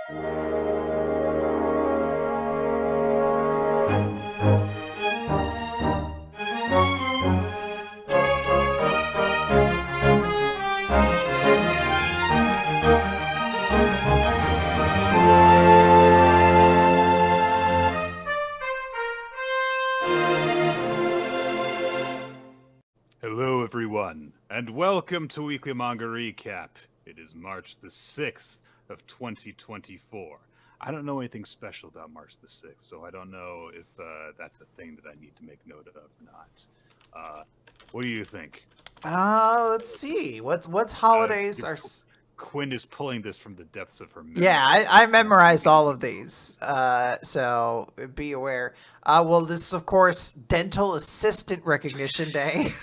Hello, everyone, and welcome to Weekly Manga Recap. It is March the 6th of 2024. I don't know anything special about March the 6th, so I don't know if that's a thing that I need to make note of or not. What do you think? Let's see. What's holidays are? Quinn is pulling this from the depths of her memory. Yeah, I memorized all of these. So be aware. Well, this is of course Dental Assistant Recognition Day.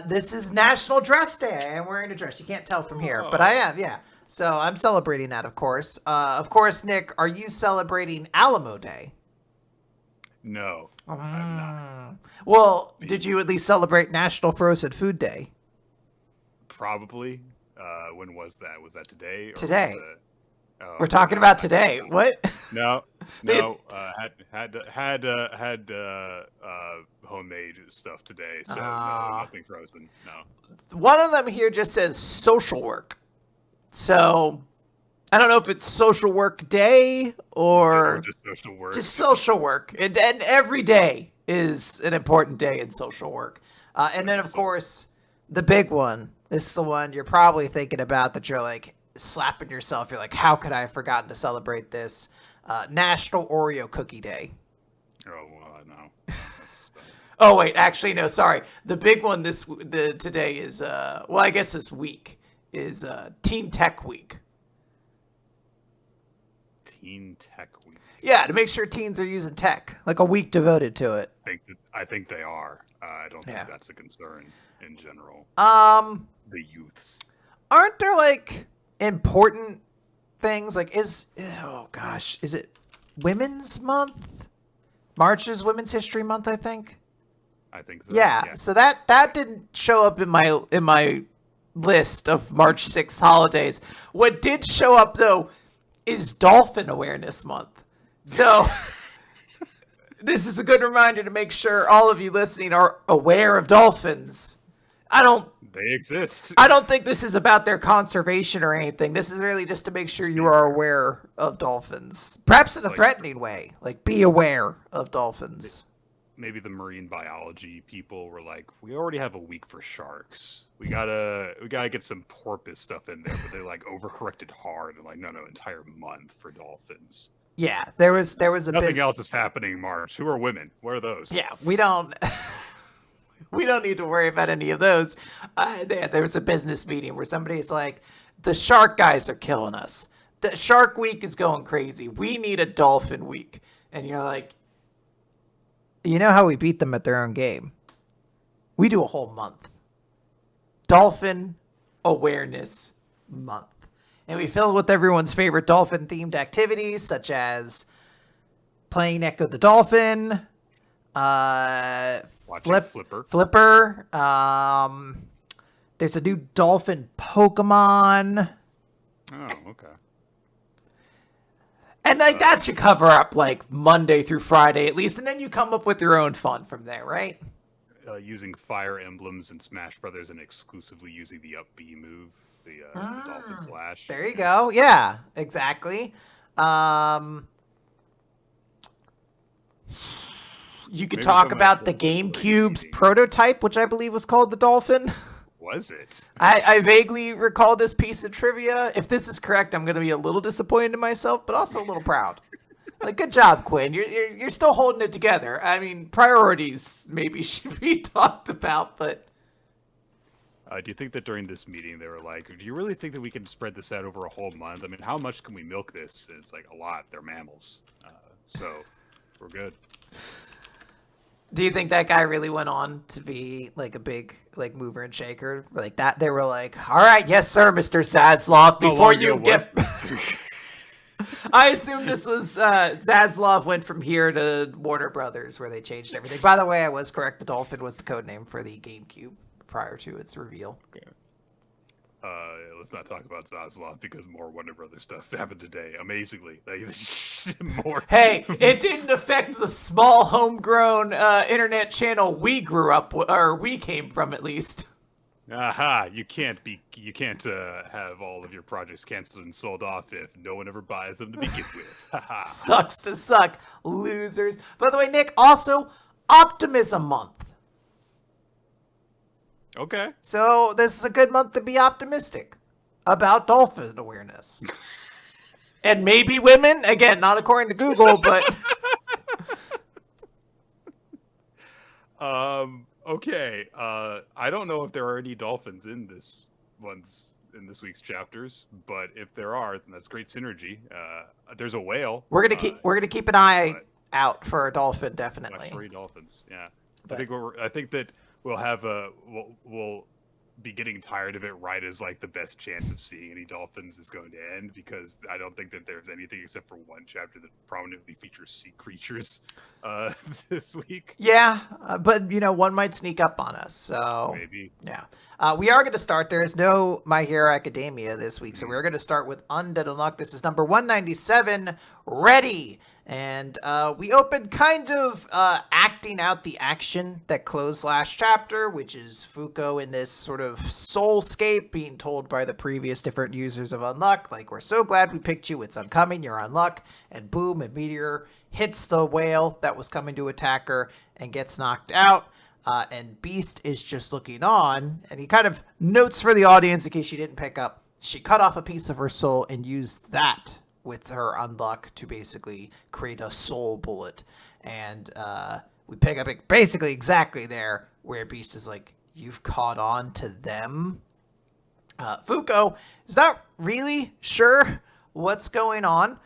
This is National Dress Day. I'm wearing a dress. You can't tell from here, but I am. Yeah. So I'm celebrating that, of course. Of course, Nick, are you celebrating Alamo Day? No, I'm not. Well, did you at least celebrate National Frozen Food Day? Probably. When was that? Was that today? Today. We're talking about today. What? No. Had homemade stuff today, so no, nothing frozen. No. One of them here just says social work. So I don't know if it's social work day or just social work. Just social work. And every day is an important day in social work. And then, of course, the big one. This is the one you're probably thinking about that you're like slapping yourself. You're like, how could I have forgotten to celebrate this? National Oreo Cookie Day. Oh, well, no. Oh, wait. Actually, no, sorry. The big one today is, well, I guess this week is Teen Tech Week. Teen Tech Week. Yeah, to make sure teens are using tech, like a week devoted to it. I think they are. I don't think that's a concern in general. The youths. Aren't there like important things? Like is it Women's Month? March is Women's History Month, I think. I think so. Yeah. So that didn't show up in my list of March 6th holidays. What did show up though is Dolphin Awareness Month. So this is a good reminder to make sure all of you listening are aware of dolphins. They exist. I don't think this is about their conservation or anything. This is really just to make sure you are aware of dolphins. Perhaps in a threatening way. Like, be aware of dolphins. Maybe the marine biology people were like, we already have a week for sharks. We gotta get some porpoise stuff in there, but they like overcorrected hard and like, no, entire month for dolphins. Yeah, there was a nothing else is happening in March. Who are women? What are those? Yeah, we don't need to worry about any of those. There was a business meeting where somebody's like, the shark guys are killing us. The Shark Week is going crazy. We need a Dolphin Week. And you're like, you know how we beat them at their own game? We do a whole month. Dolphin Awareness Month. And we fill it with everyone's favorite dolphin-themed activities, such as playing Echo the Dolphin, Flipper. There's a new dolphin Pokemon. Oh, okay. And like that should cover up like Monday through Friday at least, and then you come up with your own fun from there, right? Using fire emblems in Smash Brothers and exclusively using the up B move. The Dolphin Slash. There you go. Yeah, exactly. You could talk about the GameCube's prototype, which I believe was called the Dolphin. Was it? I vaguely recall this piece of trivia. If this is correct, I'm going to be a little disappointed in myself, but also a little proud. Like, good job, Quinn. You're still holding it together. I mean, priorities maybe should be talked about, but... do you think that during this meeting they were like, do you really think that we can spread this out over a whole month? I mean, how much can we milk this? And it's like a lot. They're mammals. So we're good. Do you think that guy really went on to be like a big like mover and shaker like that? They were like, all right, yes, sir, Mr. Zaslav, before you get... I assume this was Zaslav went from here to Warner Brothers where they changed everything. By the way, I was correct. The Dolphin was the code name for the GameCube prior to its reveal. Okay. let's not talk about Zaslav because more Warner Brothers stuff happened today. Amazingly, like, more. Hey, it didn't affect the small homegrown internet channel we grew up or we came from, at least. Aha! You can't have all of your projects canceled and sold off if no one ever buys them to begin with. Sucks to suck, losers. By the way, Nick, also Optimism Month. Okay. So this is a good month to be optimistic about dolphin awareness. And maybe women, again, not according to Google, but okay. I don't know if there are any dolphins in this week's chapters, but if there are, then that's great synergy. There's a whale. we're gonna keep an eye out for a dolphin, definitely. Three dolphins. Yeah. But- I think that we'll be getting tired of it right as like the best chance of seeing any dolphins is going to end, because I don't think that there's anything except for one chapter that prominently features sea creatures this week. Yeah, but one might sneak up on us. So Maybe. yeah, we are going to start. There is no My Hero Academia this week, so we're going to start with Undead Unluck. This is number 197. Ready. And we opened kind of acting out the action that closed last chapter, which is Fuko in this sort of soulscape being told by the previous different users of Unluck, like, we're so glad we picked you, it's uncommon, you're Unluck, and boom, a meteor hits the whale that was coming to attack her and gets knocked out. And Beast is just looking on, and he kind of notes for the audience, in case you didn't pick up, she cut off a piece of her soul and used that with her Unluck to basically create a soul bullet. And we pick up it basically exactly there where Beast is like, you've caught on to them. Fuko is not really sure what's going on.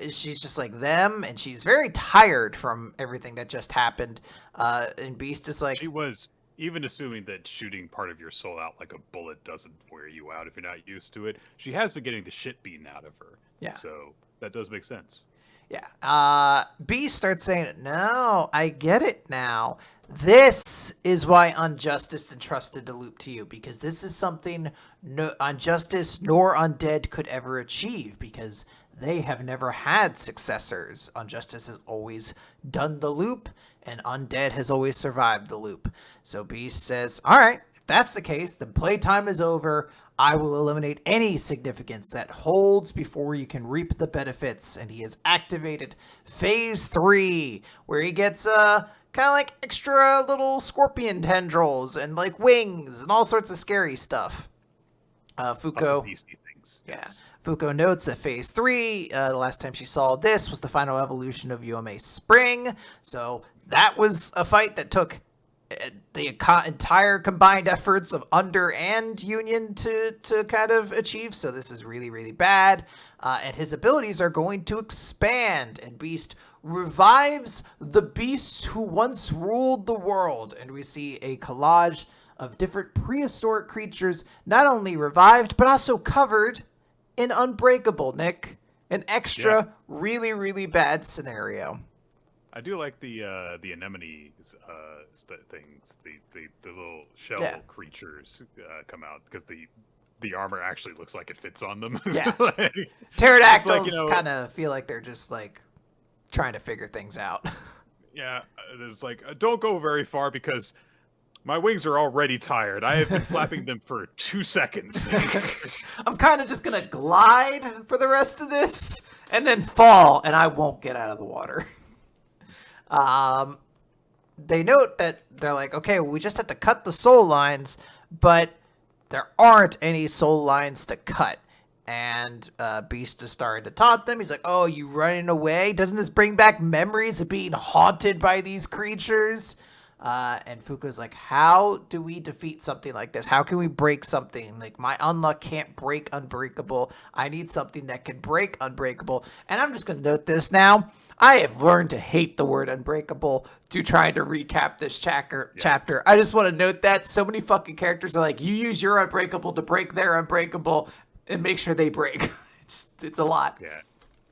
She's just like them, and she's very tired from everything that just happened. And Beast is like, She was, even assuming that shooting part of your soul out like a bullet doesn't wear you out if you're not used to it, she has been getting the shit beaten out of her. Yeah. So that does make sense. yeah. Beast starts saying, no, I get it now. This is why Unjustice entrusted the loop to you, because this is something no Unjustice nor Undead could ever achieve, because they have never had successors. Unjustice has always done the loop, and Undead has always survived the loop. So Beast says, all right, if that's the case, then playtime is over. I will eliminate any significance that holds before you can reap the benefits. And he has activated Phase 3, where he gets kind of like extra little scorpion tendrils and like wings and all sorts of scary stuff. Fuko. Lots of beastie things. Yeah. Yes. Fuko notes that Phase 3, the last time she saw this was the final evolution of Yume Spring. So that was a fight that took the entire combined efforts of Under and Union to kind of achieve. So this is really, really bad. And his abilities are going to expand. And Beast revives the beasts who once ruled the world. And we see a collage of different prehistoric creatures, not only revived, but also covered in Unbreakable, Nick. An extra, really, really bad scenario. I do like the anemone things, the little shell creatures come out, because the armor actually looks like it fits on them. Yeah. Like, Pterodactyls it's like, kind of feel like they're just like trying to figure things out. Yeah, there's like, don't go very far because my wings are already tired. I have been flapping them for 2 seconds. I'm kind of just going to glide for the rest of this and then fall, and I won't get out of the water. They note that they're like, okay, well, we just have to cut the soul lines, but there aren't any soul lines to cut. And Beast is starting to taunt them. He's like, oh, you running away? Doesn't this bring back memories of being haunted by these creatures? And Fuko's like, how do we defeat something like this? How can we break something? Like, my Unluck can't break Unbreakable. I need something that can break Unbreakable. And I'm just going to note this now. I have learned to hate the word Unbreakable through trying to recap this chapter. I just want to note that so many fucking characters are like, you use your Unbreakable to break their Unbreakable and make sure they break. It's a lot. Yeah.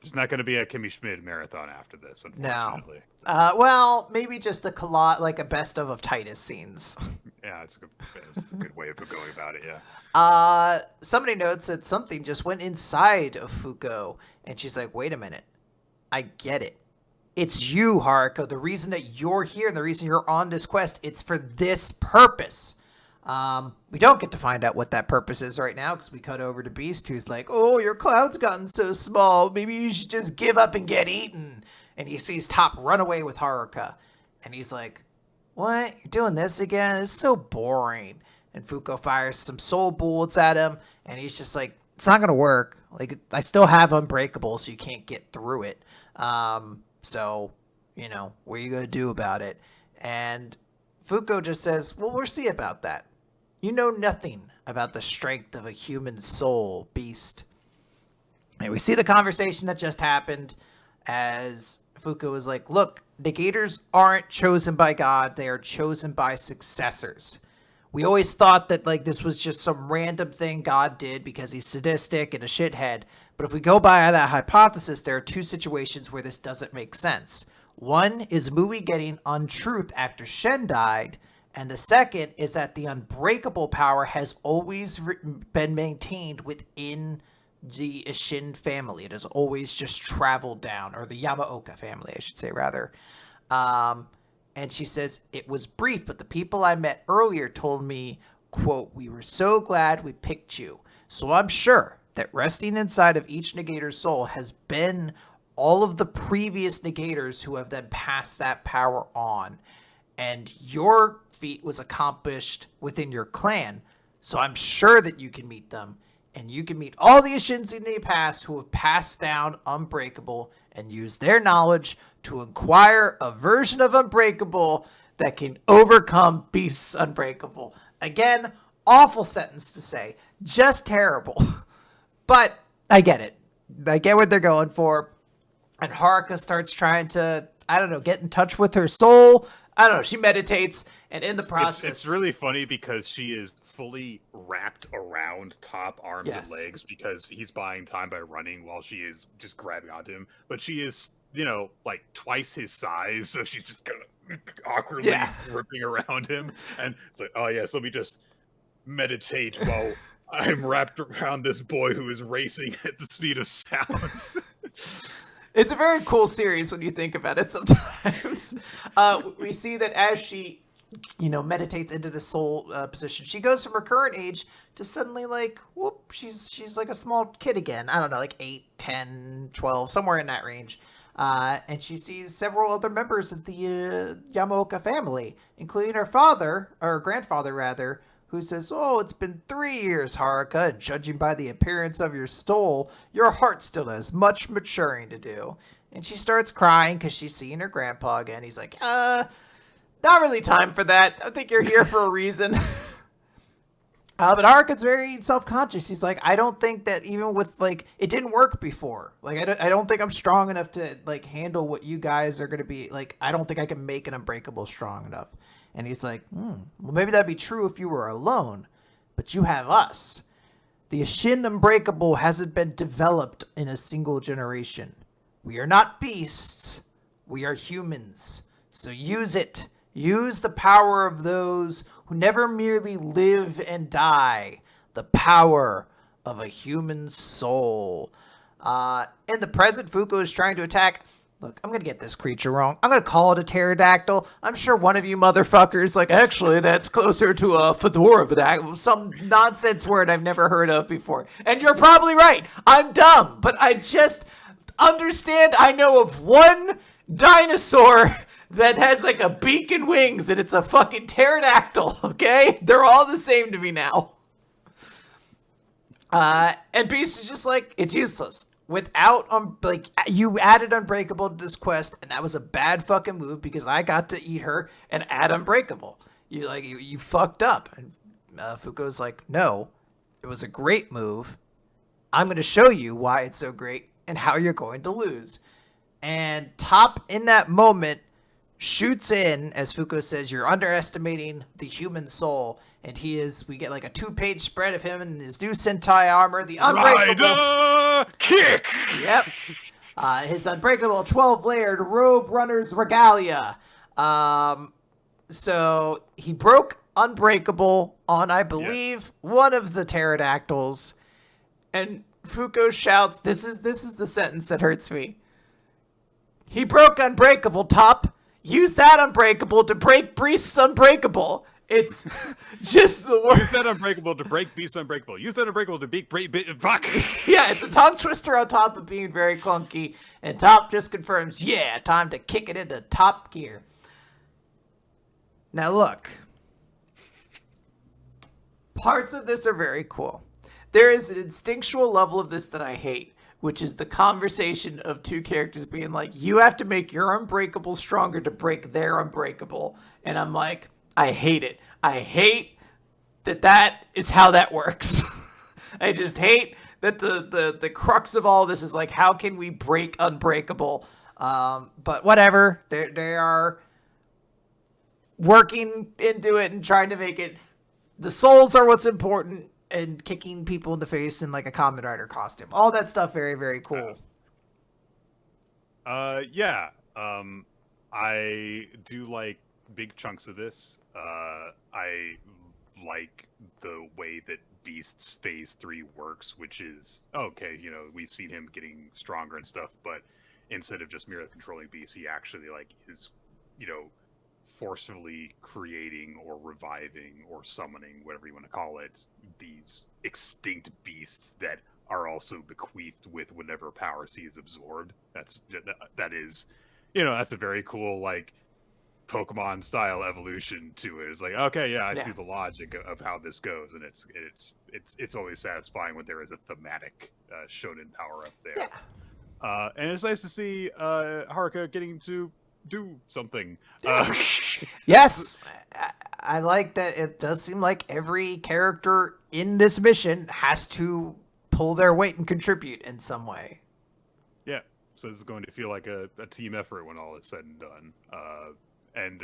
There's not going to be a Kimmy Schmidt marathon after this, unfortunately. No. Well, maybe just a best of Titus scenes. Yeah, it's a good way of going about it, yeah. Somebody notes that something just went inside of Fuko, and she's like, wait a minute. I get it. It's you, Haruka. The reason that you're here and the reason you're on this quest, it's for this purpose. We don't get to find out what that purpose is right now because we cut over to Beast, who's like, oh, your cloud's gotten so small. Maybe you should just give up and get eaten. And he sees Top run away with Haruka. And he's like, what? You're doing this again? It's so boring. And Fuko fires some soul bullets at him. And he's just like, it's not going to work. Like, I still have Unbreakable, so you can't get through it. So, what are you going to do about it? And Fuko just says, well, we'll see about that. You know nothing about the strength of a human soul, Beast. And we see the conversation that just happened as Fuko is like, look, negators aren't chosen by God. They are chosen by successors. We always thought that this was just some random thing God did because he's sadistic and a shithead. But if we go by that hypothesis, there are two situations where this doesn't make sense. One is Mui getting untruth after Shen died. And the second is that the Unbreakable power has always been maintained within the Ishin family. It has always just traveled down, or the Yamaoka family, I should say, rather. And she says, it was brief, but the people I met earlier told me, quote, we were so glad we picked you. So I'm sure that resting inside of each negator's soul has been all of the previous negators who have then passed that power on. And your feat was accomplished within your clan. So I'm sure that you can meet them. And you can meet all the Ishins in the past who have passed down Unbreakable and use their knowledge to acquire a version of Unbreakable that can overcome Beast's Unbreakable. Again, awful sentence to say. Just terrible. But I get it. I get what they're going for. And Haruka starts trying to, get in touch with her soul. She meditates, and in the process... It's really funny because she is fully wrapped around Top arms Yes. and legs because he's buying time by running while she is just grabbing onto him. But she is, twice his size, so she's just kind of awkwardly gripping around him. And it's like, oh, yes, let me just meditate while I'm wrapped around this boy who is racing at the speed of sound. It's a very cool series when you think about it sometimes. We see that as she, meditates into the soul position, she goes from her current age to suddenly she's like a small kid again. I don't know, 8, 10, 12, somewhere in that range. And she sees several other members of the Yamaoka family, including her father, or grandfather rather, who says, oh, it's been 3 years, Haruka, and judging by the appearance of your soul, your heart still has much maturing to do. And she starts crying because she's seeing her grandpa again. He's like, not really time for that. I think you're here for a reason. But Haruka's very self-conscious. He's like, I don't think that even with, it didn't work before. I don't think I'm strong enough to, handle what you guys are going to be. I don't think I can make an Unbreakable strong enough. And he's like, well, maybe that'd be true if you were alone, but you have us. The Ishin Unbreakable hasn't been developed in a single generation. We are not beasts. We are humans. So use it. Use the power of those who never merely live and die. The power of a human soul. In the present, Fuko is trying to attack... Look, I'm going to get this creature wrong. I'm going to call it a pterodactyl. I'm sure one of you motherfuckers actually, that's closer to a fedora, some nonsense word I've never heard of before. And you're probably right. I'm dumb. But I just understand I know of one dinosaur that has a beak and wings, and it's a fucking pterodactyl, okay? They're all the same to me now. And Beast is just it's useless. Without, you added Unbreakable to this quest, and that was a bad fucking move because I got to eat her and add Unbreakable. You fucked up. And Fuko's like, no, it was a great move. I'm going to show you why it's so great and how you're going to lose. And Top, in that moment, shoots in, as Fuko says, you're underestimating the human soul. And we get a 2-page spread of him in his new Sentai armor, the Unbreakable. Rider kick! Yep. His Unbreakable 12-layered robe runner's regalia. So he broke Unbreakable on, I believe, one of the pterodactyls. And Fuko shouts, this is the sentence that hurts me. He broke Unbreakable, Top. Use that Unbreakable to break Beast's Unbreakable. It's just the worst. Use that Unbreakable to break Beast's Unbreakable. Use that Unbreakable to beat fuck. Yeah, it's a tongue twister on top of being very clunky. And Top just confirms, yeah, time to kick it into top gear. Now look. Parts of this are very cool. There is an instinctual level of this that I hate, which is the conversation of two characters being like, you have to make your Unbreakable stronger to break their Unbreakable. And I'm like, I hate it. I hate that is how that works. I just hate that the crux of all this is like, how can we break Unbreakable? But whatever. They are working into it and trying to make it. The souls are what's important. And kicking people in the face in like a Kamen Rider costume. All that stuff, very, very cool. Yeah. I do like big chunks of this. I like the way that Beast's Phase 3 works, which is, okay, you know, we've seen him getting stronger and stuff, but instead of just merely controlling Beast, he actually, like, is, you know, forcefully creating or reviving or summoning, whatever you want to call it, these extinct beasts that are also bequeathed with whatever powers he has absorbed. That is, you know, that's a very cool, like, Pokemon style evolution to it. It's like, okay, yeah, I see the logic of how this goes, and it's always satisfying when there is a thematic shonen power up there. Yeah. And it's nice to see Haruka getting to do something. Yes, I like that. It does seem like every character in this mission has to pull their weight and contribute in some way. Yeah, so this is going to feel like a team effort when all is said and done. And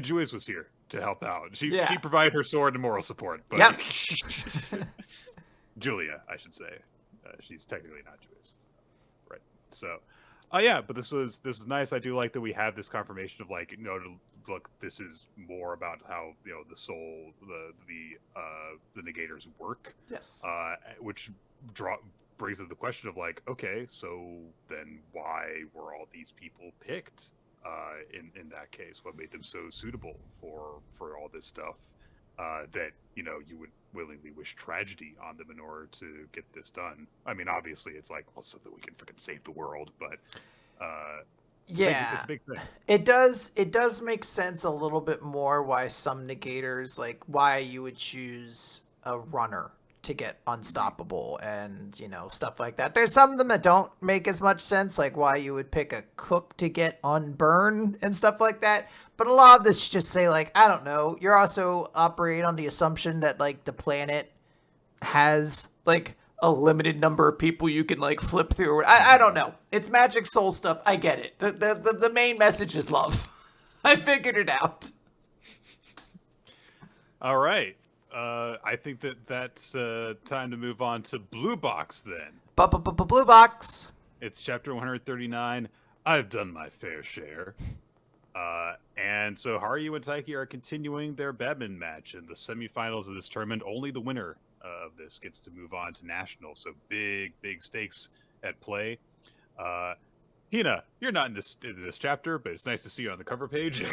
Juiz was here to help out. She provided her sword and moral support. But Julia, I should say, she's technically not Juiz, right? So. Yeah, but this is nice. I do like that we have this confirmation of, like, you know, look, this is more about how, you know, the soul, the negators work. Yes. Which brings up the question of, like, okay, so then why were all these people picked? In that case, what made them so suitable for all this stuff? That, you know, you would willingly wish tragedy on them in order to get this done. I mean, obviously, it's like, well, so that we can freaking save the world, but it's a big thing. It does make sense a little bit more why some negators, like why you would choose a runner to get unstoppable and, you know, stuff like that. There's some of them that don't make as much sense, like why you would pick a cook to get unburn and stuff like that. But a lot of this just say, like, I don't know, you're also operating on the assumption that, like, the planet has, like, a limited number of people you can, like, flip through. I don't know. It's Magic Soul stuff. I get it. The main message is love. I figured it out. All right. I think that's time to move on to Blue Box then. Blue Box. It's chapter 139. I've done my fair share. And so Haru and Taiki are continuing their badminton match in the semifinals of this tournament. Only the winner of this gets to move on to nationals. So big stakes at play. Hina, you're not in this chapter, but it's nice to see you on the cover page.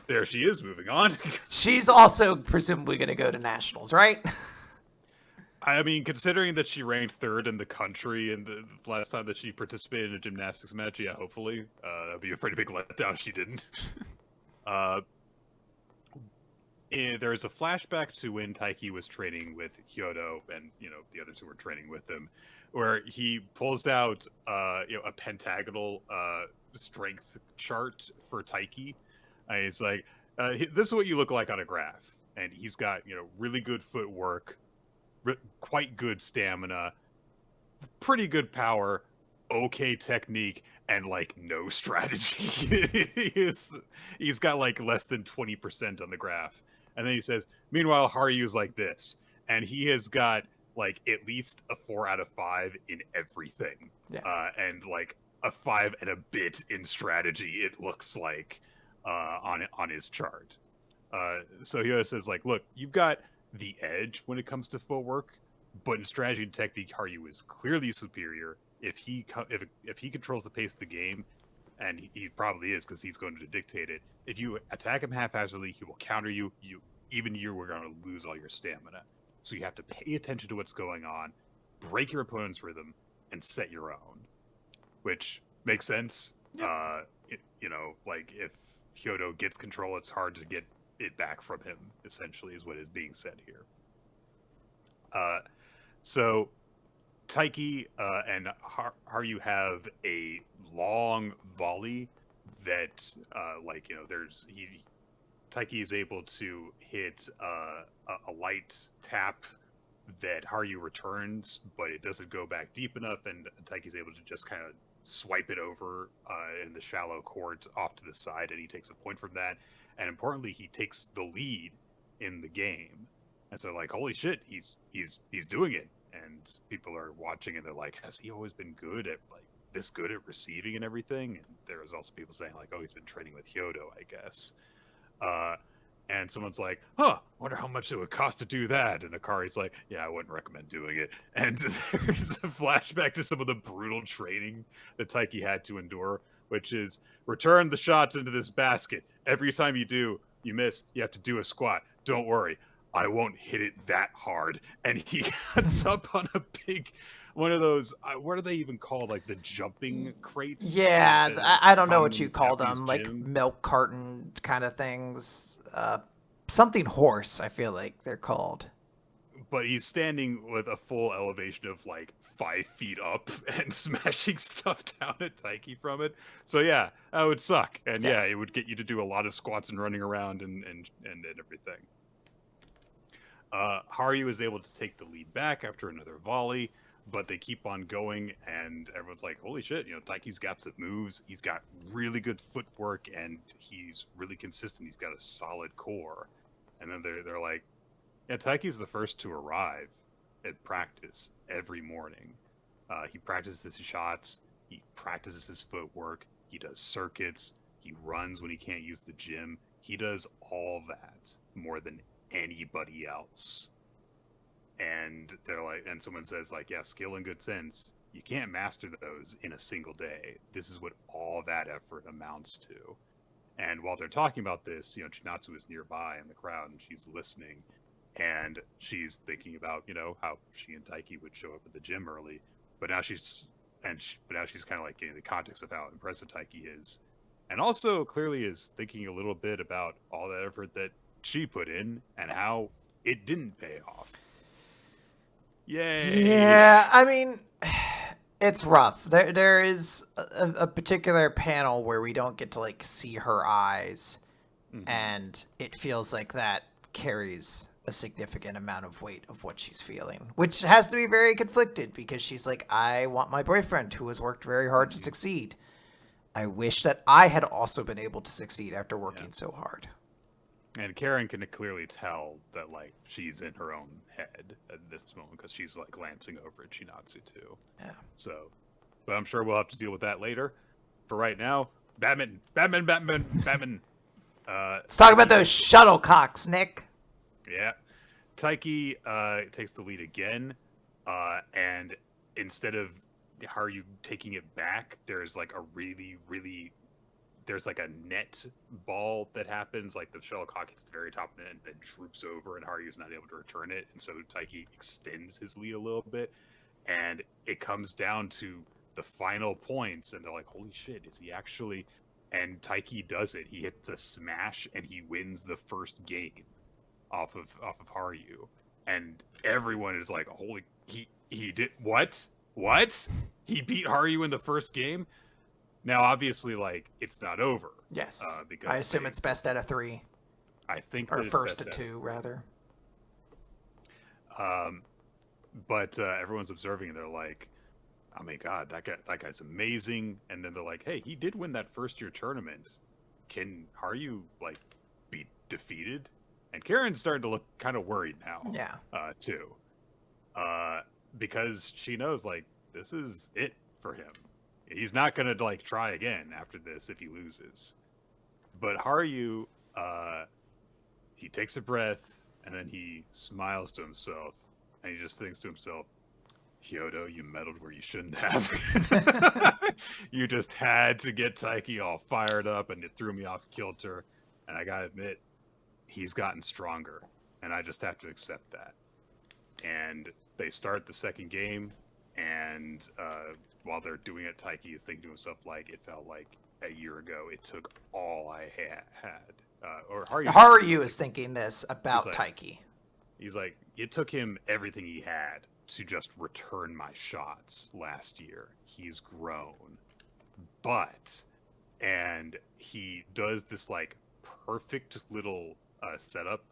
there she is, moving on. She's also presumably going to go to nationals, right? I mean, considering that she ranked third in the country and the last time that she participated in a gymnastics match, yeah, hopefully. That'd be a pretty big letdown if she didn't. There is a flashback to when Taiki was training with Hyodo and, you know, the other two were training with him, where he pulls out you know, a pentagonal strength chart for Taiki. And it's like, this is what you look like on a graph. And he's got, you know, really good footwork, quite good stamina, pretty good power, okay technique, and, like, no strategy. he's got, like, less than 20% on the graph. And then he says, meanwhile, Haryu's like this. And he has got like at least a 4 out of 5 in everything, Yeah. and like a 5 and a bit in strategy. It looks like on his chart. So he says like, look, you've got the edge when it comes to footwork, but in strategy and technique, Haryu is clearly superior. If he controls the pace of the game, and he probably is because he's going to dictate it. If you attack him haphazardly, he will counter you. We're going to lose all your stamina. So you have to pay attention to what's going on, break your opponent's rhythm, and set your own, which makes sense. Yep. Like if Hyodo gets control, it's hard to get it back from him. Essentially, is what is being said here. So Taiki and Haru have a long volley that, Taiki is able to hit a light tap that Haru returns, but it doesn't go back deep enough, and Taiki's able to just kind of swipe it over in the shallow court off to the side, and he takes a point from that. And importantly, he takes the lead in the game. And so, like, holy shit, he's doing it. And people are watching, and they're like, has he always been good at this good at receiving and everything? And there was also people saying like, oh, he's been training with Hyodo, I guess. And someone's like, huh, wonder how much it would cost to do that. And Akari's like, yeah, I wouldn't recommend doing it. And there's a flashback to some of the brutal training that Taiki had to endure, which is return the shots into this basket. Every time you do, you miss, you have to do a squat. Don't worry, I won't hit it that hard. And he gets up on a big, one of those, what are they even called? Like the jumping crates? Yeah, I don't know what you call them, like gym? milk carton kind of things. Something horse, I feel like they're called. But he's standing with a full elevation of like 5 feet up and smashing stuff down at Taiki from it. So yeah, that would suck. And yeah, it would get you to do a lot of squats and running around and everything. Haru is able to take the lead back after another volley, but they keep on going, and everyone's like, holy shit, Taiki's got some moves. He's got really good footwork, and he's really consistent. He's got a solid core. And then they're like, yeah, Taiki's the first to arrive at practice every morning. He practices his shots. He practices his footwork. He does circuits. He runs when he can't use the gym. He does all that more than anybody else. And they're like, and someone says like, yeah, skill and good sense, you can't master those in a single day. This is what all that effort amounts to. And while they're talking about this, Chinatsu is nearby in the crowd, and she's listening, and she's thinking about, how she and Taiki would show up at the gym early, but now she's kind of like getting the context of how impressive Taiki is, and also clearly is thinking a little bit about all that effort that she put in and how it didn't pay off. Yay! Yeah, I mean, it's rough. There is a particular panel where we don't get to like see her eyes, and it feels like that carries a significant amount of weight of what she's feeling, which has to be very conflicted because she's like, I want my boyfriend who has worked very hard to succeed. I wish that I had also been able to succeed after working so hard. And Karen can clearly tell that like she's in her own head at this moment because she's like glancing over at Chinatsu too. Yeah. So, but I'm sure we'll have to deal with that later. For right now, Batman. Let's talk about those shuttlecocks, Nick. Yeah, Taiki takes the lead again, and instead of Haru taking it back, there's like there's like a net ball that happens, like the shuttlecock hits the very top of it and then droops over, and Haru's not able to return it, and so Taiki extends his lead a little bit, and it comes down to the final points, and they're like, holy shit, is he actually? And Taiki does it. He hits a smash, and he wins the first game off of Haru, and everyone is like, holy, he did what? He beat Haru in the first game? Now, obviously, like, it's not over. Yes. Because I assume it's best out of 3. I think or first to 2, rather. But everyone's observing, and they're like, oh my god, that guy's amazing. And then they're like, hey, he did win that first-year tournament. Can Haru, like, be defeated? And Karen's starting to look kind of worried now. Yeah. Too. because she knows like this is it for him. He's not gonna like try again after this if he loses. But Haru, he takes a breath and then he smiles to himself and he just thinks to himself, Kyoto, you meddled where you shouldn't have. You just had to get Taiki all fired up and it threw me off kilter. And I gotta admit, he's gotten stronger. And I just have to accept that. And they start the second game, and while they're doing it, Taiki is thinking to himself, like, it felt like a year ago it took all I had. Or Haru is thinking this about Taiki. He's like, it took him everything he had to just return my shots last year. He's grown. And he does this, like, perfect little setup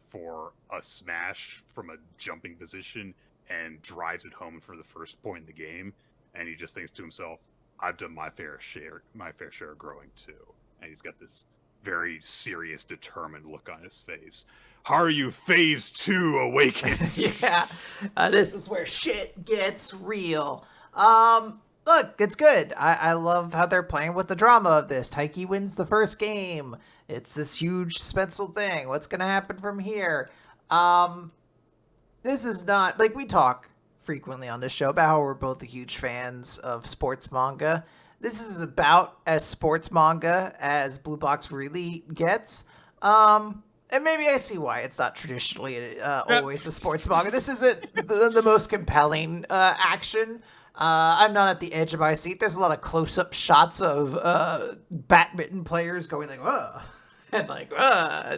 for a smash from a jumping position and drives it home for the first point in the game. And he just thinks to himself, I've done my fair share of growing too. And he's got this very serious, determined look on his face. Haru Phase 2 awakens. Yeah, this is where shit gets real. Look, it's good. I love how they're playing with the drama of this. Taiki wins the first game. It's this huge suspenseful thing. What's going to happen from here? This is not, like, we talk frequently on this show about how we're both huge fans of sports manga. This is about as sports manga as Blue Box really gets. And maybe I see why it's not traditionally always a sports manga. This isn't the most compelling action. I'm not at the edge of my seat. There's a lot of close-up shots of badminton players going like, "Whoa," and like,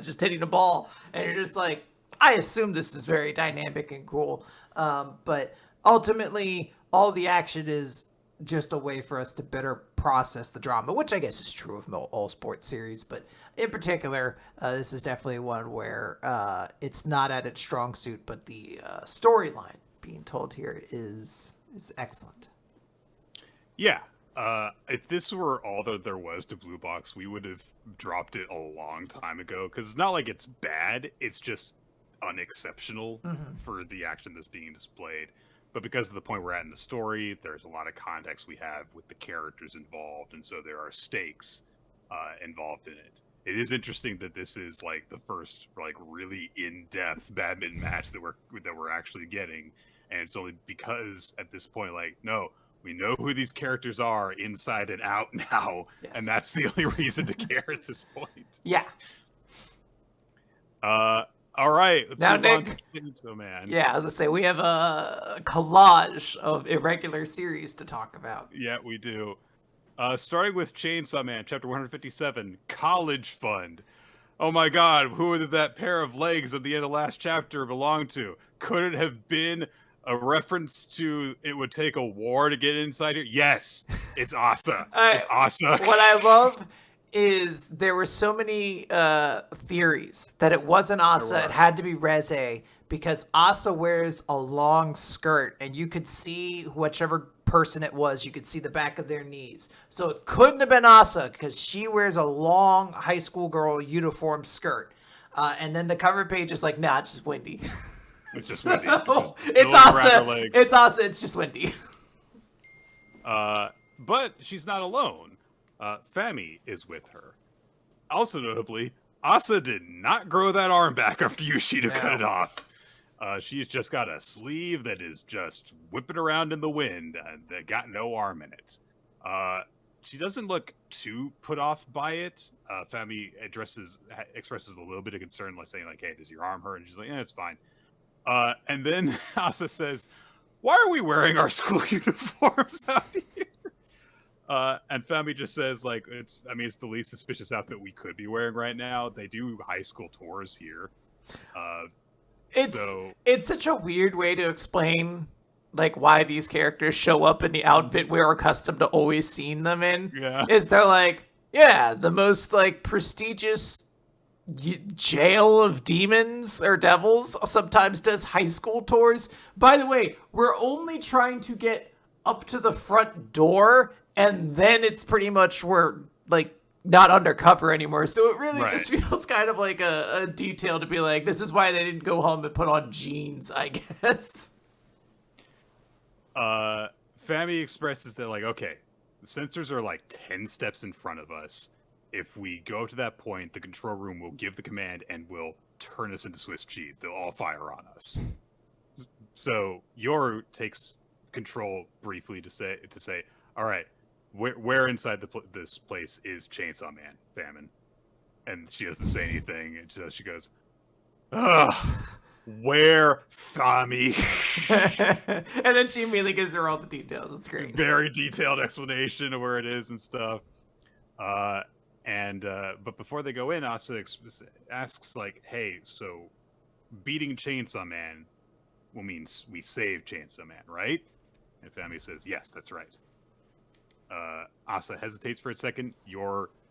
just hitting the ball. And you're just like, I assume this is very dynamic and cool. But ultimately, all the action is just a way for us to better process the drama, which I guess is true of all sports series. But in particular, this is definitely one where it's not at its strong suit, but the storyline being told here is excellent. Yeah. If this were all that there was to Blue Box, we would have dropped it a long time ago. Because it's not like it's bad. It's just unexceptional for the action that's being displayed. But because of the point we're at in the story, there's a lot of context we have with the characters involved. And so there are stakes involved in it. It is interesting that this is like the first like really in-depth badminton match that we're actually getting. And it's only because at this point, like, no, we know who these characters are inside and out now. Yes. And that's the only reason to care at this point. Yeah. All right. Let's now, move Nick, on to Chainsaw Man. Yeah, as I say, we have a collage of irregular series to talk about. Yeah, we do. Starting with Chainsaw Man, chapter 157, College Fund. Oh my god, who did that pair of legs at the end of last chapter belong to? Could it have been a reference to it would take a war to get inside here? Yes, it's Asa. It's Asa. What I love is there were so many theories that it wasn't Asa, it had to be Reze, because Asa wears a long skirt, and you could see whichever person it was, you could see the back of their knees. So it couldn't have been Asa, because she wears a long high school girl uniform skirt. And then the cover page is like, nah, it's just Wendy. It's just Wendy. It's Asa. It's Asa. It's just Wendy. But she's not alone. Fami is with her. Also notably, Asa did not grow that arm back after Yoshida cut it off. She's just got a sleeve that is just whipping around in the wind and that got no arm in it. She doesn't look too put off by it. Fami expresses a little bit of concern, like saying, like, "Hey, does your arm hurt?" And she's like, "Yeah, it's fine." And then Asa says, "Why are we wearing our school uniforms out here?" And Fami just says, like, it's the least suspicious outfit we could be wearing right now. They do high school tours here. It's such a weird way to explain, like, why these characters show up in the outfit we're accustomed to always seeing them in. Yeah. Is they're like, yeah, the most, like, prestigious jail of demons or devils sometimes does high school tours. By the way, we're only trying to get up to the front door, and then it's pretty much we're like not undercover anymore. So it really Right. just feels kind of like a detail to be like, this is why they didn't go home and put on jeans, I guess. Fami expresses that, like, okay, the sensors are like 10 steps in front of us. If we go to that point, the control room will give the command and will turn us into Swiss cheese. They'll all fire on us. So Yoru takes control briefly to say, all right, where inside this place is Chainsaw Man, Famine? And she doesn't say anything. And so she goes, ugh, where, Fami? And then she immediately gives her all the details. It's great. Very detailed explanation of where it is and stuff. But before they go in, Asa asks, like, hey, so beating Chainsaw Man will mean we save Chainsaw Man, right? And Fami says, yes, that's right. Asa hesitates for a second.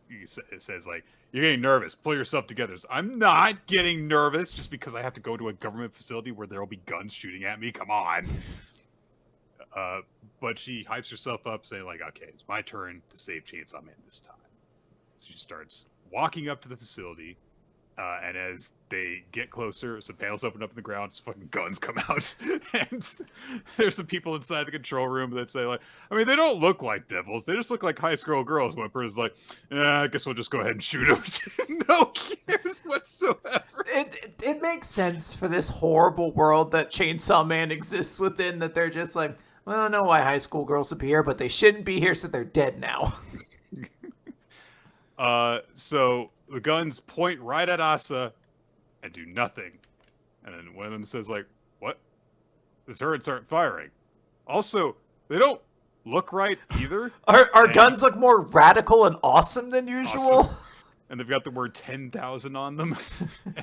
It says, like, you're getting nervous. Pull yourself together. I'm not getting nervous just because I have to go to a government facility where there will be guns shooting at me. Come on. But she hypes herself up, saying, like, okay, it's my turn to save Chainsaw Man this time. So she starts walking up to the facility, and as they get closer, some panels open up in the ground, some fucking guns come out, and there's some people inside the control room that say, like, I mean, they don't look like devils, they just look like high school girls. One person's like, I guess we'll just go ahead and shoot them. No cares whatsoever. It makes sense for this horrible world that Chainsaw Man exists within, that they're just like, well, I don't know why high school girls would be here, but they shouldn't be here, so they're dead now. So the guns point right at Asa and do nothing. And then one of them says, like, what? The turrets aren't firing. Also, they don't look right either. Our guns look more radical and awesome than usual. Awesome. And they've got the word 10,000 on them.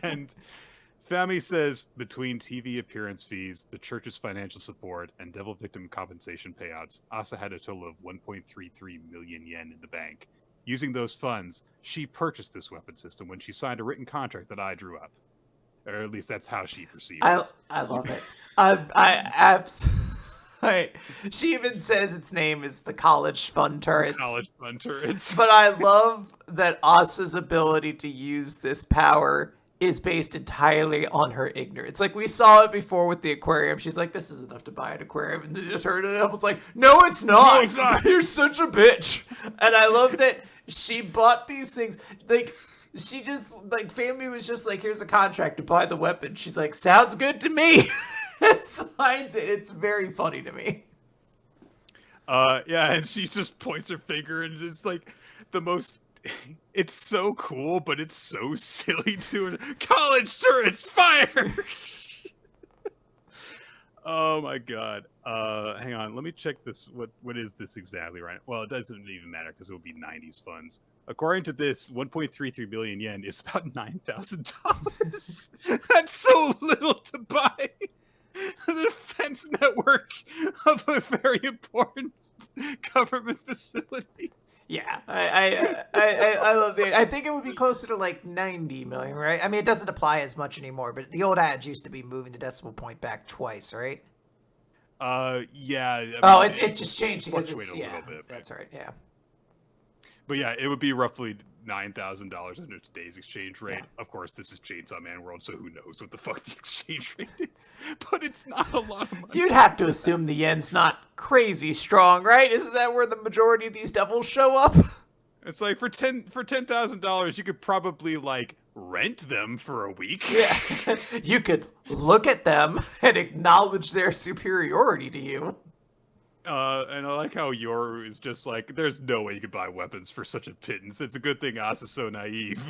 And Fami says, between TV appearance fees, the church's financial support, and devil victim compensation payouts, Asa had a total of 1.33 million yen in the bank. Using those funds, she purchased this weapon system when she signed a written contract that I drew up. Or at least that's how she perceived it. I love it. I absolutely. She even says its name is the College Fund Turrets. College Fund Turrets. But I love that Asa's ability to use this power is based entirely on her ignorance. Like, we saw it before with the aquarium. She's like, this is enough to buy an aquarium. And then it turned it up. Was like, no, it's not. No, it's not. You're such a bitch. And I love that she bought these things. Like, she just, like, Family was just like, here's a contract to buy the weapon. She's like, sounds good to me. And signs it. It's very funny to me. Yeah, and she just points her finger and it's like the most... It's so cool, but it's so silly too. College turrets, fire! Oh my god. Hang on, let me check this. What is this exactly right? Well, it doesn't even matter because it would be 90s funds. According to this, 1.33 billion yen is about $9,000. That's so little to buy the defense network of a very important government facility. Yeah, I love it. I think it would be closer to like 90 million, right? I mean, it doesn't apply as much anymore, but the old adage used to be moving the decimal point back twice, right? Yeah. I mean, it's just changed because it's, a little bit. That's right, yeah. But yeah, it would be roughly $9,000 under today's exchange rate. Yeah. Of course, this is Chainsaw Man World, so who knows what the fuck the exchange rate is. But it's not a lot of money. You'd have to assume the yen's not crazy strong, right? Isn't that where the majority of these devils show up? It's like for $10,000, you could probably like rent them for a week. Yeah, you could look at them and acknowledge their superiority to you. And I like how Yoru is just like, there's no way you could buy weapons for such a pittance. It's a good thing Asa's so naive.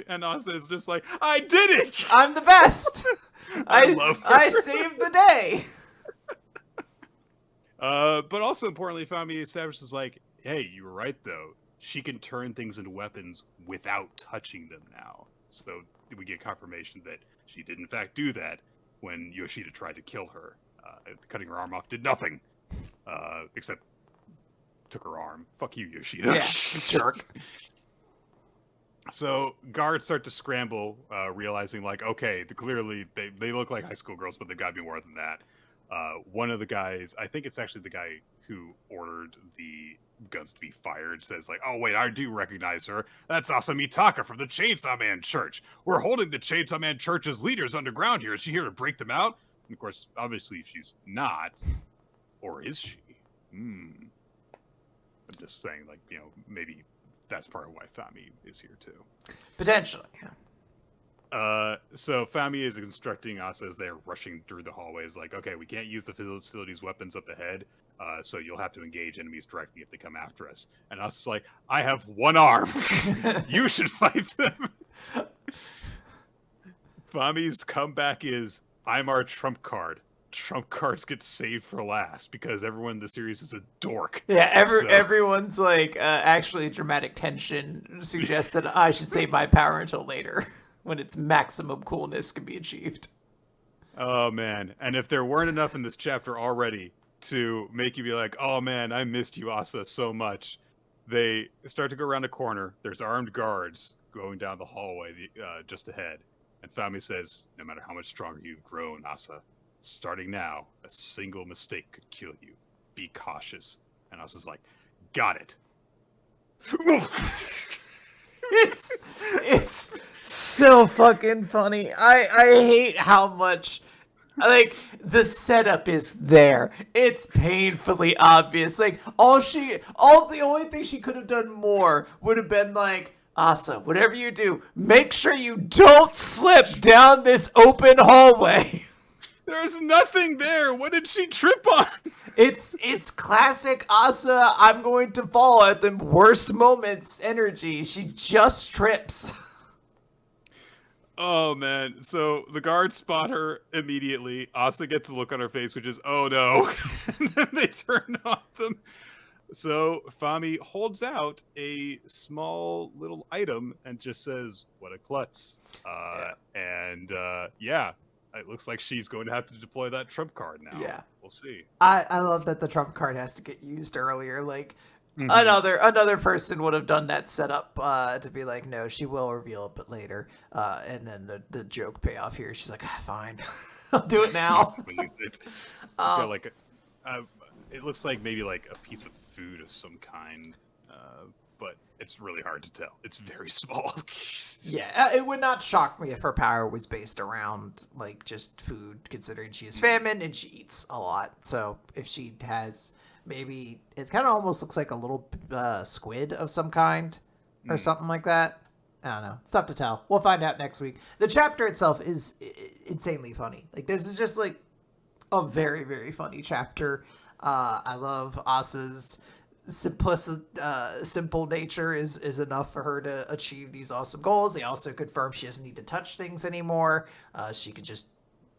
and Asa is just like, I did it! I'm the best! I love her. I saved the day! But also importantly, Fami establishes like, hey, you were right though. She can turn things into weapons without touching them now. So we get confirmation that she did in fact do that when Yoshida tried to kill her. Cutting her arm off did nothing. Except took her arm. Fuck you, Yoshida. Yeah, jerk. So guards start to scramble, realizing like, okay, clearly they look like high school girls, but they've got to be more than that. One of the guys, I think it's actually the guy who ordered the guns to be fired, says like, "Oh wait, I do recognize her. That's Asami Taka from the Chainsaw Man Church. We're holding the Chainsaw Man Church's leaders underground here. Is she here to break them out?" And of course, obviously, she's not, or is she? I'm just saying, like, maybe that's part of why Fami is here too. Potentially, yeah. So Fami is instructing Asa as they're rushing through the hallways, like, okay, we can't use the facility's weapons up ahead, so you'll have to engage enemies directly if they come after us. And Asa's like, I have one arm. You should fight them. Fami's comeback is, I'm our trump card. Trump cards get saved for last because everyone in the series is a dork. Yeah, everyone's like, actually dramatic tension suggests that I should save my power until later, when its maximum coolness can be achieved. Oh, man. And if there weren't enough in this chapter already to make you be like, oh, man, I missed you, Asa, so much, they start to go around a corner. There's armed guards going down the hallway just ahead. And Fami says, no matter how much stronger you've grown, Asa, starting now, a single mistake could kill you. Be cautious. And Asa's like, got it. It's so fucking funny. I hate how much, like, the setup is there. It's painfully obvious. Like, the only thing she could have done more would have been like, Asa, whatever you do, make sure you don't slip down this open hallway. There's nothing there. What did she trip on? It's classic Asa, I'm going to fall at the worst moments energy. She just trips. Oh, man. So the guards spot her immediately. Asa gets a look on her face, which is, oh, no. And then they turn on them. So Fami holds out a small little item and just says, what a klutz. Yeah, it looks like she's going to have to deploy that trump card now. Yeah. We'll see. I love that the trump card has to get used earlier. Like, another person would have done that setup to be like, no, she will reveal it, but later. And then the joke payoff here, she's like, fine, I'll do it now. It's got like it looks like maybe like a piece of food of some kind, but it's really hard to tell. It's very small. Yeah, it would not shock me if her power was based around like just food, considering she is famine and she eats a lot. So if she has, maybe it kind of almost looks like a little squid of some kind or something like that. I don't know. It's tough to tell. We'll find out next week. The chapter itself is insanely funny. Like, this is just like a very, very funny chapter. I love Asa's simple nature is enough for her to achieve these awesome goals. They also confirm she doesn't need to touch things anymore. She can just,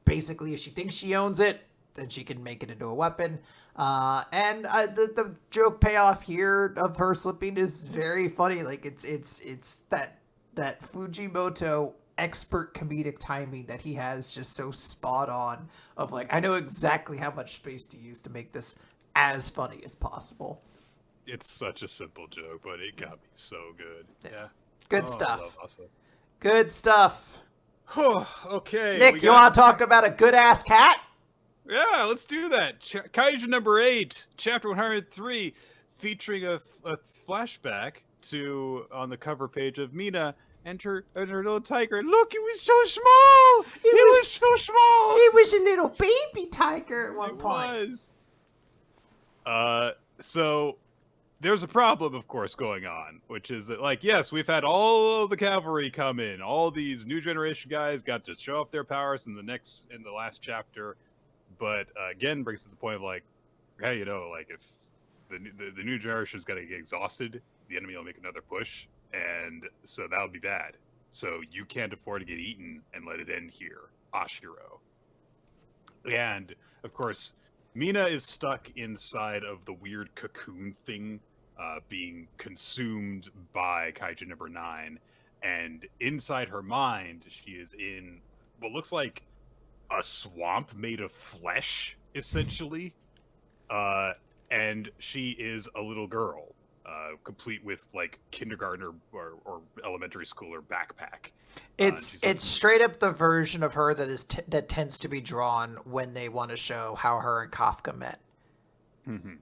basically, if she thinks she owns it, then she can make it into a weapon. And the joke payoff here of her slipping is very funny. Like, it's that Fujimoto expert comedic timing that he has, just so spot on, of like, I know exactly how much space to use to make this as funny as possible. It's such a simple joke, but it got me so good. Yeah. Good stuff. I love Asa. Good stuff. Okay. Nick, you want to talk about a good-ass cat? Yeah, let's do that. Kaiju number 8, chapter 103, featuring a flashback to, on the cover page of Mina and her little tiger. Look, it was so small. It was so small. It was a little baby tiger at one point. It was. So there's a problem, of course, going on, which is that, like, yes, we've had all of the cavalry come in. All these new generation guys got to show off their powers in the last chapter. But again, brings to the point of like, hey, like if the new generation's got to get exhausted, the enemy will make another push, and so that would be bad. So you can't afford to get eaten and let it end here, Ashiro. And of course, Mina is stuck inside of the weird cocoon thing, being consumed by Kaiju number 9, and inside her mind, she is in what looks like a swamp made of flesh, essentially, and she is a little girl, complete with like kindergarten or elementary schooler backpack. It's straight up the version of her that tends to be drawn when they want to show how her and Kafka met. Mm-hmm.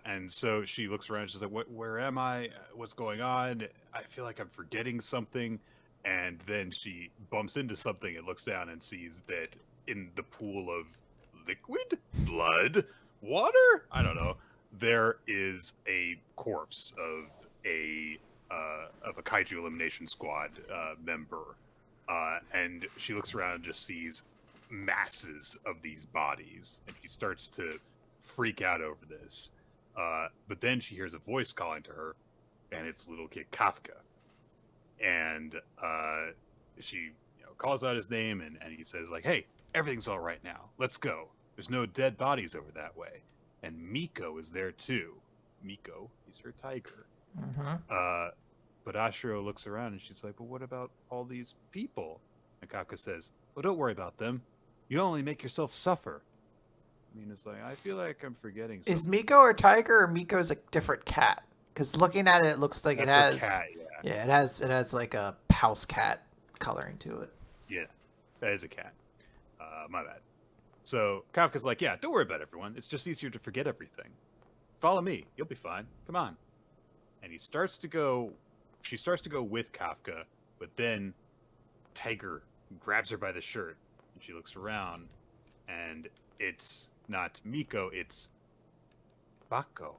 And so she looks around. She's like, Where am I? What's going on? I feel like I'm forgetting something." And then she bumps into something and looks down and sees that in the pool of liquid, blood, water, I don't know, there is a corpse of a Kaiju Elimination Squad member. And she looks around and just sees masses of these bodies, and she starts to freak out over this. But then she hears a voice calling to her, and it's little kid Kafka. And she calls out his name, and he says, like, "Hey, everything's all right now. Let's go. There's no dead bodies over that way." And Miko is there too. Miko, he's her tiger. Mm-hmm. But Ashiro looks around and she's like, "But what about all these people?" And Kafka says, "Well, don't worry about them. You only make yourself suffer." Mina's like, "I feel like I'm forgetting something." Is Miko a tiger, or Miko's a different cat? Because looking at it, it looks like That's it has. her cat, yeah. Yeah, it has like a house cat coloring to it. Yeah, that is a cat. My bad. So Kafka's like, "Yeah, don't worry about everyone. It's just easier to forget everything. Follow me. You'll be fine. Come on." And she starts to go with Kafka, but then Tiger grabs her by the shirt, and she looks around, and it's not Miko, it's Bakko.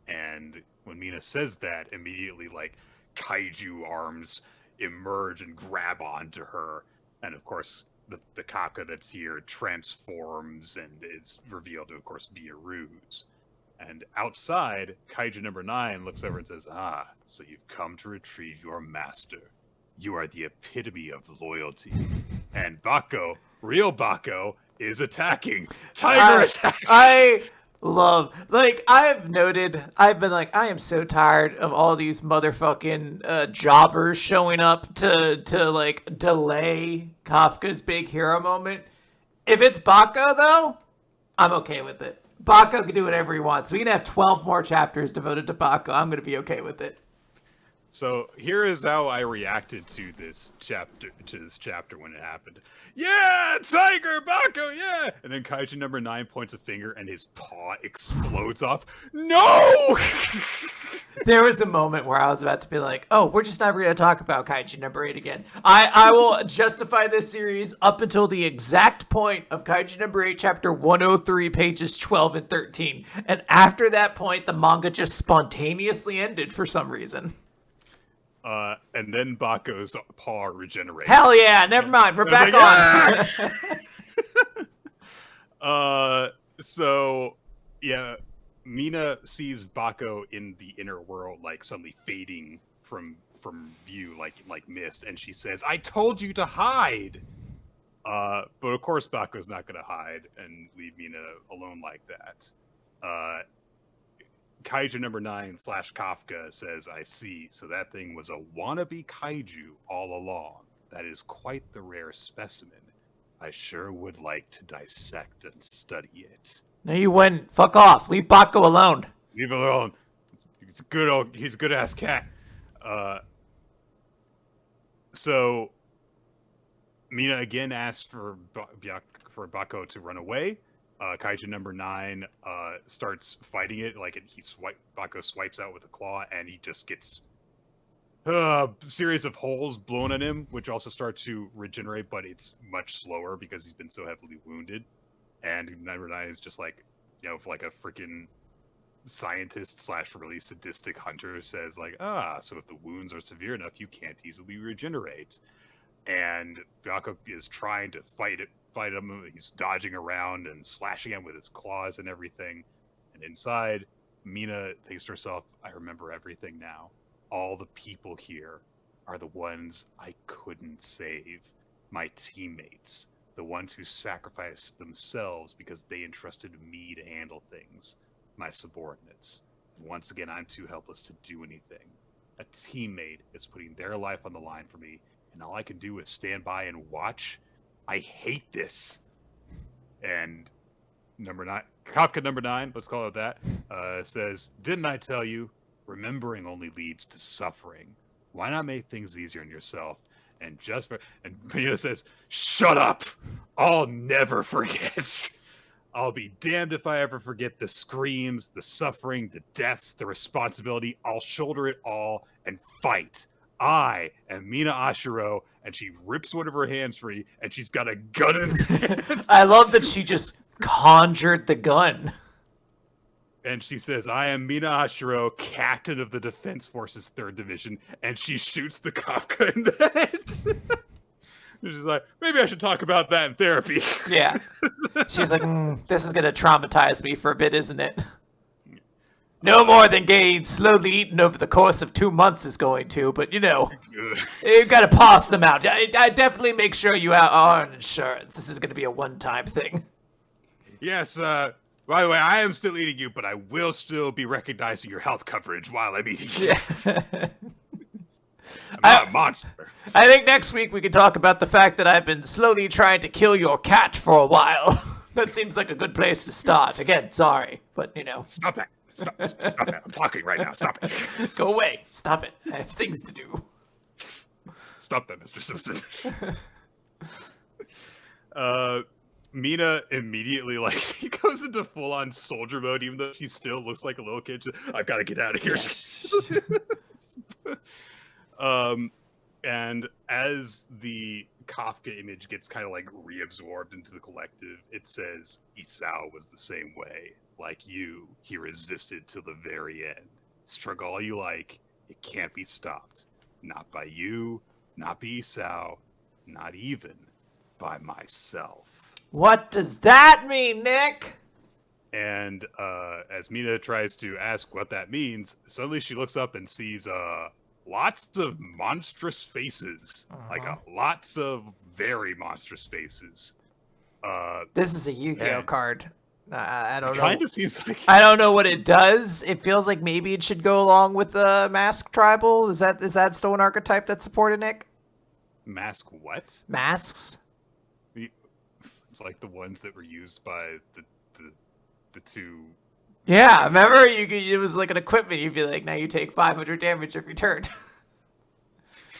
And when Mina says that, immediately, like, kaiju arms emerge and grab onto her. And of course, the Kafka that's here transforms and is revealed to, of course, be a ruse. And outside, Kaiju number 9 looks over and says, "Ah, so you've come to retrieve your master. You are the epitome of loyalty." And Bakko, real Bakko, is attacking. Tiger attack! I love, like, I've been like, I am so tired of all these motherfucking jobbers showing up to like delay Kafka's big hero moment. If it's Bakko, though, I'm okay with it. Bakko can do whatever he wants. We can have 12 more chapters devoted to Bakko. I'm going to be okay with it. So here is how I reacted to this chapter when it happened. "Yeah, Tiger, Bakko, yeah!" And then Kaiju number 9 points a finger and his paw explodes off. No! There was a moment where I was about to be like, "Oh, we're just never going to talk about Kaiju number 8 again." I will justify this series up until the exact point of Kaiju number 8, chapter 103, pages 12 and 13. And after that point, the manga just spontaneously ended for some reason. And then Bakko's paw regenerates. Hell yeah, never mind. We're back like, on. So, yeah, Mina sees Bakko in the inner world, like, suddenly fading from view, like mist, and she says, "I told you to hide!" But of course Bakko's not going to hide and leave Mina alone like that. Kaiju number 9 / Kafka says, "I see. So that thing was a wannabe kaiju all along. That is quite the rare specimen. I sure would like to dissect and study it." No, you wouldn't. Fuck off. Leave Bakko alone. Leave it alone. He's a good ass cat. So Mina again asks for Bakko to run away. Kaiju number 9 starts fighting it. Like, Bakko swipes out with a claw, and he just gets a series of holes blown at him, which also start to regenerate, but it's much slower because he's been so heavily wounded. And number 9 is just like, for like a freaking scientist / really sadistic hunter says, like, so if the wounds are severe enough, you can't easily regenerate. And Bakko is trying to fight him. He's dodging around and slashing him with his claws and everything. And inside, Mina thinks to herself, "I remember everything now. All the people here are the ones I couldn't save. My teammates, the ones who sacrificed themselves because they entrusted me to handle things. My subordinates. And once again, I'm too helpless to do anything. A teammate is putting their life on the line for me, and all I can do is stand by and watch. I hate this." And Kafka number 9, let's call it that, says, "Didn't I tell you? Remembering only leads to suffering. Why not make things easier on yourself? And Mina says, "Shut up! I'll never forget." I'll be damned if I ever forget the screams, the suffering, the deaths, the responsibility. I'll shoulder it all and fight. I am Mina Ashiro, and she rips one of her hands free, and she's got a gun in her hand. I love that she just conjured the gun. And she says, I am Mina Ashiro, captain of the Defense Forces 3rd Division, and she shoots the Kafka in the head. She's like, maybe I should talk about that in therapy. Yeah. She's like, this is going to traumatize me for a bit, isn't it? No more than getting slowly eaten over the course of 2 months is going to, but you got to pass them out. I definitely make sure you are on insurance. This is going to be a one-time thing. Yes, by the way, I am still eating you, but I will still be recognizing your health coverage while I'm eating you. Yeah. I'm not a monster. I think next week we can talk about the fact that I've been slowly trying to kill your cat for a while. That seems like a good place to start. Again, sorry, but Stop that. Stop that. I'm talking right now. Stop it. Go away. Stop it. I have things to do. Stop that, Mr. Simpson. Mina immediately, she goes into full-on soldier mode, even though she still looks like a little kid. I've got to get out of here. Yeah. And as the Kafka image gets kind of reabsorbed into the collective, it says Isao was the same way. Like you, he resisted to the very end. Struggle all you like, it can't be stopped. Not by you, not by Isao, not even by myself. What does that mean, Nick? And as Mina tries to ask what that means, suddenly she looks up and sees lots of monstrous faces. Lots of very monstrous faces. This is a Yu-Gi-Oh card. I don't know. Kind of seems like... I don't know what it does. It feels like maybe it should go along with the Mask Tribal. Is that still an archetype that's supported, Nick? Mask what? Masks? Like the ones that were used by the two... Yeah, remember? It was like an equipment. You'd be like, now you take 500 damage every turn.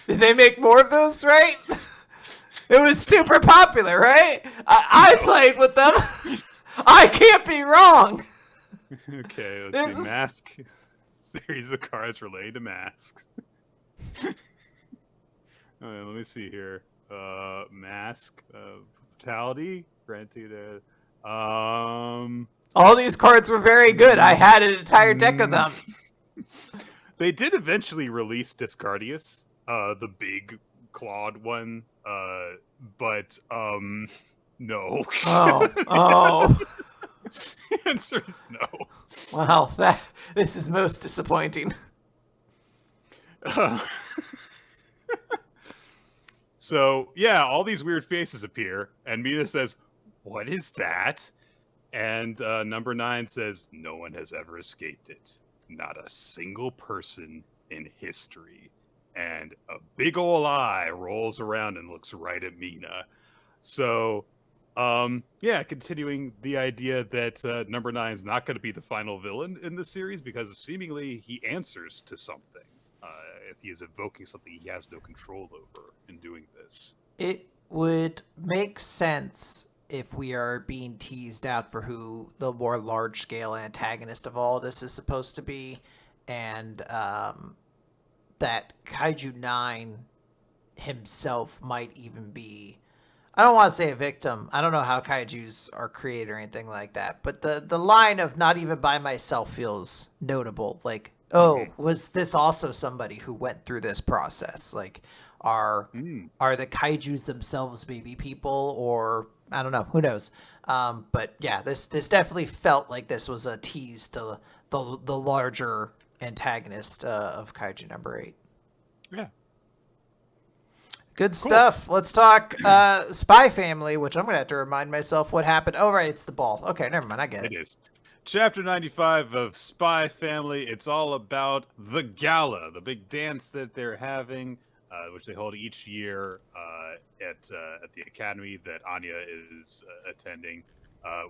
Did they make more of those, right? It was super popular, right? I played with them. I can't be wrong. Okay, let's see. Mask. Series of cards related to masks. Let me see here. Mask. Brutality. Granted. All these cards were very good. I had an entire deck of them. They did eventually release Discardius, the big clawed one, but no. Oh. The answer is no. Wow, this is most disappointing. So, yeah, all these weird faces appear, and Mina says, "What is that?" And number 9 says, "No one has ever escaped it. Not a single person in history." And a big ol' eye rolls around and looks right at Mina. So, continuing the idea that number 9 is not going to be the final villain in the series because seemingly he answers to something. If he is evoking something he has no control over in doing this. It would make sense if we are being teased out for who the more large-scale antagonist of all this is supposed to be, and that Kaiju 9 himself might even be... I don't want to say a victim. I don't know how kaijus are created or anything like that, but the line of "not even by myself" feels notable. Like, was this also somebody who went through this process? Like, are the kaijus themselves maybe people, or I don't know, who knows? But yeah, this definitely felt like this was a tease to the larger antagonist of Kaiju number 8. Yeah. Good stuff. Let's talk Spy Family, which I'm going to have to remind myself what happened. Oh, right, it's the ball. Okay, never mind, I get it. It is. Chapter 95 of Spy Family. It's all about the gala, the big dance that they're having, which they hold each year at the academy that Anya is attending.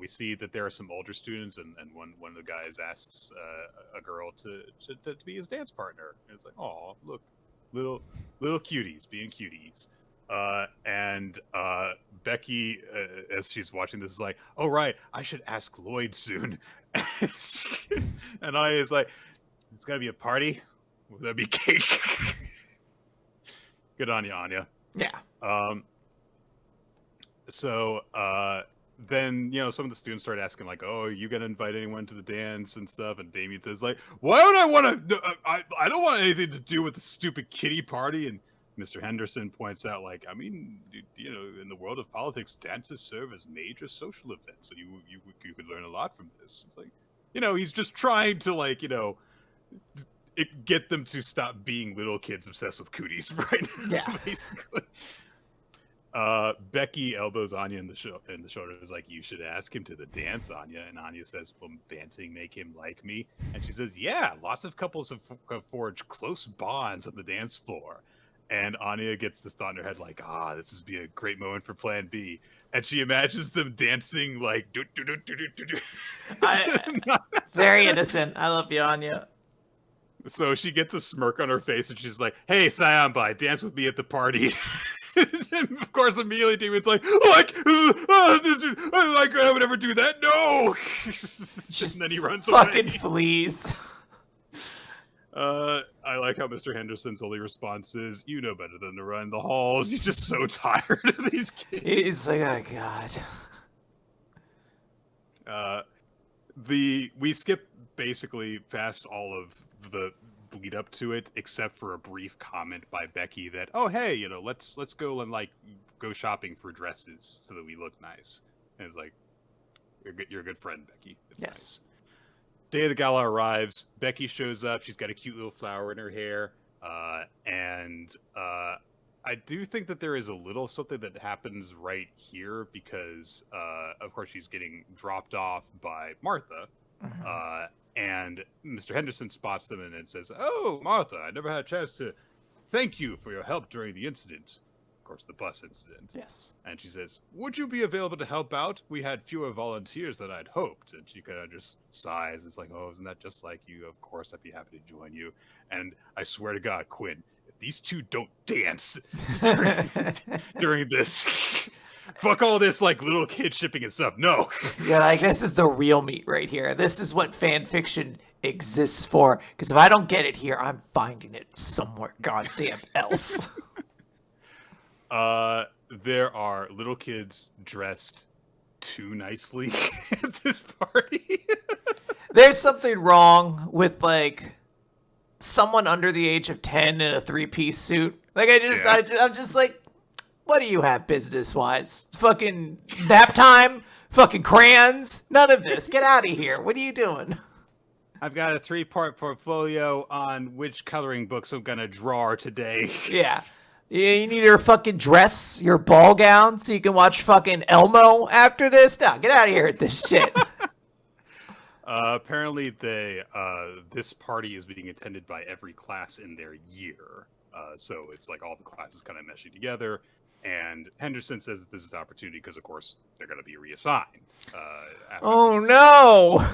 We see that there are some older students, and one of the guys asks a girl to be his dance partner. And it's like, oh, look, little cuties being cuties. And Becky, as she's watching this, is like, "Oh right, I should ask Lloyd soon." And Anya is like, "It's gotta be a party. Will there be cake?" Good on you, Anya. Yeah. So then some of the students start asking like, "Oh, are you gonna invite anyone to the dance and stuff?" And Damien says like, "Why would I want to? I don't want anything to do with the stupid kiddie party." And Mr. Henderson points out like, I mean, in the world of politics, dances serve as major social events, and you could learn a lot from this. It's like, he's just trying to like, get them to stop being little kids obsessed with cooties, right? Yeah. Basically. Becky elbows Anya in the shoulder. Is like, "You should ask him to the dance, Anya." And Anya says, "Will dancing make him like me?" And she says, "Yeah, lots of couples have forged close bonds on the dance floor." And Anya gets this thought in her head, like, this would be a great moment for Plan B. And she imagines them dancing like, do do do do do do. Very innocent. I love you, Anya. So she gets a smirk on her face, and she's like, "Hey, Sayonbai, dance with me at the party." And of course, immediately Damon's like, I would never do that. No. And then he runs away. Fucking flees. I like how Mr. Henderson's only response is, "You know better than to run the halls." He's just so tired of these kids. He's like, oh god. We skip basically past all of the lead up to it, except for a brief comment by Becky that, "Oh hey, let's go and like go shopping for dresses so that we look nice." And it's like, you're a good friend, Becky. It's Yes. Nice. Day of the gala arrives. Becky shows up. She's got a cute little flower in her hair, and I do think that there is a little something that happens right here because, of course, she's getting dropped off by Martha. Mm-hmm. And Mr. Henderson spots them and says, "Oh, Martha, I never had a chance to thank you for your help during the incident." Of course, the bus incident. Yes. And she says, "Would you be available to help out? We had fewer volunteers than I'd hoped." And she kind of just sighs. It's like, "Oh, isn't that just like you? Of course, I'd be happy to join you." And I swear to God, Quinn, if these two don't dance during this... Fuck all this like little kid shipping and stuff. No. Yeah, like this is the real meat right here. This is what fan fiction exists for. Because if I don't get it here, I'm finding it somewhere goddamn else. There are little kids dressed too nicely at this party. There's something wrong with like someone under the age of 10 in a 3-piece suit. Like I'm just like, what do you have business-wise? Fucking nap time? Fucking crayons? None of this. Get out of here. What are you doing? I've got a 3-part portfolio on which coloring books I'm gonna draw today. Yeah. You need your fucking dress, your ball gown, so you can watch fucking Elmo after this? No, get out of here with this shit. Apparently, this party is being attended by every class in their year. So it's like all the classes kind of meshing together. And Henderson says that this is an opportunity because, of course, they're going to be reassigned. Oh, no!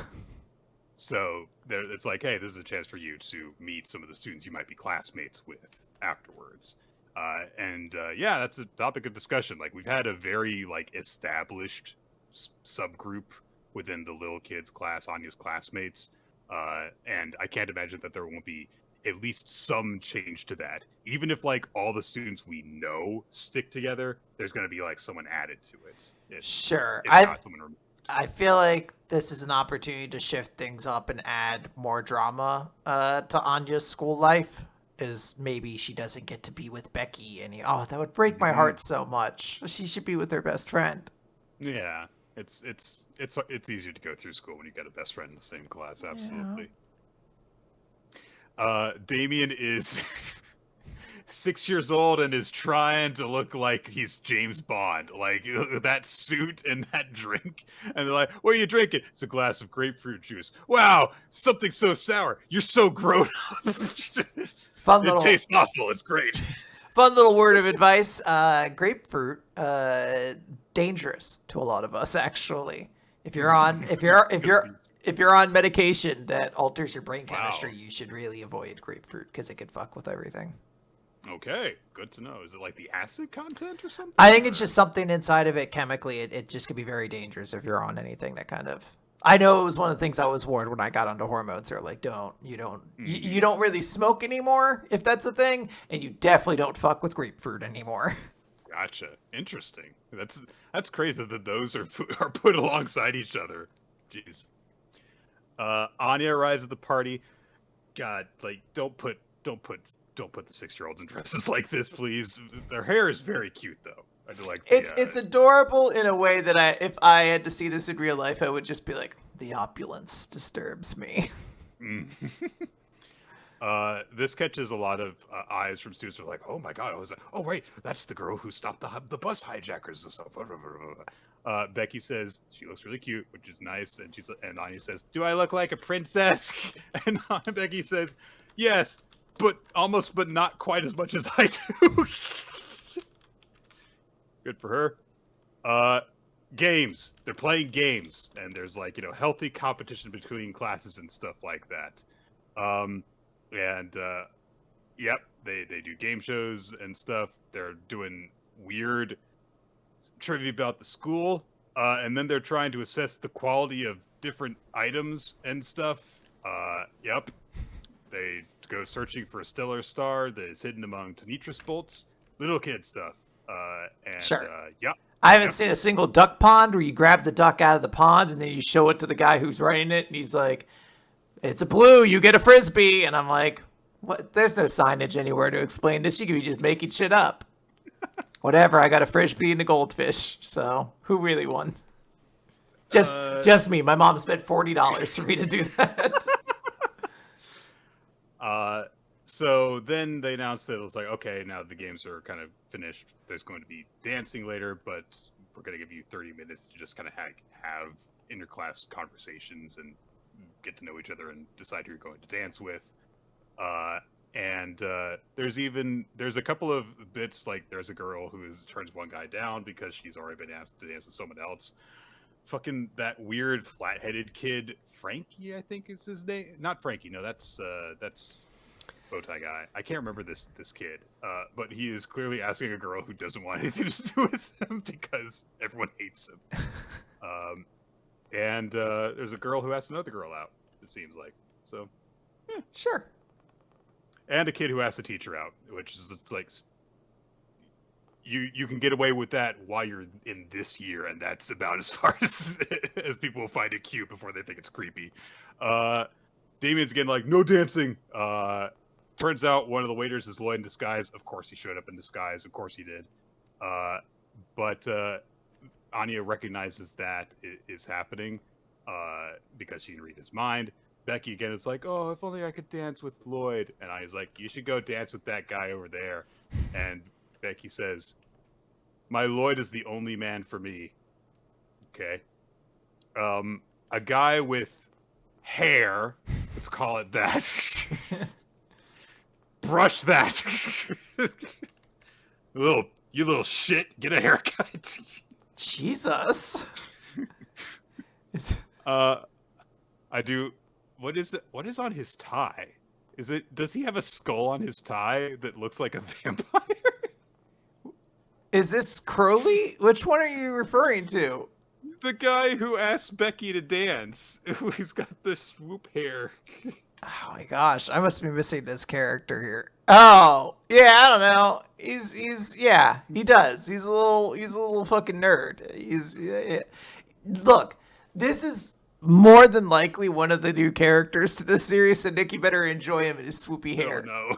So it's like, hey, this is a chance for you to meet some of the students you might be classmates with afterwards. Yeah, that's a topic of discussion. Like, we've had a very, like, established subgroup within the little kids class, Anya's classmates. And I can't imagine that there won't be at least some change to that. Even if like all the students we know stick together, there's going to be like someone added to it. Sure. Not someone removed. I feel like this is an opportunity to shift things up and add more drama to Anya's school life. Is maybe she doesn't get to be with Becky that would break my heart so much. She should be with her best friend. Yeah. It's easier to go through school when you got a best friend in the same class. Absolutely. Yeah. Damien is 6 years old and is trying to look like he's James Bond, like that suit and that drink. And they're like, "What are you drinking?" "It's a glass of grapefruit juice." "Wow, something so sour. You're so grown up." It tastes awful. It's great. Fun little word of advice. Grapefruit, dangerous to a lot of us, actually. If you're on medication that alters your brain chemistry, you should really avoid grapefruit because it could fuck with everything. Okay, good to know. Is it like the acid content or something? I think it's Or... just something inside of it chemically. It just could be very dangerous if you're on anything that kind of. I know it was one of the things I was warned when I got onto hormones. They're like, you don't really smoke anymore if that's a thing, and you definitely don't fuck with grapefruit anymore. Gotcha. Interesting. That's crazy that those are put alongside each other. Jeez. Anya arrives at the party. God, like don't put the 6-year-olds in dresses like this, please. Their hair is very cute though. I do like the. It's adorable in a way that if I had to see this in real life, I would just be like, the opulence disturbs me. This catches a lot of eyes from students who are like, "Oh my god!" I was like, "Oh wait, that's the girl who stopped the bus hijackers and stuff." Becky says she looks really cute, which is nice, and Anya says, "Do I look like a princess?" And Becky says, "Yes, but not quite as much as I do." Good for her. Games. They're playing games, and there's like healthy competition between classes and stuff like that. And yep, they do game shows and stuff. They're doing weird trivia about the school, and then they're trying to assess the quality of different items and stuff. Yep, they go searching for a stellar star that is hidden among Tanitris bolts. Little kid stuff. And Sure. yep. I haven't seen a single duck pond where you grab the duck out of the pond and then you show it to the guy who's writing it, and he's like, "It's a blue, you get a frisbee." And I'm like, what? There's no signage anywhere to explain this. You could be just making shit up. Whatever, I got a frisbee and a goldfish. So who really won? Just me. My mom spent $40 for me to do that. So then they announced that it was like, okay, now the games are kind of finished. There's going to be dancing later, but we're going to give you 30 minutes to just kind of have interclass conversations and get to know each other and decide who you're going to dance with. There's a couple of bits, like there's a girl who turns one guy down because she's already been asked to dance with someone else. Fucking that weird flat-headed kid, Frankie, I think is his name. Not Frankie, no, that's Bowtie guy. I can't remember this kid, but he is clearly asking a girl who doesn't want anything to do with him because everyone hates him. And there's a girl who asked another girl out. It seems like so. Sure. And a kid who asked a teacher out, which is it's like you can get away with that while you're in this year, and that's about as far as people will find it cute before they think it's creepy. Damien's again like, no dancing. Turns out one of the waiters is Lloyd in disguise. Of course he showed up in disguise. Of course he did. But Anya recognizes that it is happening because she can read his mind. Becky again is like, oh, if only I could dance with Lloyd. And Anya's like, you should go dance with that guy over there. And Becky says, my Lloyd is the only man for me. Okay. A guy with hair, let's call it that. Brush that. You little shit, get a haircut. Jesus. I do. What is it? What is on his tie? Does he have a skull on his tie that looks like a vampire? Is this Crowley? Which one are you referring to? The guy who asked Becky to dance. He's got the swoop hair. Oh my gosh, I must be missing this character here. Oh, yeah, I don't know. Yeah, he does. He's a little fucking nerd. Look, this is more than likely one of the new characters to the series, so Nick, you better enjoy him and his swoopy hair. Oh,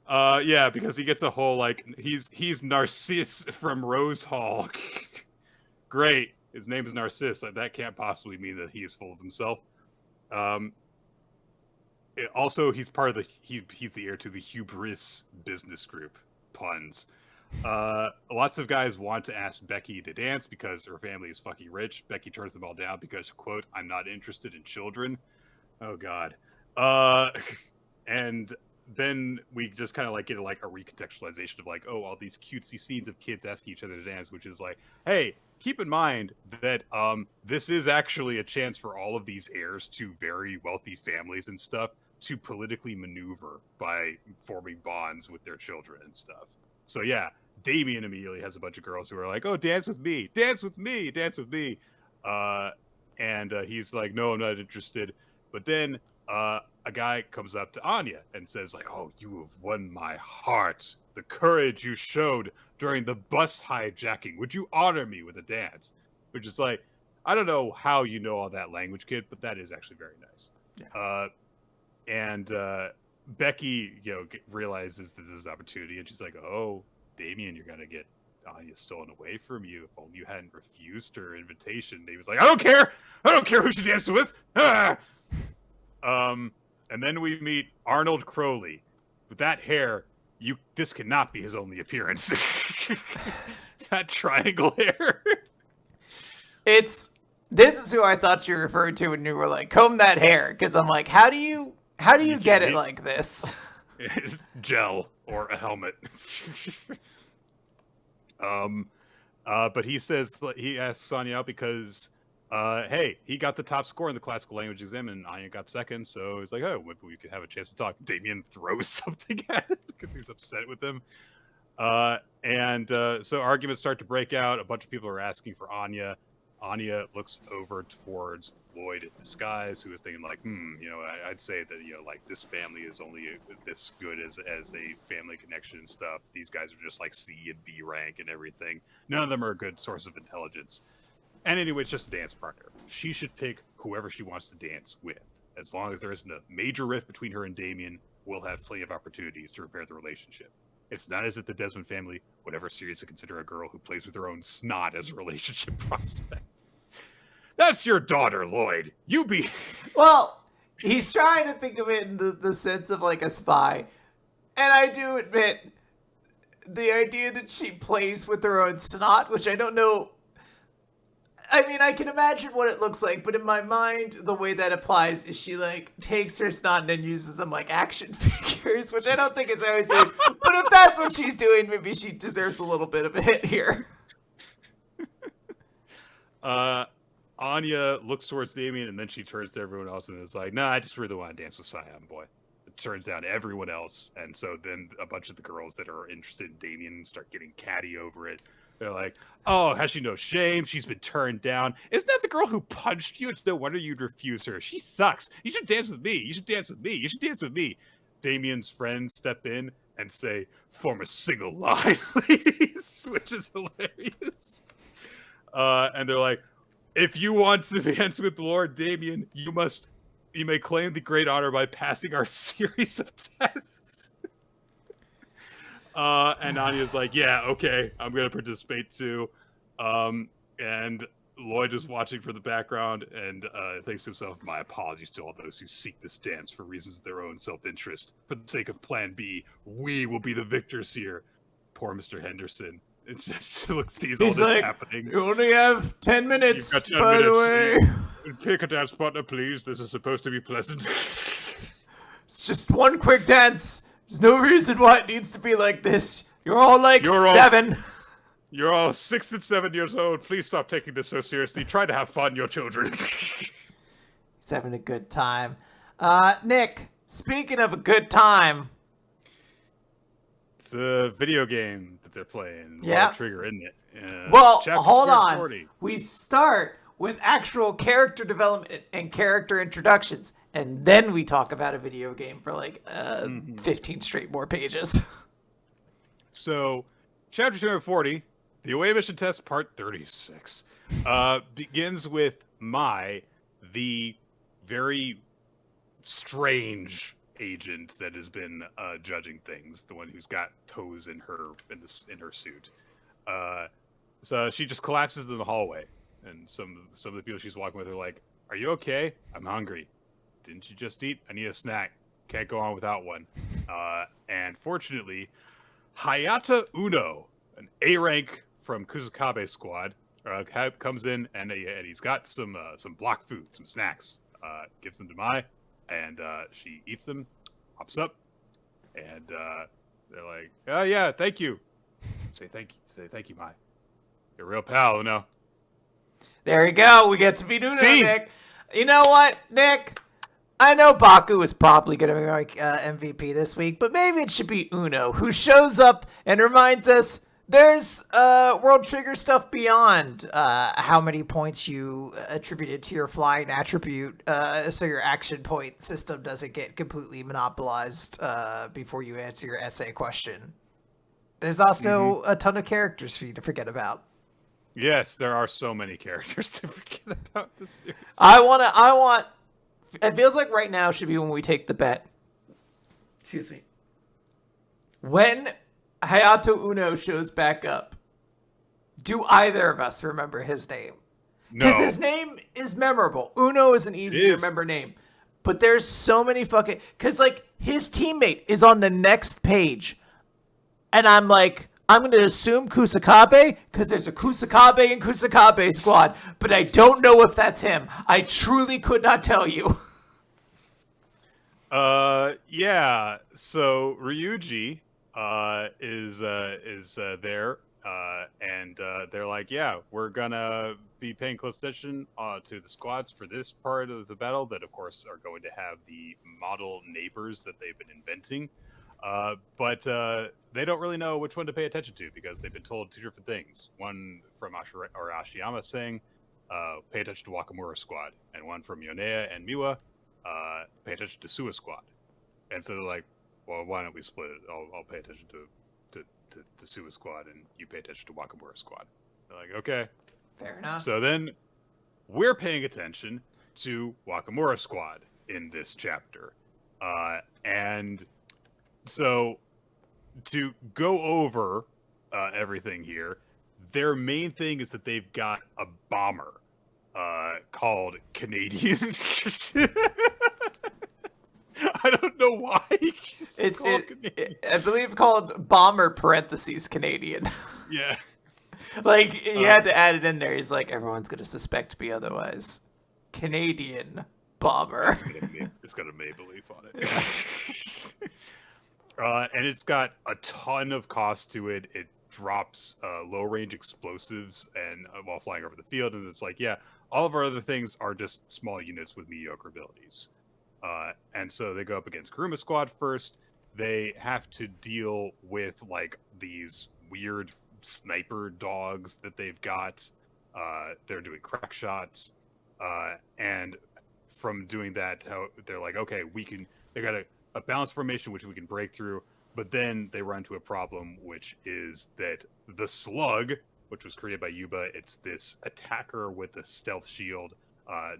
no. Yeah, because he gets a whole, like, he's Narcisse from Rose Hall. Great. His name is Narcisse. That can't possibly mean that he is full of himself. Also, he's part of he's the heir to the Hubris business group. Puns. Lots of guys want to ask Becky to dance because her family is fucking rich. Becky turns them all down because, quote, I'm not interested in children. Oh, God. And then we just kind of like get like a recontextualization of like, oh, all these cutesy scenes of kids asking each other to dance, which is like, hey, keep in mind that this is actually a chance for all of these heirs to very wealthy families and stuff to politically maneuver by forming bonds with their children and stuff. So yeah, Damien immediately has a bunch of girls who are like, "Oh, dance with me, dance with me, dance with me," and he's like, "No, I'm not interested." But then a guy comes up to Anya and says, "Like, oh, you have won my heart. The courage you showed during the bus hijacking. Would you honor me with a dance?" Which is like, I don't know how you know all that language, kid, but that is actually very nice. Yeah. And Becky, realizes that this is an opportunity, and she's like, "Oh, Damien, you're gonna get Anya stolen away from you. If only you hadn't refused her invitation." He was like, "I don't care. I don't care who she danced with." Ah! And then we meet Arnold Crowley with that hair. This cannot be his only appearance. That triangle hair. This is who I thought you referred to when you were like, comb that hair, because I'm like, how do you get it like this? Gel or a helmet. But he asks Sonya out because hey, he got the top score in the classical language exam and Anya got second, so he's like, oh, maybe we could have a chance to talk. Damien throws something at him because he's upset with him. So arguments start to break out. A bunch of people are asking for Anya. Anya looks over towards Lloyd in disguise, who is thinking like, I'd say that, like, this family is only this good as a family connection and stuff. These guys are just like C and B rank and everything. None of them are a good source of intelligence. And anyway, it's just a dance partner. She should pick whoever she wants to dance with. As long as there isn't a major rift between her and Damien, we'll have plenty of opportunities to repair the relationship. It's not as if the Desmond family would ever seriously consider a girl who plays with her own snot as a relationship prospect. That's your daughter, Lloyd. You be... Well, he's trying to think of it in the sense of like a spy. And I do admit, the idea that she plays with her own snot, which I don't know... I mean, I can imagine what it looks like, but in my mind, the way that applies is she, like, takes her snot and then uses them like action figures, which I don't think is always it. But if that's what she's doing, maybe she deserves a little bit of a hit here. Anya looks towards Damien, and then she turns to everyone else and is like, "Nah, I just really want to dance with Scion Boy." It turns down everyone else, and so then a bunch of the girls that are interested in Damien start getting catty over it. They're like, "Oh, has she no shame? She's been turned down. Isn't that the girl who punched you? It's no wonder you'd refuse her. She sucks. You should dance with me. You should dance with me. You should dance with me." Damien's friends step in and say, "Form a single line, please," which is hilarious. And they're like, "If you want to dance with Lord Damien, you may claim the great honor by passing our series of tests." And Anya's like, "Yeah, okay, I'm gonna participate too." And Lloyd is watching from the background and thinks to himself, "My apologies to all those who seek this dance for reasons of their own self-interest. For the sake of Plan B, we will be the victors here." Poor Mr. Henderson. It's just sees all this like, happening. "You only have 10 minutes, You've got 10 by minutes. the way. Pick a dance partner, please. This is supposed to be pleasant." It's just one quick dance. There's no reason why it needs to be like this. You're all like 7. You're all 6 and 7 years old. Please stop taking this so seriously. Try to have fun, your children. He's having a good time. Nick, speaking of a good time. It's a video game that they're playing. Yeah. Trigger, isn't it? Well, hold 440. on. We start with actual character development and character introductions. And then we talk about a video game for like 15 straight more pages. So, chapter 240, the away mission test, part 36, begins with Mai, the very strange agent that has been judging things, the one who's got toes in her suit. So she just collapses in the hallway, and some of the people she's walking with are like, "Are you okay? I'm hungry. Didn't you just eat? I need a snack. Can't go on without one." And fortunately, Hayata Uno, an A rank from Kuzukabe squad, comes in and he's got some block food, some snacks. Gives them to Mai, and she eats them, hops up, and they're like, "Oh yeah, thank you." Say thank you, Mai. You're a real pal, Uno. There you go. We get to meet Uno, See? Nick. You know what, Nick? I know Bakko is probably going to be like MVP this week, but maybe it should be Uno, who shows up and reminds us there's World Trigger stuff beyond how many points you attributed to your flying attribute, so your action point system doesn't get completely monopolized before you answer your essay question. There's also a ton of characters for you to forget about. Yes, there are so many characters to forget about this series. It feels like right now should be when we take the bet. Excuse me. When Hayato Uno shows back up, do either of us remember his name? Because his name is memorable. Uno is an easy to remember name. But there's so many fucking... Because, like, his teammate is on the next page. And I'm like, I'm going to assume Kusakabe, because there's a Kusakabe and Kusakabe squad. But I don't know if that's him. I truly could not tell you. Yeah. So Ryuji is there, and they're like, yeah, we're gonna be paying close attention to the squads for this part of the battle that, of course, are going to have the model neighbors that they've been inventing. But they don't really know which one to pay attention to because they've been told two different things. One from Ashiyama saying, pay attention to Wakamura squad, and one from Yonea and Miwa, pay attention to Suwa squad. And so they're like, well, why don't we split it? I'll pay attention to Suwa squad, and you pay attention to Wakamura squad. They're like, okay. Fair enough. So then we're paying attention to Wakamura squad in this chapter. And so to go over everything here, their main thing is that they've got a bomber called Canadian. I don't know why. I believe called Bomber parentheses Canadian. Yeah. Like, he had to add it in there. He's like, everyone's going to suspect me otherwise. Canadian Bomber. It's got a Maple Leaf on it. And it's got a ton of cost to it. It drops low-range explosives and while flying over the field. And it's like, yeah, all of our other things are just small units with mediocre abilities. And so they go up against Kuruma Squad first. They have to deal with, like, these weird sniper dogs that they've got. They're doing crack shots. And from doing that, they're like, okay, they got a balanced formation which we can break through. But then they run into a problem, which is that the slug, which was created by Yuba, it's this attacker with a stealth shield,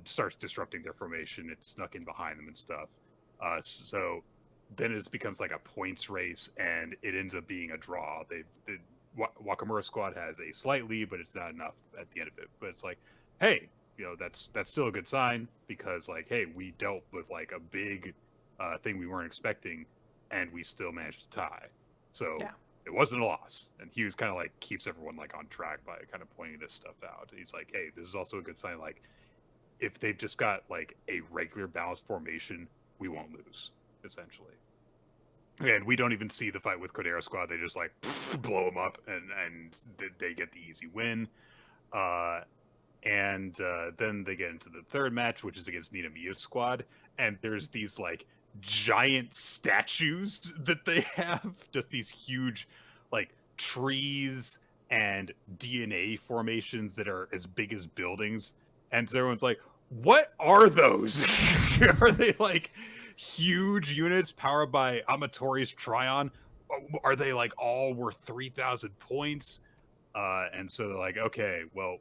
starts disrupting their formation. It snuck in behind them and stuff. So then it becomes like a points race, and it ends up being a draw. Wakamura squad has a slight lead, but it's not enough at the end of it. But it's like, hey, that's still a good sign because, like, hey, we dealt with like a big thing we weren't expecting, and we still managed to tie. So yeah. It wasn't a loss. And Hughes kind of like keeps everyone like on track by kind of pointing this stuff out. He's like, hey, this is also a good sign. Like, if they've just got like a regular balanced formation, we won't lose, essentially. And we don't even see the fight with Kodera squad. They just like blow them up, and they get the easy win. And then they get into the third match, which is against Ninamiya's squad. And there's these like giant statues that they have, just these huge like trees and DNA formations that are as big as buildings. And so everyone's like, what are those? Are they like huge units powered by Amatori's Tryon? Are they like all worth 3,000 points? And so they're like, okay, well,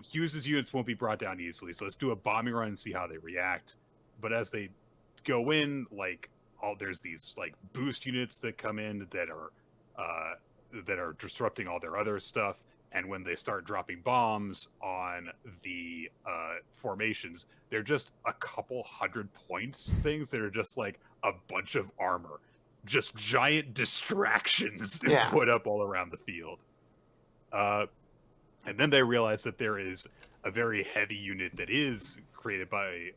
Hughes' units won't be brought down easily, so let's do a bombing run and see how they react. But as they go in, like, there's these like boost units that come in that are disrupting all their other stuff. And when they start dropping bombs on the formations, they're just a couple hundred points things that are just like a bunch of armor, just giant distractions put up all around the field. And then they realize that there is a very heavy unit that is created by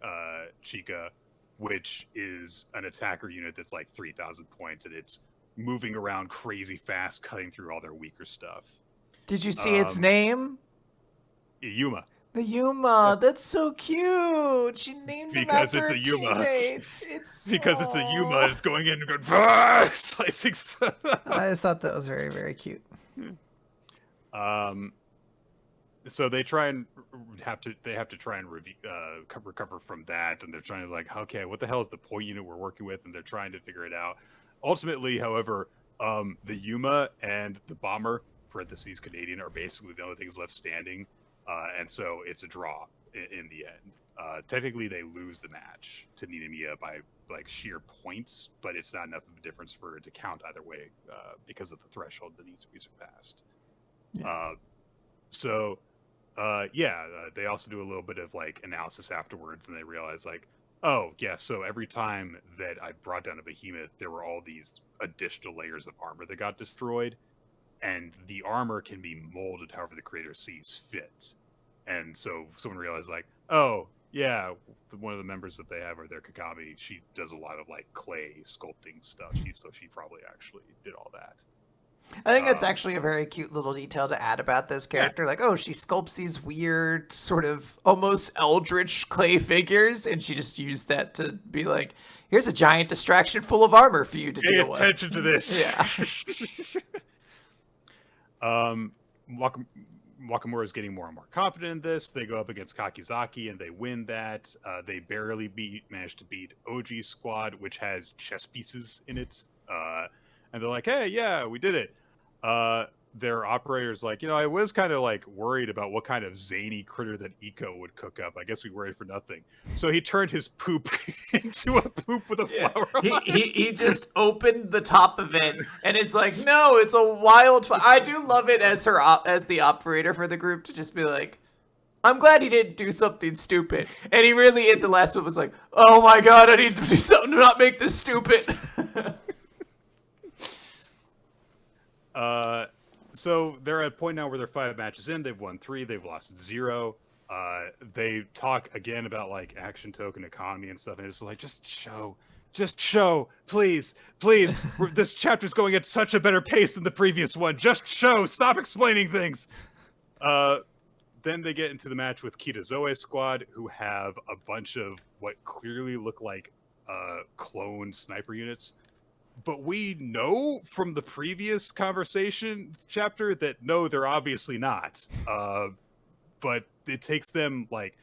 Chika, which is an attacker unit that's like 3,000 points, and it's moving around crazy fast, cutting through all their weaker stuff. Did you see its name? Yuma. The Yuma, that's so cute. She named him Because after it's her a Yuma. teammates. It's Because it's a Yuma, and aw. it's going in and going slicing stuff. I just thought that was very, very cute. So they have to try and recover from that, and they're trying to like, okay, what the hell is the point unit we're working with, and they're trying to figure it out. Ultimately, however, the Yuma and the bomber (parentheses Canadian) are basically the only things left standing, and so it's a draw in the end. Technically, they lose the match to Ninomiya by like sheer points, but it's not enough of a difference for it to count either way because of the threshold that needs to be surpassed. Yeah. They also do a little bit of like analysis afterwards, and they realize like, oh yeah, so every time that I brought down a behemoth, there were all these additional layers of armor that got destroyed, and the armor can be molded however the creator sees fit. And so someone realized like, oh yeah, one of the members that they have, or their Kagami, she does a lot of like clay sculpting stuff. She probably actually did all that. I think that's actually a very cute little detail to add about this character. Yeah. Like, oh, she sculpts these weird, sort of almost eldritch clay figures, and she just used that to be like, here's a giant distraction full of armor for you to Pay deal with. attention to this. Yeah. Wakamura is getting more and more confident in this. They go up against Kakizaki and they win that. They barely manage to beat OG Squad, which has chess pieces in it. And they're like, hey, yeah, we did it. Their operator's like, I was kind of like worried about what kind of zany critter that Eco would cook up. I guess we worried for nothing. So he turned his poop into a poop with a flower on it. He just opened the top of it, and it's like, no, it's a wild. I do love it as as the operator for the group to just be like, I'm glad he didn't do something stupid. And he really, in the last one, was like, oh my god, I need to do something to not make this stupid. So they're at a point now where they're 5 matches in. They've won 3. They've lost 0. They talk again about like action token economy and stuff, and it's like, just show, please. This chapter's going at such a better pace than the previous one. Just show. Stop explaining things. Then they get into the match with Kitazoe's squad, who have a bunch of what clearly look like clone sniper units. But we know from the previous conversation chapter that no, they're obviously not. But it takes them like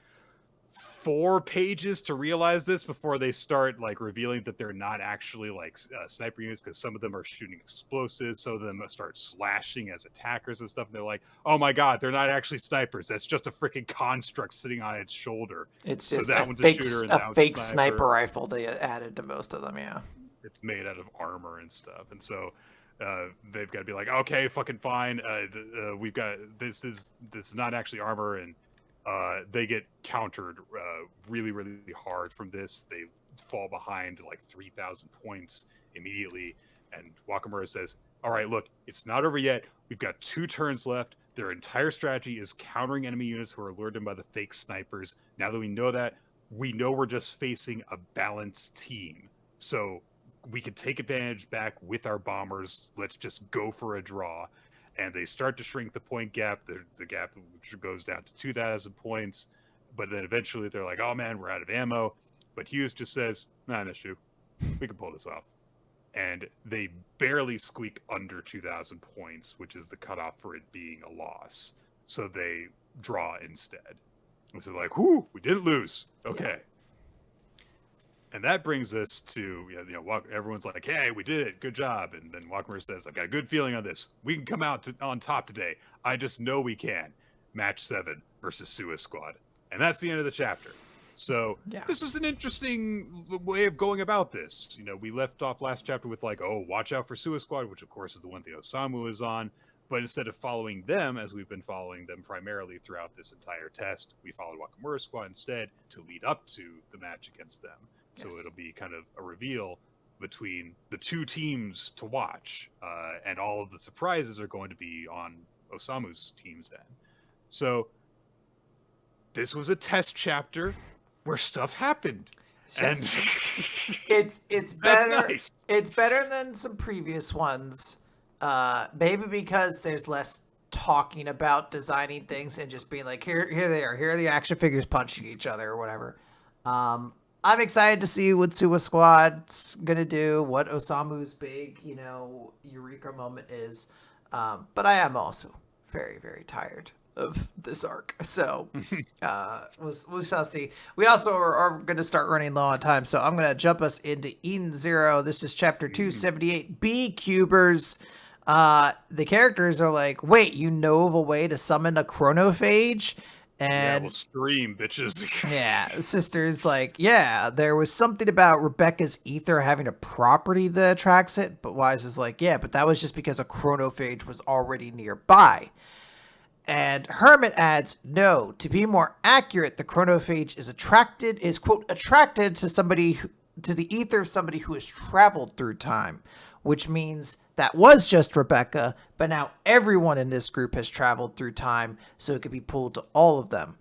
4 pages to realize this before they start like revealing that they're not actually like sniper units, because some of them are shooting explosives, some of them start slashing as attackers and stuff. And they're like, oh my god, they're not actually snipers. That's just a freaking construct sitting on its shoulder. It's so just that a one's fake, a shooter and a that one's fake a sniper rifle they added to most of them. Yeah. It's made out of armor and stuff, and so they've got to be like, okay, fucking fine. We've got this is not actually armor, and they get countered really, really hard from this. They fall behind like 3,000 points immediately, and Wakamura says, "All right, look, it's not over yet. We've got 2 turns left. Their entire strategy is countering enemy units who are lured in by the fake snipers. Now that we know that, we know we're just facing a balanced team, so." We could take advantage back with our bombers. Let's just go for a draw. And they start to shrink the point gap. The gap goes down to 2,000 points. But then eventually they're like, oh man, we're out of ammo. But Hughes just says, not an issue. We can pull this off. And they barely squeak under 2,000 points, which is the cutoff for it being a loss. So they draw instead. And so like, whoo, we didn't lose. Okay. Yeah. And that brings us to, everyone's like, hey, we did it. Good job. And then Wakamura says, I've got a good feeling on this. We can come out on top today. I just know we can. Match 7 versus Suicide Squad. And that's the end of the chapter. So This is an interesting way of going about this. We left off last chapter with like, oh, watch out for Suicide Squad, which of course is the one that Osamu is on. But instead of following them, as we've been following them primarily throughout this entire test, we followed Wakamura's squad instead to lead up to the match against them. So it'll be kind of a reveal between the 2 teams to watch, and all of the surprises are going to be on Osamu's team's end. So this was a test chapter where stuff happened, and it's better. Nice. It's better than some previous ones, maybe because there's less talking about designing things and just being like, here they are. Here are the action figures punching each other or whatever. I'm excited to see what Suwa Squad's going to do, what Osamu's big, eureka moment is. But I am also very, very tired of this arc. So we shall see. We also are going to start running low on time. So I'm going to jump us into Eden Zero. This is chapter 278, B-Cubers. The characters are like, wait, you know of a way to summon a chronophage? And we'll scream, bitches. yeah, the sister's like, yeah, there was something about Rebecca's ether having a property that attracts it. But Wise is like, yeah, but that was just because a chronophage was already nearby. And Hermit adds, no, to be more accurate, the chronophage is quote, attracted to to the ether of somebody who has traveled through time, which means that was just Rebecca, but now everyone in this group has traveled through time, so it could be pulled to all of them.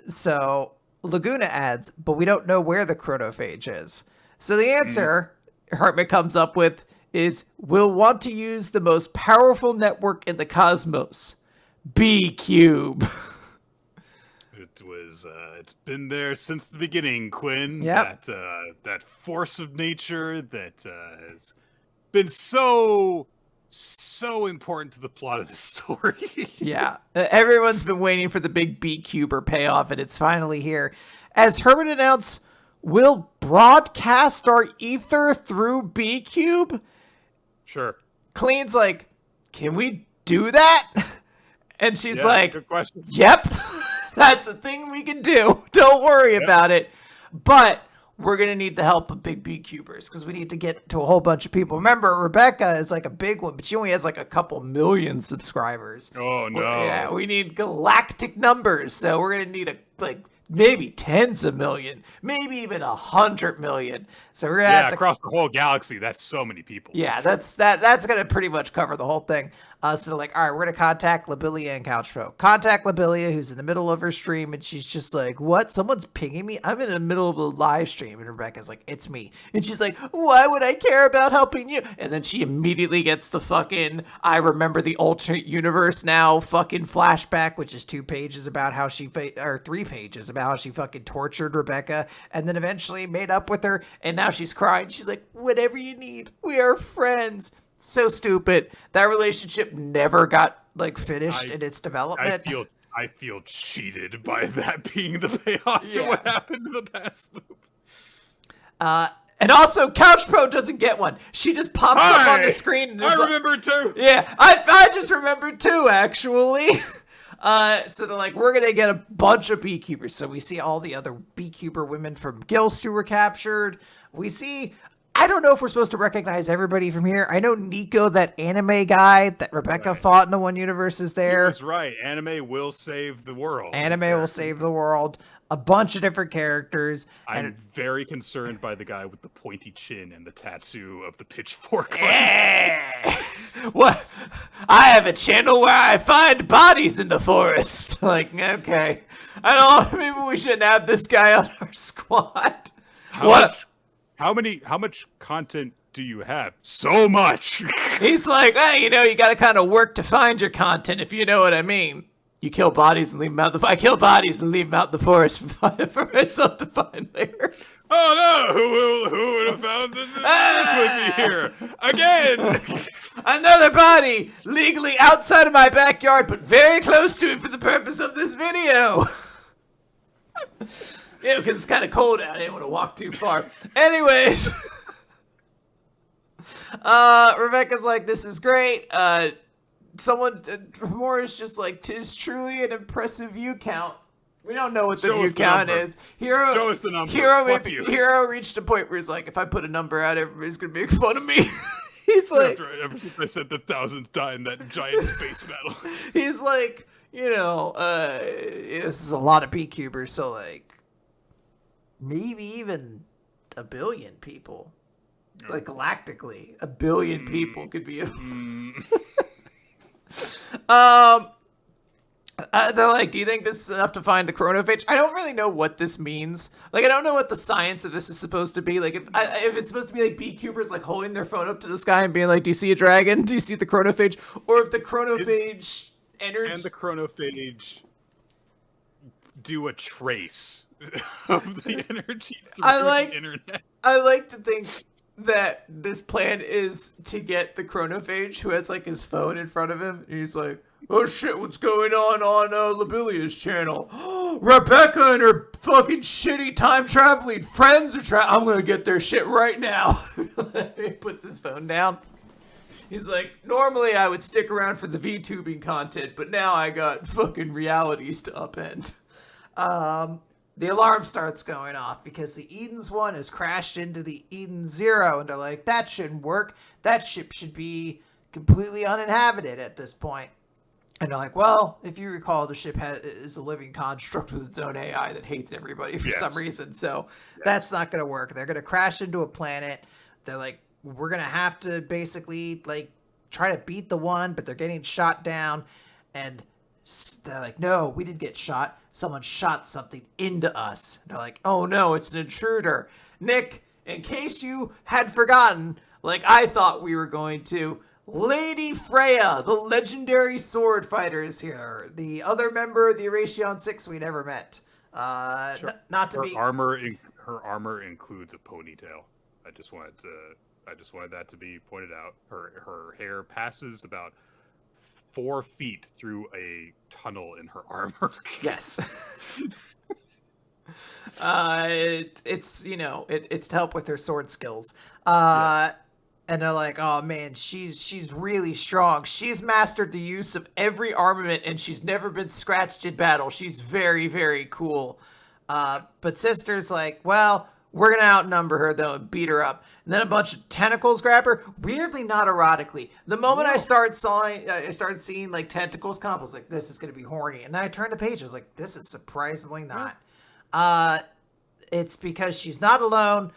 So Laguna adds, but we don't know where the chronophage is. So the answer Hermit comes up with is, we'll want to use the most powerful network in the cosmos, B-Cube. It's been there since the beginning, Quinn. Yep. That force of nature that has been so important to the plot of this story. Yeah. Everyone's been waiting for the big B-Cuber payoff, and it's finally here. As Herman announced, we'll broadcast our ether through B-Cube? Sure. Clean's like, can we do that? And she's like, good question. Yep, that's the thing we can do. Don't worry about it. But we're going to need the help of big B-Cubers because we need to get to a whole bunch of people. Remember, Rebecca is like a big one, but she only has like a couple million subscribers. Oh, no. We need galactic numbers. So we're going to need maybe tens of million, maybe even 100 million. So we're gonna have to across the whole galaxy. That's so many people. Yeah, that's gonna pretty much cover the whole thing. So they're like, all right, we're gonna contact Labilia and Couch Pro. Contact Labilia, who's in the middle of her stream, and she's just like, what? Someone's pinging me? I'm in the middle of a live stream. And Rebecca's like, it's me. And she's like, why would I care about helping you? And then she immediately gets the fucking I remember the alternate universe now fucking flashback, which is 2 pages about how she 3 pages about how she fucking tortured Rebecca and then eventually made up with her. And now she's crying. She's like, whatever you need, we are friends. So stupid. That relationship never got finished in its development. I feel cheated by that being the payoff to what happened in the past loop. And also, Couch Pro doesn't get one. She just pops up on the screen. And I remember too. Yeah, I just remembered too, actually. So they're like, we're going to get a bunch of beekeepers. So we see all the other beekeeper women from Gilst who were captured. We see, I don't know if we're supposed to recognize everybody from here. I know Nico, that anime guy that Rebecca fought in the one universe, is there. That's right. Anime will save the world. Anime will save the world. A bunch of different characters. I'm very concerned by the guy with the pointy chin and the tattoo of the pitchfork. What? I have a channel where I find bodies in the forest. Okay. Maybe we shouldn't have this guy on our squad. How much content do you have? So much. He's like, hey, you got to kind of work to find your content, if you know what I mean. You kill bodies and leave them out I kill bodies and leave them out in the forest for myself to find later. Oh no! Who would have found this with me here again? Another body legally outside of my backyard, but very close to it for the purpose of this video. Yeah, because it's kind of cold out. I didn't want to walk too far. Anyways, Rebecca's like, "This is great." Morris just like, "'Tis truly an impressive view count." We don't know what the view count is. Hero, show us the number. Hero reached a point where he's like, if I put a number out, everybody's gonna make fun of me. He's like, ever since I said the thousands died in that giant space battle. He's like, this is a lot of beekeepers, so maybe even 1 billion people, galactically, 1 billion people could be. They're like, do you think this is enough to find the chronophage? I don't really know what this means. Like, I don't know what the science of this is supposed to be. Like, if it's supposed to be like beekeepers like holding their phone up to the sky and being like, "Do you see a dragon? Do you see the chronophage?" Or if the chronophage energy and the chronophage do a trace of the energy through the internet. I like to think that this plan is to get the chronophage who has like his phone in front of him. And he's like, "Oh shit, what's going on Labilia's channel? Rebecca and her fucking shitty time traveling friends are I'm gonna get their shit right now." He puts his phone down. He's like, normally I would stick around for the VTubing content, but now I got fucking realities to upend. The alarm starts going off because the Eden's 1 has crashed into the Eden 0, and they're like, that shouldn't work. That ship should be completely uninhabited at this point. And they're like, well, if you recall, the ship is a living construct with its own AI that hates everybody for some reason, so that's not going to work. They're going to crash into a planet. They're like, we're going to have to basically, like, try to beat the 1, but they're getting shot down, and they're like, no, we didn't get shot. Someone shot something into us. They're like, oh no, it's an intruder. Nick, in case you had forgotten, like I thought we were going to, Lady Freya, the legendary sword fighter, is here. The other member of the Erasion 6 we never met. Sure. Not to her be... her armor includes a ponytail. I just wanted that to be pointed out. Her hair passes about 4 feet through a tunnel in her armor. Yes. It's it's to help with her sword skills. Yes. And they're like, oh man, she's really strong. She's mastered the use of every armament, and she's never been scratched in battle. She's very, very cool. But Sister's like, well, we're gonna outnumber her though and beat her up. And then a bunch of tentacles grab her. Weirdly, not erotically. The moment I started seeing like tentacles come up, I was like, this is gonna be horny. And then I turned the page. I was like, this is surprisingly not. It's because she's not alone.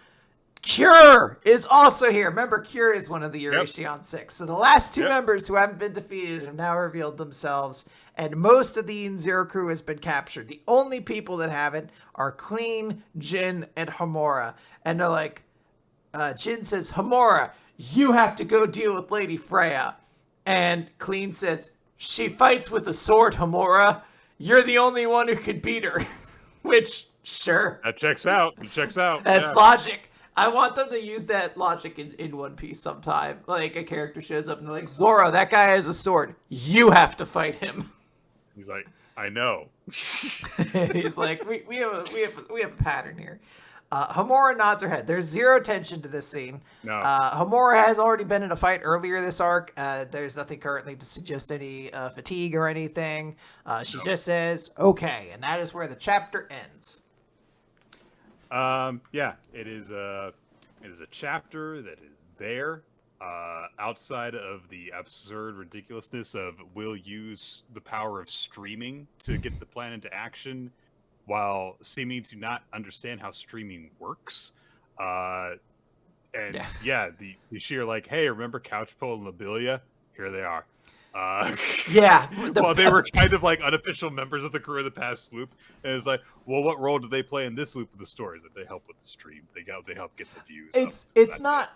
Cure is also here. Remember, Cure is one of the Erasion 6. So the last 2 members who haven't been defeated have now revealed themselves, and most of the Eden Zero crew has been captured. The only people that haven't are Clean, Jin, and Homura. And they're like, Jin says, Homura, you have to go deal with Lady Freya. And Clean says, she fights with a sword, Homura. You're the only one who can beat her. Which, sure. That checks out. It checks out. That's logic. I want them to use that logic in One Piece sometime. Like, a character shows up and they're like, Zoro, that guy has a sword. You have to fight him. He's like, I know. He's like, we have a pattern here. Homura nods her head. There's zero tension to this scene. No. Homura has already been in a fight earlier this arc. There's nothing currently to suggest any fatigue or anything. She just says, okay, and that is where the chapter ends. Yeah, it is a chapter that is there, outside of the absurd ridiculousness of we'll use the power of streaming to get the plan into action, while seeming to not understand how streaming works. The sheer like, hey, remember Couchpo and Labilia? Here they are. Well, they were kind of like unofficial members of the crew of the past loop, and it's like, well, what role do they play in this loop of the stories? That they help with the stream. They help get the views. It's not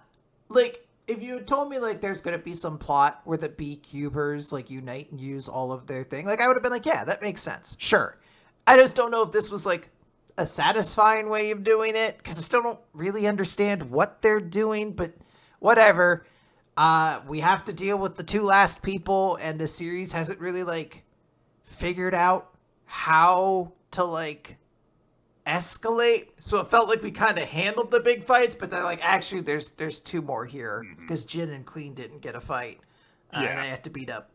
like, if you had told me like there's gonna be some plot where the beekeepers like unite and use all of their thing, like I would have been like, yeah, that makes sense, sure. I just don't know if this was like a satisfying way of doing it, because I still don't really understand what they're doing, but whatever. We have to deal with the 2 last people, and the series hasn't really like figured out how to like escalate. So it felt like we kind of handled the big fights, but then like actually there's 2 more here because Jin and Clean didn't get a fight, and I had to beat up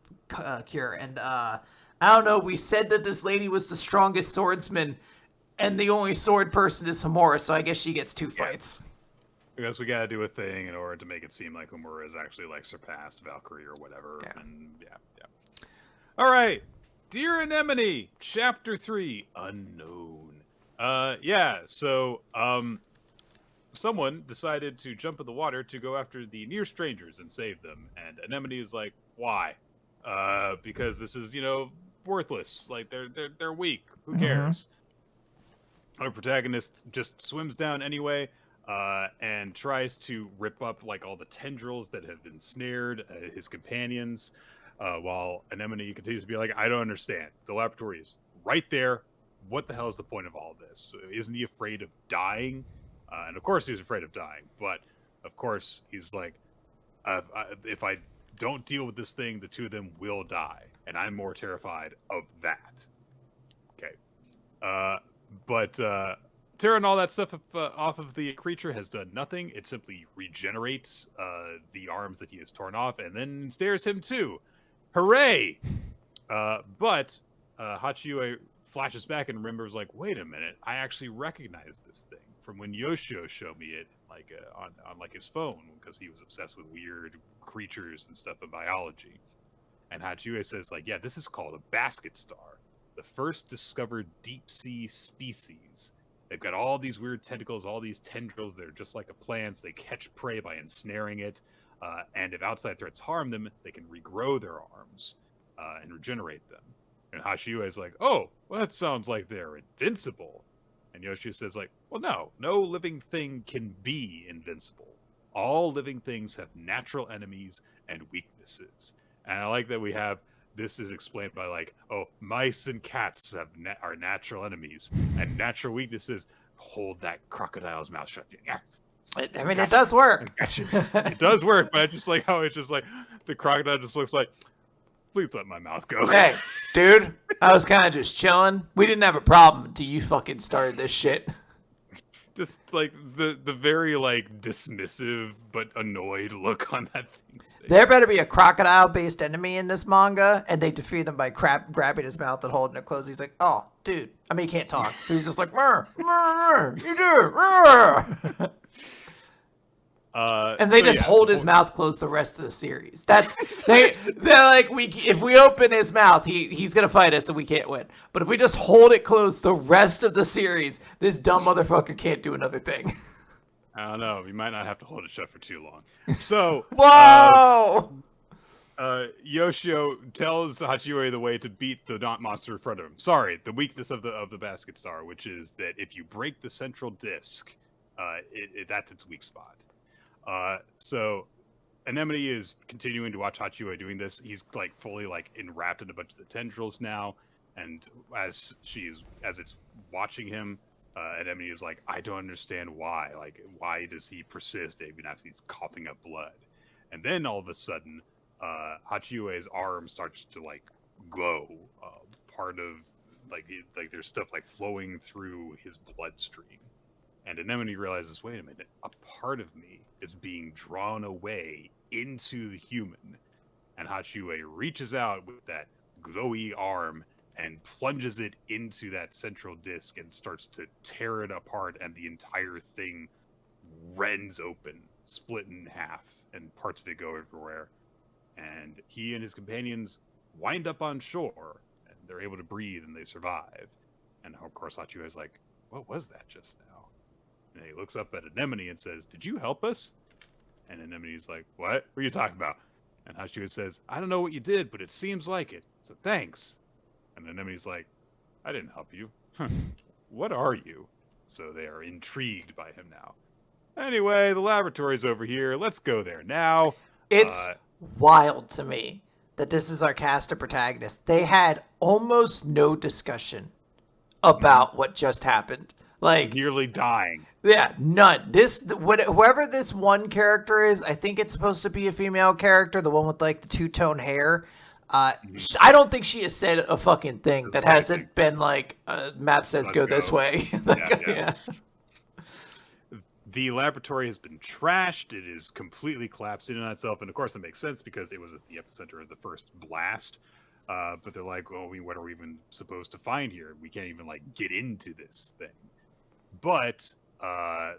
Cure. And I don't know. We said that this lady was the strongest swordsman, and the only sword person is Homura, so I guess she gets 2 fights. Because we gotta do a thing in order to make it seem like Homura is actually like surpassed Valkyrie or whatever. Yeah. And all right, Dear Anemone, Chapter 3, Unknown. So someone decided to jump in the water to go after the near strangers and save them, and Anemone is like, why? Because this is, worthless. Like they're weak. Who Mhm. cares? Our protagonist just swims down anyway, and tries to rip up like all the tendrils that have ensnared his companions. While Anemone continues to be like, I don't understand. The laboratory is right there. What the hell is the point of all this? Isn't he afraid of dying? And of course he's afraid of dying. But of course he's like, if I don't deal with this thing, the two of them will die, and I'm more terrified of that. Okay. But tearing all that stuff off of the creature has done nothing. It simply regenerates the arms that he has torn off and then snares him too. Hooray! But Hachiue flashes back and remembers, like, wait a minute, I actually recognize this thing from when Yoshio showed me it, like on like his phone, because he was obsessed with weird creatures and stuff in biology. And Hachiue says, like, yeah, this is called a basket star, the first discovered deep sea species. They've got all these weird tentacles, all these tendrils. They're just like a plant. They catch prey by ensnaring it. And if outside threats harm them, they can regrow their arms and regenerate them. And Hachiue is like, oh, well, that sounds like they're invincible. And Yoshio says, like, well, no living thing can be invincible. All living things have natural enemies and weaknesses. And I like that we have this is explained by, like, oh, mice and cats are natural enemies, and natural weaknesses. Hold that crocodile's mouth shut. Yeah. I mean, it does work. It does work, but I just like how it's just like the crocodile just looks like, please let my mouth go. Hey, dude, I was kind of just chilling. We didn't have a problem until you fucking started this shit. Just like the very like dismissive but annoyed look on that thing's face. There better be a crocodile-based enemy in this manga, and they defeat him by grabbing his mouth and holding it closed. He's like, oh, dude. I mean, he can't talk, so he's just like, murr, murr, you do, murr. And they just hold his mouth closed the rest of the series. They're like, if we open his mouth, he's gonna fight us and we can't win. But if we just hold it closed the rest of the series, this dumb motherfucker can't do another thing. I don't know. We might not have to hold it shut for too long. So whoa. Yoshio tells Hachiue the way to beat the monster in front of him. Sorry, the weakness of the basket star, which is that if you break the central disc, that's its weak spot. So Anemone is continuing to watch Hachiue doing this. He's like fully like enwrapped in a bunch of the tendrils now, and as it's watching him, Anemone is like, I don't understand why. Like, why does he persist even after he's coughing up blood? And then all of a sudden, Hachiue's arm starts to like glow. Part of like there's stuff like flowing through his bloodstream. And Anemone realizes, wait a minute, a part of me is being drawn away into the human. And Hachiue reaches out with that glowy arm and plunges it into that central disc and starts to tear it apart, and the entire thing rends open, split in half, and parts of it go everywhere. And he and his companions wind up on shore, and they're able to breathe, and they survive. And of course, Hachiue is like, what was that just now? And he looks up at Anemone and says, did you help us? And Anemone's like, what are you talking about? And Hachiue says, I don't know what you did, but it seems like it. So thanks. And Anemone's like, I didn't help you. What are you? So they are intrigued by him now. Anyway, the laboratory's over here. Let's go there now. It's wild to me that this is our cast of protagonists. They had almost no discussion about what just happened. Like, nearly dying. Yeah, none. Whoever this one character is, I think it's supposed to be a female character, the one with like the two-tone hair. I don't think she has said a fucking thing that hasn't been like, map says go this way. Yeah. The laboratory has been trashed. It is completely collapsed in on itself. And of course, it makes sense because it was at the epicenter of the first blast. But they're like, well, what are we even supposed to find here? We can't even like get into this thing. But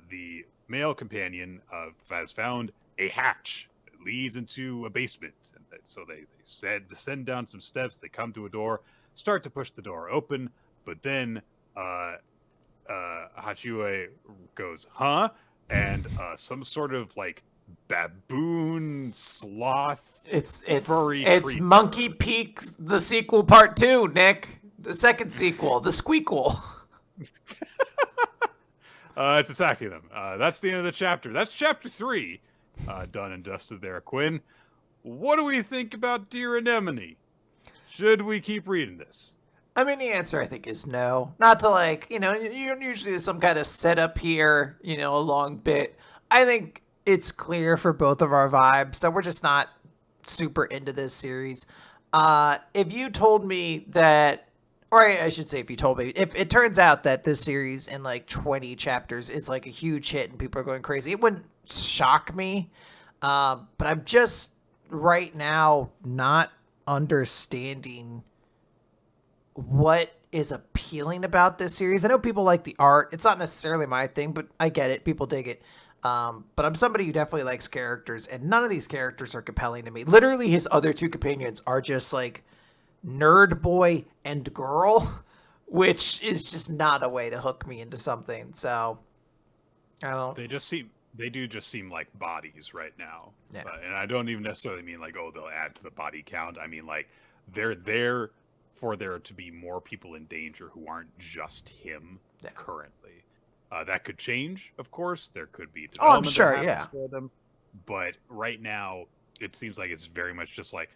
the male companion has found a hatch that leads into a basement. And so they descend down some steps. They come to a door, start to push the door open. But then Hachiue goes, huh? And some sort of like baboon sloth. It's furry it's creature. Monkey Peak, the sequel part 2, Nick. The second sequel, the squeakquel. It's attacking them. That's the end of the chapter. That's chapter 3. Done and dusted there, Quinn. What do we think about Dear Anemone? Should we keep reading this? I mean, the answer I think is no. Not to like, usually there's some kind of setup here, a long bit. I think it's clear for both of our vibes that we're just not super into this series. If you told me that, or I should say, if you told me, if it turns out that this series in like 20 chapters is like a huge hit and people are going crazy, it wouldn't shock me. But I'm just right now not understanding what is appealing about this series. I know people like the art. It's not necessarily my thing, but I get it. People dig it. But I'm somebody who definitely likes characters, and none of these characters are compelling to me. Literally, his other two companions are just like nerd boy and girl, which is just not a way to hook me into something. So I don't. They do just seem like bodies right now. Yeah. And I don't even necessarily mean like, oh, they'll add to the body count. I mean like they're there for there to be more people in danger who aren't just him currently. That could change, of course. There could be development that happens for them. But right now, it seems like it's very much just like,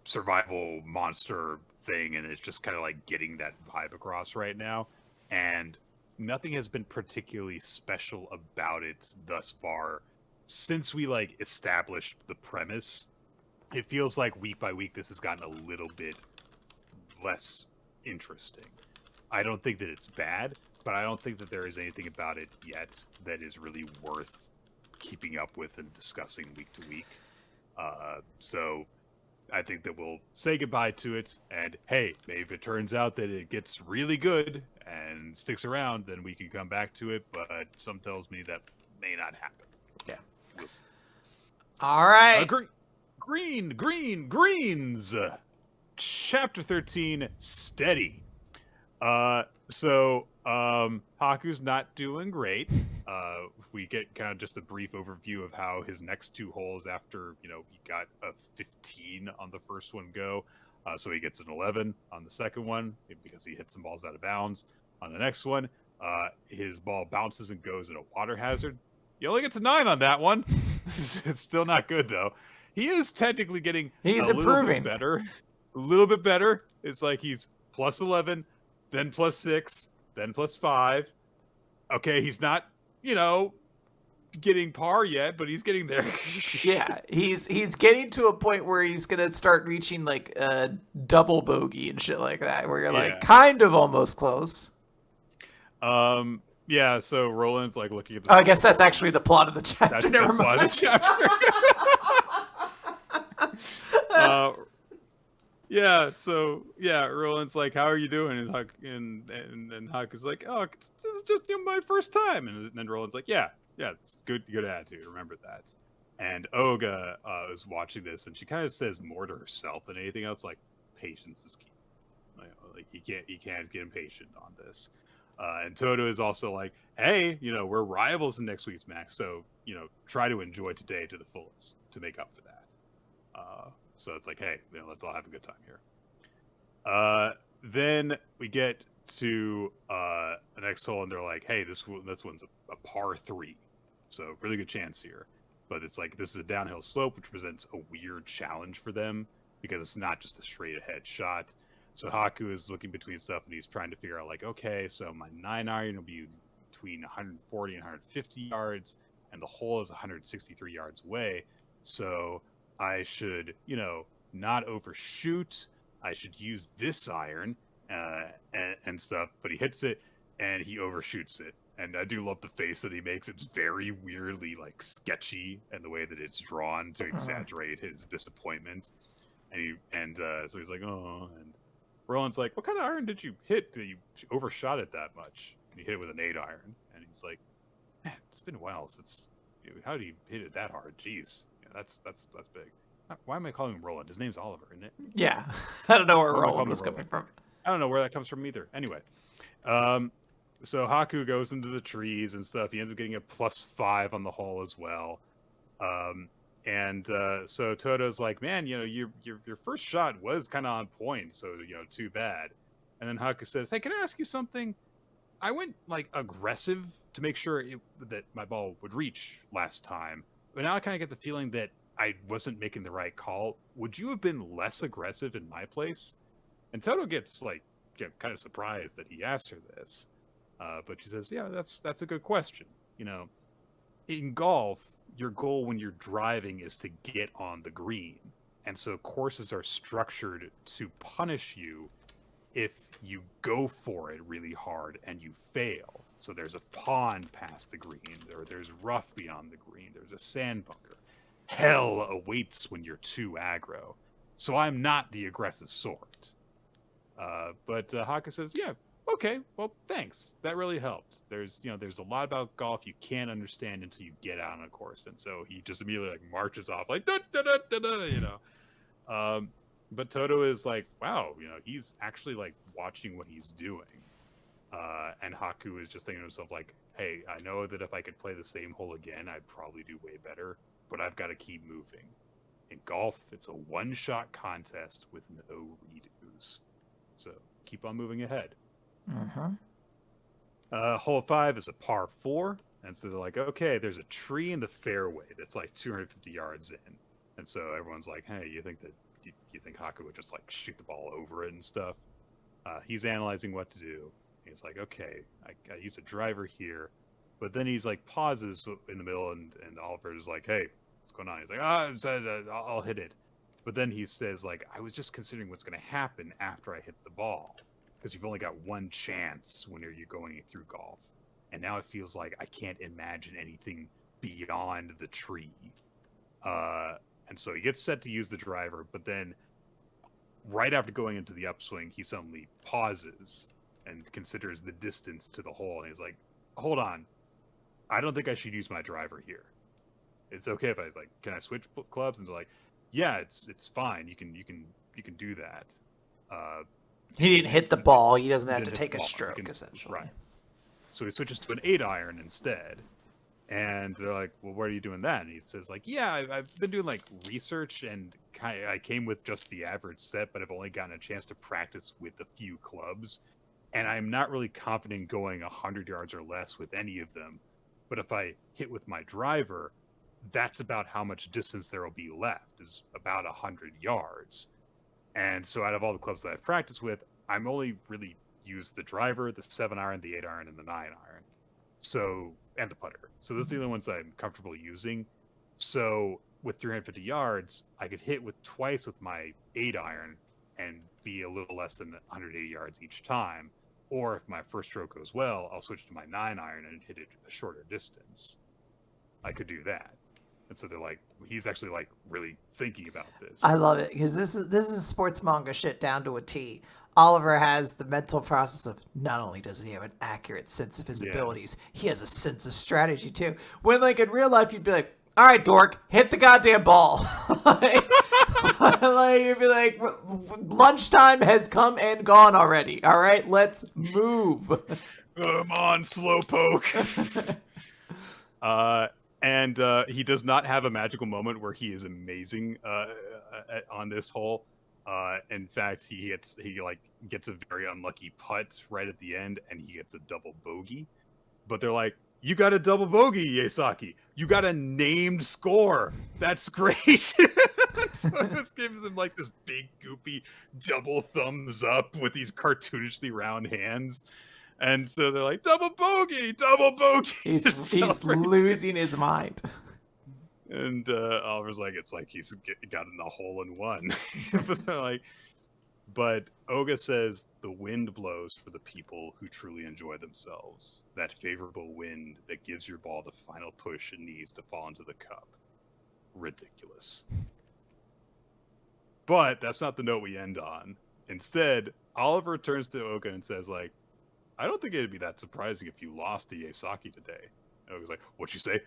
survival monster thing, and it's just kind of like getting that vibe across right now. And nothing has been particularly special about it thus far. Since we like established the premise, it feels like week by week this has gotten a little bit less interesting. I don't think that it's bad, but I don't think that there is anything about it yet that is really worth keeping up with and discussing week to week. So I think that we'll say goodbye to it, and hey, maybe if it turns out that it gets really good and sticks around, then we can come back to it, but some tells me that may not happen. Yeah. We'll see. All right. Greens. Chapter 13, Steady. Haku's not doing great. We get kind of just a brief overview of how his next two holes after, he got a 15 on the first one go. So he gets an 11 on the second one because he hit some balls out of bounds. On the next one, his ball bounces and goes in a water hazard. He only gets a 9 on that one. It's still not good, though. He is technically getting improving. A little bit better. It's like he's plus 11, then plus 6, then plus 5. Okay, he's not, getting par yet, but he's getting there. Yeah, he's getting to a point where he's gonna start reaching like a double bogey and shit like that, where you're like kind of almost close. Yeah. So Roland's like looking at the. I guess that's actually the plot of the chapter. That's Never the mind. plot of the chapter. Yeah, so Roland's like, "How are you doing?" And Huck and Huck is like, "Oh, this is just my first time." And then Roland's like, "Yeah, it's good attitude. Remember that." And Oga is watching this, and she kind of says more to herself than anything else, like, "Patience is key. Like you can't get impatient on this." And Toto is also like, "Hey, we're rivals in next week's match, so try to enjoy today to the fullest to make up for that." So it's like, hey, let's all have a good time here. Then we get to the next hole, and they're like, hey, this one's a par 3, so really good chance here. But it's like this is a downhill slope, which presents a weird challenge for them because it's not just a straight ahead shot. So Haku is looking between stuff, and he's trying to figure out like, okay, so my 9 iron will be between 140 and 150 yards, and the hole is 163 yards away. So I should, not overshoot. I should use this iron and stuff. But he hits it and he overshoots it. And I do love the face that he makes. It's very weirdly like sketchy, and the way that it's drawn to exaggerate his disappointment. And so he's like, oh. And Roland's like, what kind of iron did you hit that you overshot it that much? And he hit it with an 8 iron. And he's like, man, it's been a while since. How do you hit it that hard? Jeez. That's big. Why am I calling him Roland? His name's Oliver, isn't it? Yeah. I don't know where Roland was coming from. I don't know where that comes from either. Anyway. So Haku goes into the trees and stuff. He ends up getting a +5 on the hole as well. So Toto's like, man, your first shot was kind of on point, so too bad. And then Haku says, hey, can I ask you something? I went like aggressive to make sure that my ball would reach last time, but now I kind of get the feeling that I wasn't making the right call. Would you have been less aggressive in my place? And Toto gets like kind of surprised that he asked her this, but she says, yeah, that's a good question. In golf, your goal when you're driving is to get on the green. And so courses are structured to punish you if you go for it really hard and you fail. So there's a pond past the green, or there's rough beyond the green, there's a sand bunker. Hell awaits when you're too aggro. So I'm not the aggressive sort. But Haka says, yeah, okay, well, thanks. That really helped. There's a lot about golf you can't understand until you get out on a course. And so he just immediately like marches off like, da, da, da, da, da, But Toto is like, wow, he's actually like watching what he's doing. And Haku is just thinking to himself like, hey, I know that if I could play the same hole again, I'd probably do way better, but I've got to keep moving. In golf, it's a one-shot contest with no redos. So keep on moving ahead. Hole 5 is a par 4. And so they're like, okay, there's a tree in the fairway that's like 250 yards in. And so everyone's like, hey, you think Haku would just like shoot the ball over it and stuff? He's analyzing what to do. He's like, okay, I use a driver here. But then he's like pauses in the middle, and Oliver is like, hey, what's going on? He's like, I'll hit it. But then he says, like, I was just considering what's going to happen after I hit the ball. Because you've only got one chance when you're going through golf. And now it feels like I can't imagine anything beyond the tree. And so he gets set to use the driver, but then right after going into the upswing, he suddenly pauses and considers the distance to the hole. And he's like, hold on. I don't think I should use my driver here. It's okay if can I switch clubs? And they're like, yeah, it's fine. You can do that. He didn't hit the ball. He doesn't have to take a stroke, essentially. Right. So he switches to an 8-iron instead. And they're like, well, where are you doing that? And he says, like, yeah, I've been doing, like, research, and I came with just the average set, but I've only gotten a chance to practice with a few clubs. And I'm not really confident going 100 yards or less with any of them. But if I hit with my driver, that's about how much distance there will be left, is about 100 yards. And so out of all the clubs that I've practiced with, I'm only really used the driver, the 7-iron, the 8-iron, and the 9-iron. So, and the putter. So those are the only ones I'm comfortable using. So with 350 yards, I could hit with twice with my 8-iron and be a little less than 180 yards each time. Or if my first stroke goes well, I'll switch to my 9-iron and hit it a shorter distance. I could do that. And so they're like, he's actually like really thinking about this. I love it because this is sports manga shit down to a T. Oliver has the mental process of not only does he have an accurate sense of his abilities, he has a sense of strategy too. When like in real life, you'd be like, all right, dork, hit the goddamn ball. like you'd be like, lunchtime has come and gone already. All right, let's move. Come on, slowpoke. And he does not have a magical moment where he is amazing on this hole. In fact, he gets a very unlucky putt right at the end, and he gets a double bogey. But they're like, "You got a double bogey, Yaesaki. You got a named score. That's great." So this gives him like this big, goofy double thumbs up with these cartoonishly round hands. And so they're like, double bogey, double bogey. He's losing his mind. And Oliver's like, it's like he's gotten a hole in one. But Oga says the wind blows for the people who truly enjoy themselves. That favorable wind that gives your ball the final push it needs to fall into the cup. Ridiculous. But that's not the note we end on. Instead, Oliver turns to Oga and says, like, I don't think it'd be that surprising if you lost to Yaesaki today. And Oga's like, what'd you say?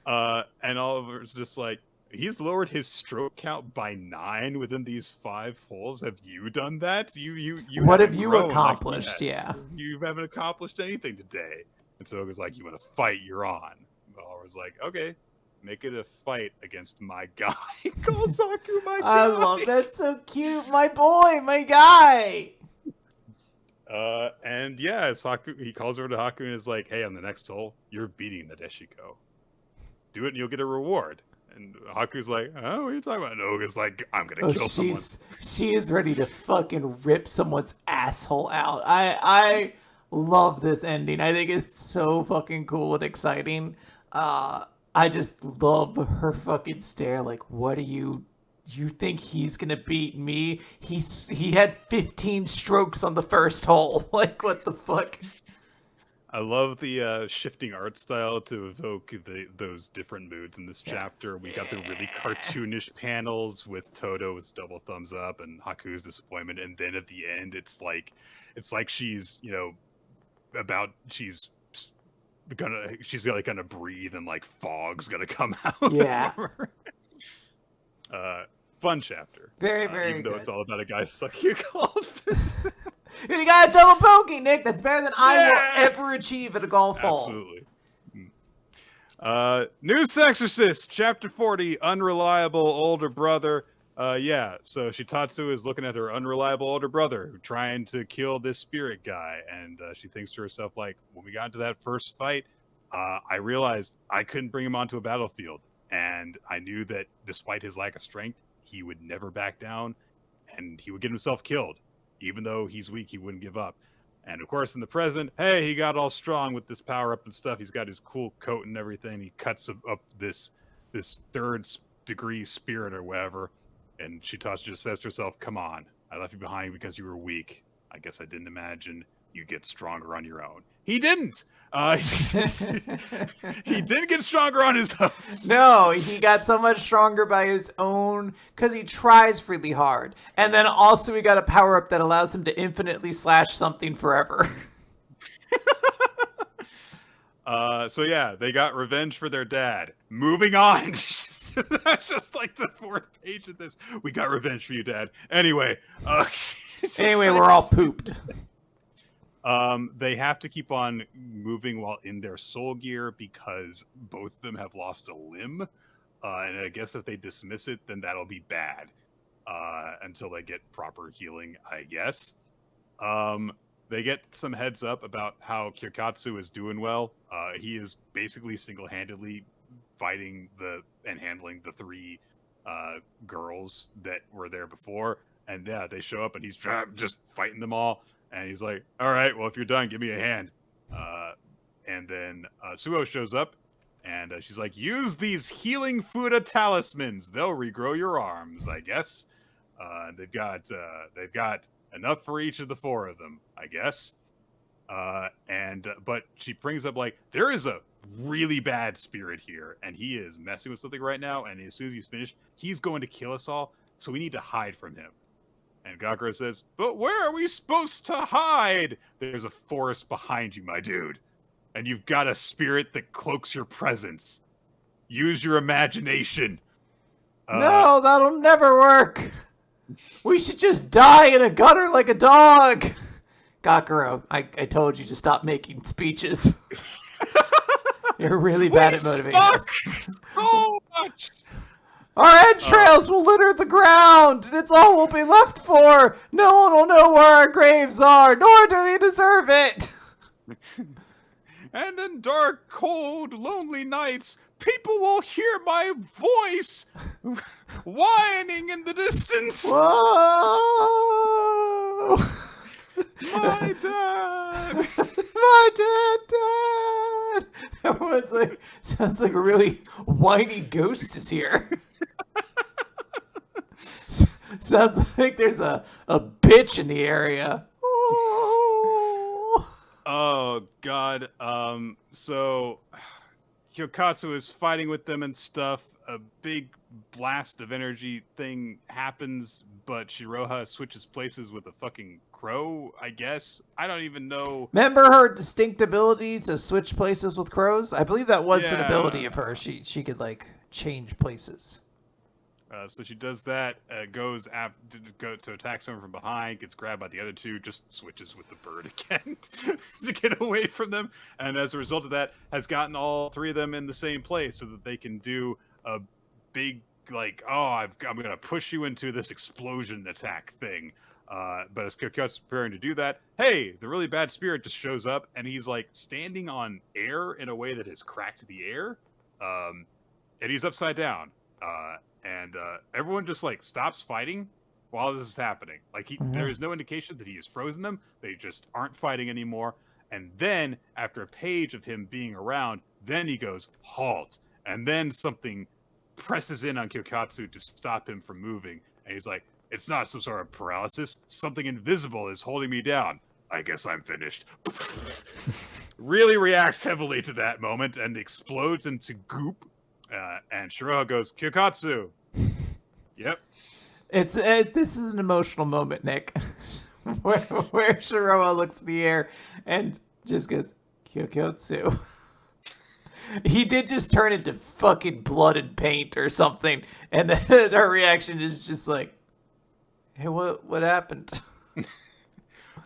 And Oliver's just like, he's lowered his stroke count by 9 within these 5 holes. Have you done that? You what have you accomplished? You haven't accomplished anything today. And so Oga's like, you want to fight? You're on. But powers. Like, okay, make it a fight against my guy. Calls Haku my I guy. love that. So cute. My boy, my guy. And yeah, it's Haku. He calls over to Haku and is like, "Hey, on the next hole, you're beating Nadeshiko. Do it, and you'll get a reward." And Haku's like, "Oh, what are you talking about?" And Oga's like, "I'm gonna kill someone." She is ready to fucking rip someone's asshole out. I love this ending. I think it's so fucking cool and exciting. I just love her fucking stare. Like, what do you think he's gonna beat me? He had 15 strokes on the first hole. Like, what the fuck? I love the shifting art style to evoke those different moods in this chapter. We got the really cartoonish panels with Todo with double thumbs up and Haku's disappointment, and then at the end, it's like she's she's like gonna breathe and like fog's gonna come out. Yeah. Of her. Fun chapter. Very, very even though good. it's all about a guy sucking a golf. And you got a double pokey, Nick. That's better than I will ever achieve at a golf hole. Absolutely. New Exorcist, Chapter 40, Unreliable Older Brother. So Shitatsu is looking at her unreliable older brother trying to kill this spirit guy, and she thinks to herself, like, when we got into that first fight, I realized I couldn't bring him onto a battlefield, and I knew that despite his lack of strength, he would never back down, and he would get himself killed. Even though he's weak, he wouldn't give up. And of course, in the present, hey, he got all strong with this power up and stuff. He's got his cool coat and everything. He cuts up this third degree spirit or whatever. And Shitatsu just says to herself, "Come on, I left you behind because you were weak. I guess I didn't imagine you get stronger on your own." He didn't. He didn't get stronger on his own. No, he got so much stronger by his own, because he tries really hard. And then also he got a power-up that allows him to infinitely slash something forever. So yeah, they got revenge for their dad. Moving on. That's just like the fourth page of this. We got revenge for you, Dad. Anyway. We're all pooped. They have to keep on moving while in their soul gear because both of them have lost a limb. And I guess if they dismiss it, then that'll be bad. Until they get proper healing, I guess. They get some heads up about how Kirikatsu is doing well. He is basically single-handedly fighting and handling the three girls that were there before. And yeah, they show up and he's just fighting them all. And he's like, "All right, well, if you're done, give me a hand." And then Suo shows up, and she's like, "Use these healing Fuda talismans. They'll regrow your arms, I guess." They've got enough for each of the four of them, I guess. But she brings up, like, there is a really bad spirit here, and he is messing with something right now. And as soon as he's finished, he's going to kill us all. So we need to hide from him. And Gakuro says, "But where are we supposed to hide? There's a forest behind you, my dude. And you've got a spirit that cloaks your presence. Use your imagination." No, that'll never work. We should just die in a gutter like a dog. Gakuro, I told you to stop making speeches. You're really bad at motivating us. So much. Our entrails will litter the ground, and it's all we'll be left for. No one will know where our graves are, nor do we deserve it. And in dark, cold, lonely nights, people will hear my voice whining in the distance. Whoa! My dad! My dad! That sounds like a really whiny ghost is here. Sounds like there's a bitch in the area. Oh God. So Hyokatsu is fighting with them and stuff. A big blast of energy thing happens, but Shiroha switches places with a fucking crow, I guess. I don't even know. Remember her distinct ability to switch places with crows? I believe that was an ability of hers. She could, like, change places. So she does that, goes to attack someone from behind, gets grabbed by the other two, just switches with the bird again to get away from them. And as a result of that, has gotten all three of them in the same place so that they can do a big, like, I'm going to push you into this explosion attack thing. But as Kyokyo's preparing to do that, hey, the really bad spirit just shows up, and he's like standing on air in a way that has cracked the air. And he's upside down. And everyone just like stops fighting while this is happening. Like there is no indication that he has frozen them. They just aren't fighting anymore. And then after a page of him being around, then he goes halt. And then something presses in on Kyokatsu to stop him from moving. And he's like, it's not some sort of paralysis. Something invisible is holding me down. I guess I'm finished. Really reacts heavily to that moment and explodes into goop. And Shiroha goes, Kyokatsu. Yep. This is an emotional moment, Nick, where Shiroha looks in the air and just goes, Kyokatsu. He did just turn into fucking blood and paint or something, and then our reaction is just like, hey, what happened?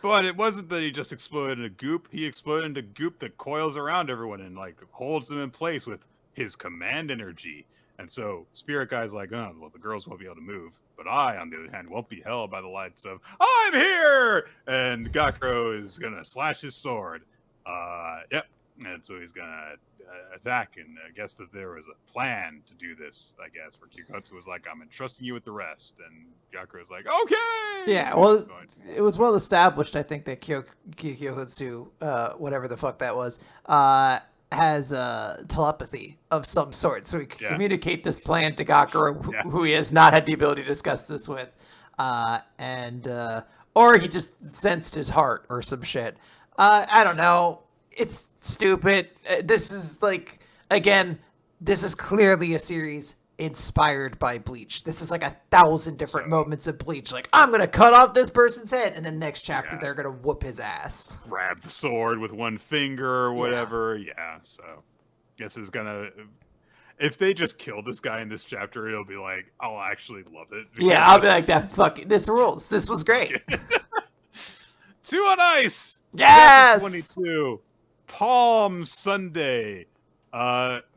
But it wasn't that he just exploded into goop. He exploded into goop that coils around everyone and like holds them in place with his command energy. And so Spirit Guy's like, oh, well, the girls won't be able to move. But I, on the other hand, won't be held by the lights of, I'm here! And Gakuro is going to slash his sword. Yep. And so he's going to attack. And I guess that there was a plan to do this, I guess, where Kyokatsu was like, I'm entrusting you with the rest. And Gakuro's like, okay! Yeah, well, it was well established, I think, that Kyokatsu, whatever the fuck that was, has telepathy of some sort, so he can communicate this plan to Gakuro, who he has not had the ability to discuss this with, or he just sensed his heart or some shit. I don't know. It's stupid. This is like, again, this is clearly a series inspired by Bleach. This is like 1,000 different moments of Bleach. Like, I'm gonna cut off this person's head, and then next chapter they're gonna whoop his ass. Grab the sword with one finger or whatever. Yeah, so guess is gonna. If they just kill this guy in this chapter, it'll be like, I'll actually love it. Yeah, I'll be like, that's fucking. This rules. This was great. 2 on Ice. Yes. 22. Palm Sunday.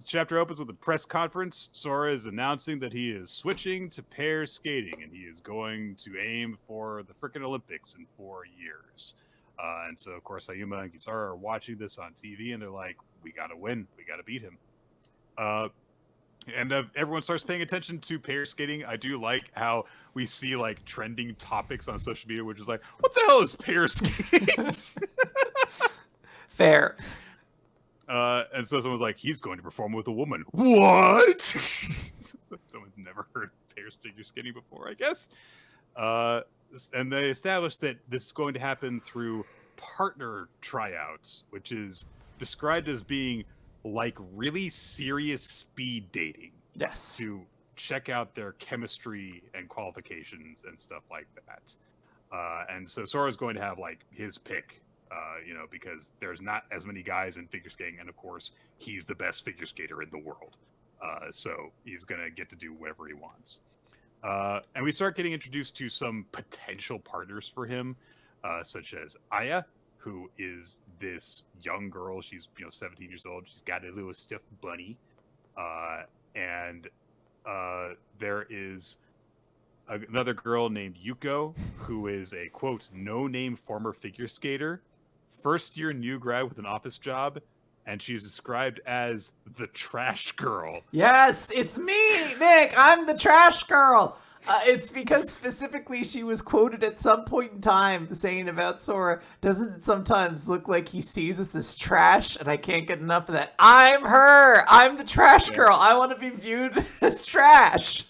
Chapter opens with a press conference. Sora is announcing that he is switching to pair skating and he is going to aim for the frickin' Olympics in 4 years. And so, of course, Ayuma and Kisara are watching this on TV and they're like, we gotta win. We gotta beat him. And everyone starts paying attention to pair skating. I do like how we see like trending topics on social media, which is like, what the hell is pair skating? Fair. And so someone's like, he's going to perform with a woman. What? Someone's never heard pairs figure skating before, I guess. And they established that this is going to happen through partner tryouts, which is described as being like really serious speed dating. Yes. To check out their chemistry and qualifications and stuff like that. And so Sora's going to have like his pick. Because there's not as many guys in figure skating, and of course, he's the best figure skater in the world. So he's going to get to do whatever he wants. And we start getting introduced to some potential partners for him, such as Aya, who is this young girl. She's 17 years old. She's got a little stiff bunny. And there is another girl named Yuko, who is a, quote, no-name former figure skater. First-year new grad with an office job, and she's described as the trash girl. Yes, it's me, Nick. I'm the trash girl. It's because specifically she was quoted at some point in time saying about Sora, doesn't it sometimes look like he sees us as trash? And I can't get enough of that. I'm her. I'm the trash girl. I want to be viewed as trash.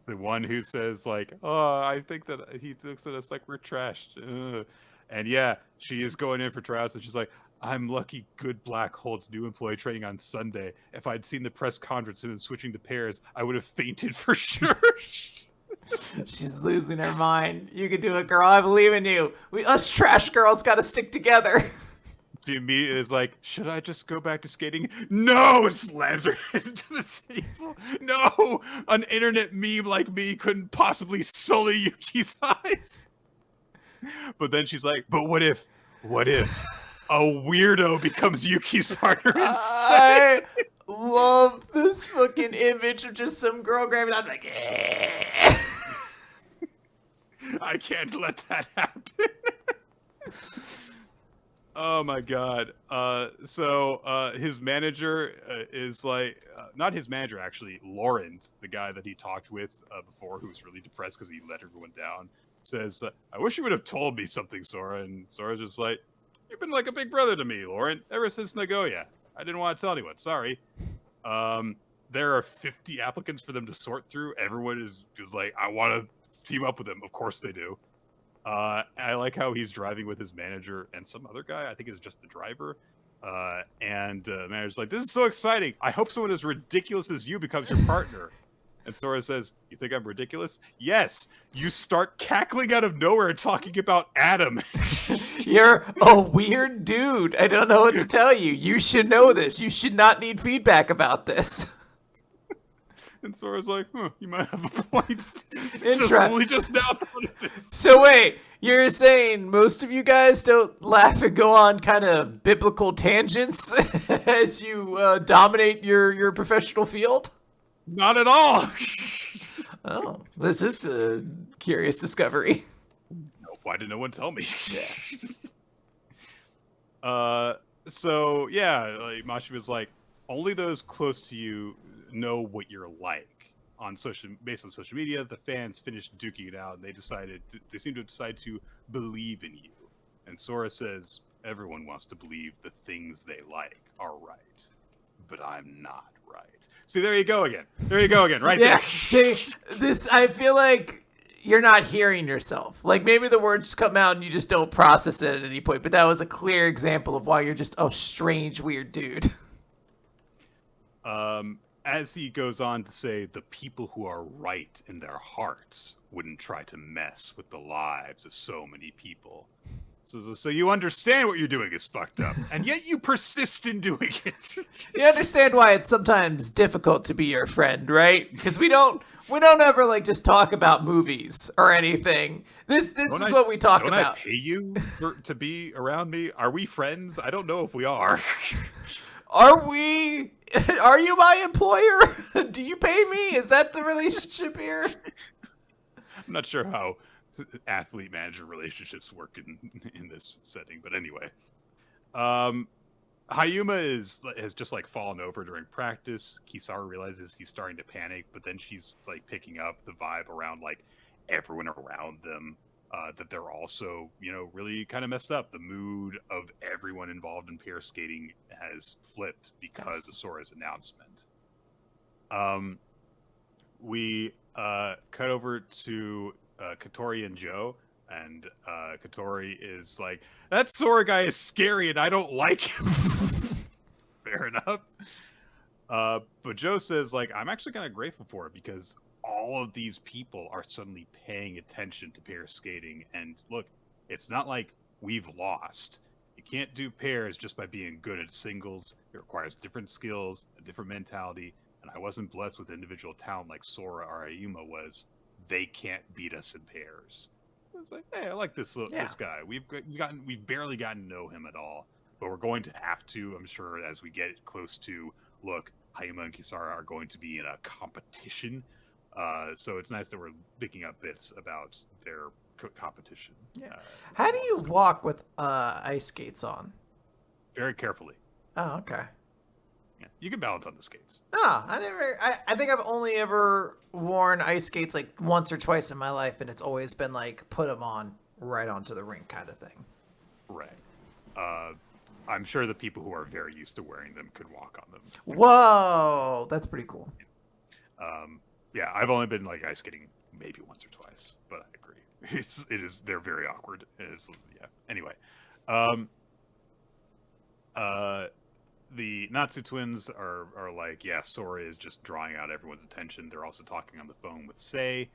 The one who says, like, oh, I think that he looks at us like we're trash. And yeah, she is going in for tryouts, and she's like, I'm lucky Good Black holds new employee training on Sunday. If I'd seen the press conference and been switching to pairs, I would have fainted for sure. She's losing her mind. You can do it, girl. I believe in you. Us trash girls got to stick together. She immediately is like, should I just go back to skating? No! Slams her into the table. No! An internet meme like me couldn't possibly sully Yuki's eyes. But then she's like, but what if a weirdo becomes Yuki's partner instead? I love this fucking image of just some girl grabbing. I'm like, eh. I can't let that happen. Oh my god. So his manager is like, not his manager actually, Lawrence, the guy that he talked with before, who was really depressed because he let everyone down, says, I wish you would have told me something, Sora. And Sora's just like, you've been like a big brother to me, Lauren, ever since Nagoya. I didn't want to tell anyone. Sorry. There are 50 applicants for them to sort through. Everyone is like, I want to team up with them. Of course they do. I like how he's driving with his manager and some other guy. I think is just the driver. And manager's like, this is so exciting. I hope someone as ridiculous as you becomes your partner. And Sora says, you think I'm ridiculous? Yes. You start cackling out of nowhere talking about Adam. You're a weird dude. I don't know what to tell you. You should know this. You should not need feedback about this. And Sora's like, you might have a point. Just now thought of this. So wait, you're saying most of you guys don't laugh and go on kind of biblical tangents as you dominate your professional field? Not at all. Oh, this is a curious discovery. Why did no one tell me? Yeah. So yeah, like Mashi was like, only those close to you know what you're like based on social media. The fans finished duking it out, and they seem to decide to believe in you. And Sora says, everyone wants to believe the things they like are right, but I'm not right. See, there you go again. Right Yeah. there. See, I feel like you're not hearing yourself. Like maybe the words come out and you just don't process it at any point. But that was a clear example of why you're just a strange, weird dude. As he goes on to say, the people who are right in their hearts wouldn't try to mess with the lives of so many people. So you understand what you're doing is fucked up, and yet you persist in doing it. You understand why it's sometimes difficult to be your friend, right? Because we don't ever like just talk about movies or anything. This is what we talk about. Don't I pay you to be around me? Are we friends? I don't know if we are. Are we? Are you my employer? Do you pay me? Is that the relationship here? I'm not sure how athlete-manager relationships work in this setting, but anyway. Hayuma has just like fallen over during practice. Kisaru realizes he's starting to panic, but then she's like picking up the vibe around like everyone around them, that they're also, really kind of messed up. The mood of everyone involved in pair skating has flipped because of Sora's announcement. We cut over to Katori and Joe, and Katori is like, that Sora guy is scary and I don't like him. Fair enough. But Joe says, like, I'm actually kind of grateful for it because all of these people are suddenly paying attention to pair skating. And look, it's not like we've lost. You can't do pairs just by being good at singles. It requires different skills, a different mentality. And I wasn't blessed with individual talent like Sora or Ayuma was. They can't beat us in pairs. I was like, hey, I like this guy. We've barely gotten to know him at all, but we're going to have to, I'm sure, as we get close to, look, Hayuma and Kisara are going to be in a competition. So it's nice that we're picking up bits about their competition. Yeah. How do you walk with ice skates on? Very carefully. Oh, okay. Yeah, you can balance on the skates. Oh, I think I've only ever worn ice skates like once or twice in my life, and it's always been like put them on right onto the rink kind of thing. Right. I'm sure the people who are very used to wearing them could walk on them. Whoa, that's pretty cool. Yeah, I've only been like ice skating maybe once or twice, but I agree. They're very awkward. Anyway. The Natsu twins are like, yeah, Sora is just drawing out everyone's attention. They're also talking on the phone with Sei.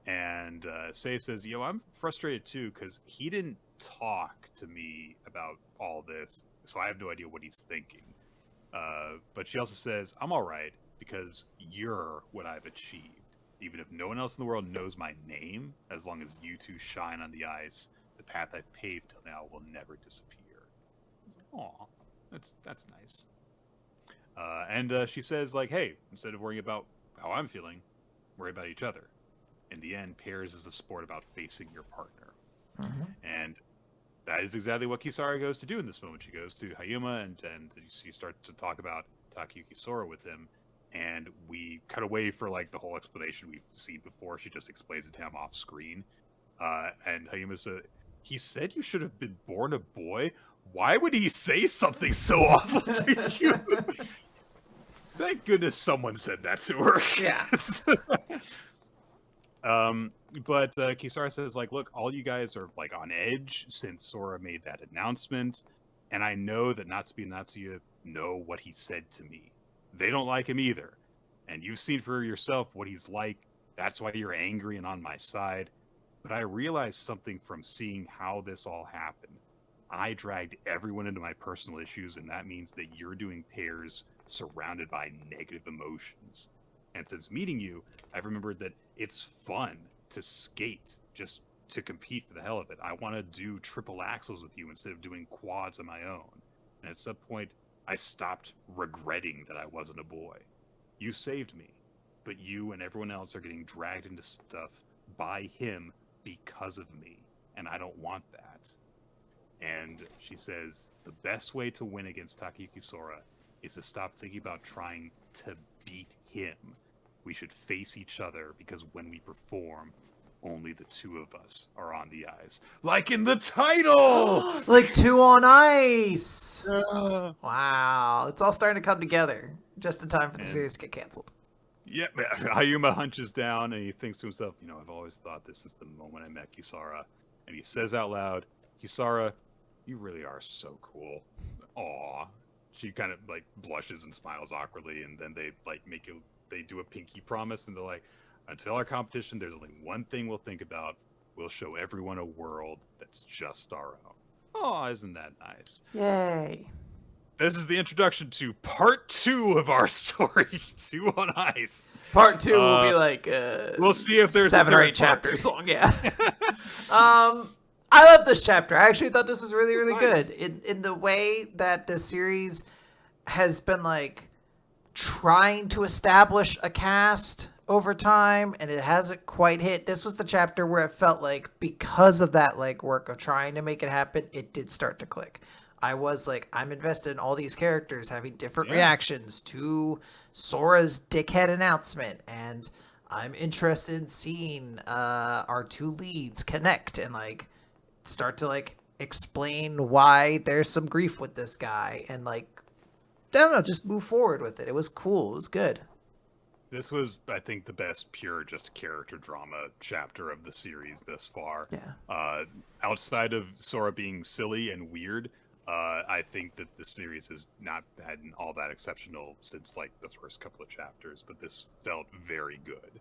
And Sei says, I'm frustrated too because he didn't talk to me about all this, so I have no idea what he's thinking. But she also says, I'm all right because you're what I've achieved. Even if no one else in the world knows my name, as long as you two shine on the ice, the path I've paved till now will never disappear. Aw, that's nice. And she says, like, hey, instead of worrying about how I'm feeling, worry about each other. In the end, pairs is a sport about facing your partner. Mm-hmm. And that is exactly what Kisara goes to do in this moment. She goes to Hayuma and she starts to talk about Takayuki Sora with him. And we cut away for like the whole explanation we've seen before. She just explains it to him off screen. And Hayuma said, he said you should have been born a boy? Why would he say something so awful to you? Thank goodness someone said that to her. Yeah. But Kisara says, like, look, all you guys are like on edge since Sora made that announcement, and I know that Natsuki and Natsuya know what he said to me. They don't like him either, and you've seen for yourself what he's like. That's why you're angry and on my side. But I realized something from seeing how this all happened. I dragged everyone into my personal issues, and that means that you're doing pairs surrounded by negative emotions. And since meeting you, I've remembered that it's fun to skate just to compete for the hell of it. I want to do triple axles with you instead of doing quads on my own. And at some point, I stopped regretting that I wasn't a boy. You saved me, but you and everyone else are getting dragged into stuff by him because of me, and I don't want that. And she says, the best way to win against Takayuki Sora is to stop thinking about trying to beat him. We should face each other because when we perform, only the two of us are on the ice. Like in the title! Like Two on Ice! Wow. It's all starting to come together just in time for the series to get canceled. Yeah, Hayuma hunches down and he thinks to himself, I've always thought this is the moment I met Kisara. And he says out loud, Kisara, you really are so cool. Aw. She kind of like blushes and smiles awkwardly, and then they like they do a pinky promise, and they're like, until our competition, there's only one thing we'll think about. We'll show everyone a world that's just our own. Oh, isn't that nice? Yay. This is the introduction to part 2 of our story, 2 on Ice. Part 2 will be like we'll see if there's 7 or 8 chapters long, yeah. I love this chapter. I actually thought this was really, really nice. good. In the way that the series has been like trying to establish a cast over time, and it hasn't quite hit. This was the chapter where it felt like because of that like work of trying to make it happen, it did start to click. I was like, I'm invested in all these characters having different reactions to Sora's dickhead announcement, and I'm interested in seeing our two leads connect and like start to like explain why there's some grief with this guy, and like I don't know, just move forward with it. It was cool. It was good. This was, I think, the best pure just character drama chapter of the series thus far. Yeah. Outside of Sora being silly and weird, I think that the series has not had all that exceptional since like the first couple of chapters, but this felt very good.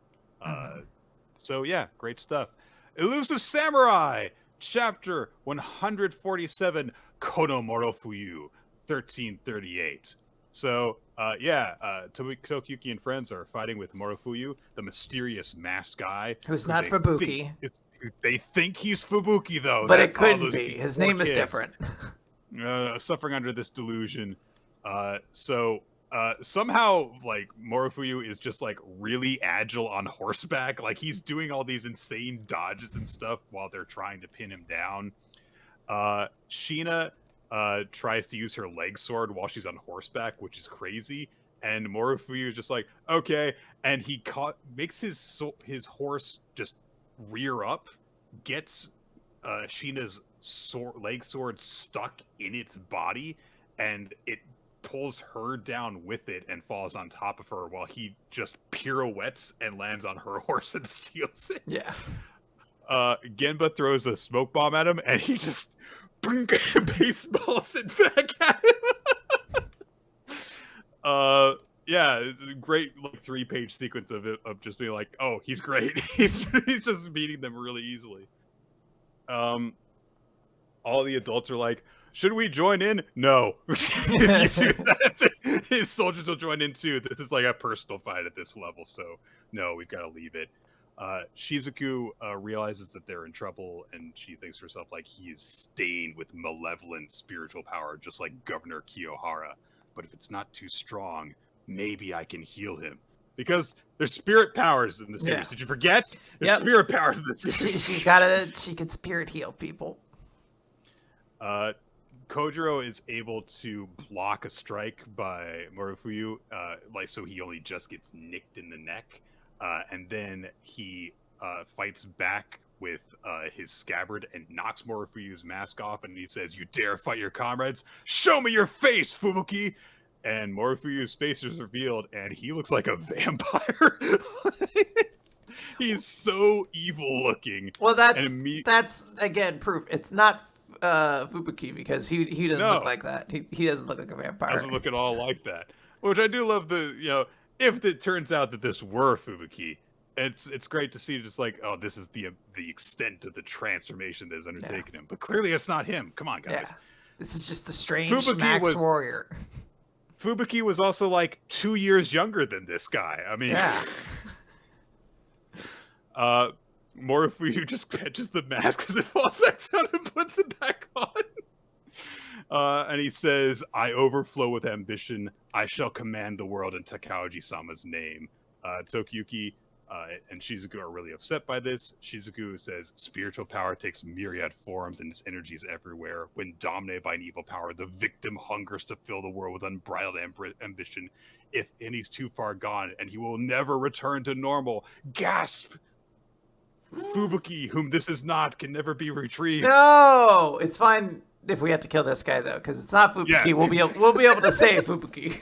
So yeah, great stuff. Elusive Samurai, chapter 147, Kono Morofuyu, 1338. So Tokiyuki and friends are fighting with Morofuyu, the mysterious masked guy. Who's not Fubuki. They think he's Fubuki, though. But it couldn't be. His name is different. Suffering under this delusion. Somehow, like, Morofuyu is just, like, really agile on horseback. Like, he's doing all these insane dodges and stuff while they're trying to pin him down. Sheena tries to use her leg sword while she's on horseback, which is crazy. And Morofuyu is just like, okay. And he makes his horse just rear up, gets Sheena's leg sword stuck in its body, and it pulls her down with it and falls on top of her while he just pirouettes and lands on her horse and steals it. Yeah. Genba throws a smoke bomb at him, and he just baseballs it back at him. Yeah, it's a great like 3-page sequence of it of just being like, oh, he's great. he's just beating them really easily. All the adults are like, should we join in? No. If you do that, his soldiers will join in too. This is like a personal fight at this level, so no, we've got to leave it. Shizuku realizes that they're in trouble, and she thinks to herself, like, he is stained with malevolent spiritual power, just like Governor Kiyohara. But if it's not too strong, maybe I can heal him. Because there's spirit powers in the series. Yeah. Did you forget? There's spirit powers in the series. She can spirit heal people. Kojiro is able to block a strike by Morofuyu, like so he only just gets nicked in the neck, and then he fights back with his scabbard and knocks Morofuyu's mask off, and he says, "You dare fight your comrades? Show me your face, Fubuki!" And Morofuyu's face is revealed, and he looks like a vampire. He's so evil looking. Well, that's again proof it's not Fubuki, because he doesn't look like that. He doesn't look like a vampire. Doesn't look at all like that. Which I do love if it turns out that this were Fubuki, it's great to see just like, oh, this is the extent of the transformation that has undertaken him. But clearly it's not him. Come on, guys. Yeah. This is just the strange Max Warrior. Fubuki was also like 2 years younger than this guy. I mean, Morofuyu just catches the mask as it falls back down and puts it back on. And he says, I overflow with ambition. I shall command the world in Takauji-sama's name. Tokiyuki and Shizuku are really upset by this. Shizuku says, spiritual power takes myriad forms and its energy is everywhere. When dominated by an evil power, the victim hungers to fill the world with unbridled ambition. And he's too far gone, and he will never return to normal. Gasp! Fubuki, whom this is not, can never be retrieved. No, it's fine if we have to kill this guy though, because it's not Fubuki. Yeah. We'll be able to save Fubuki.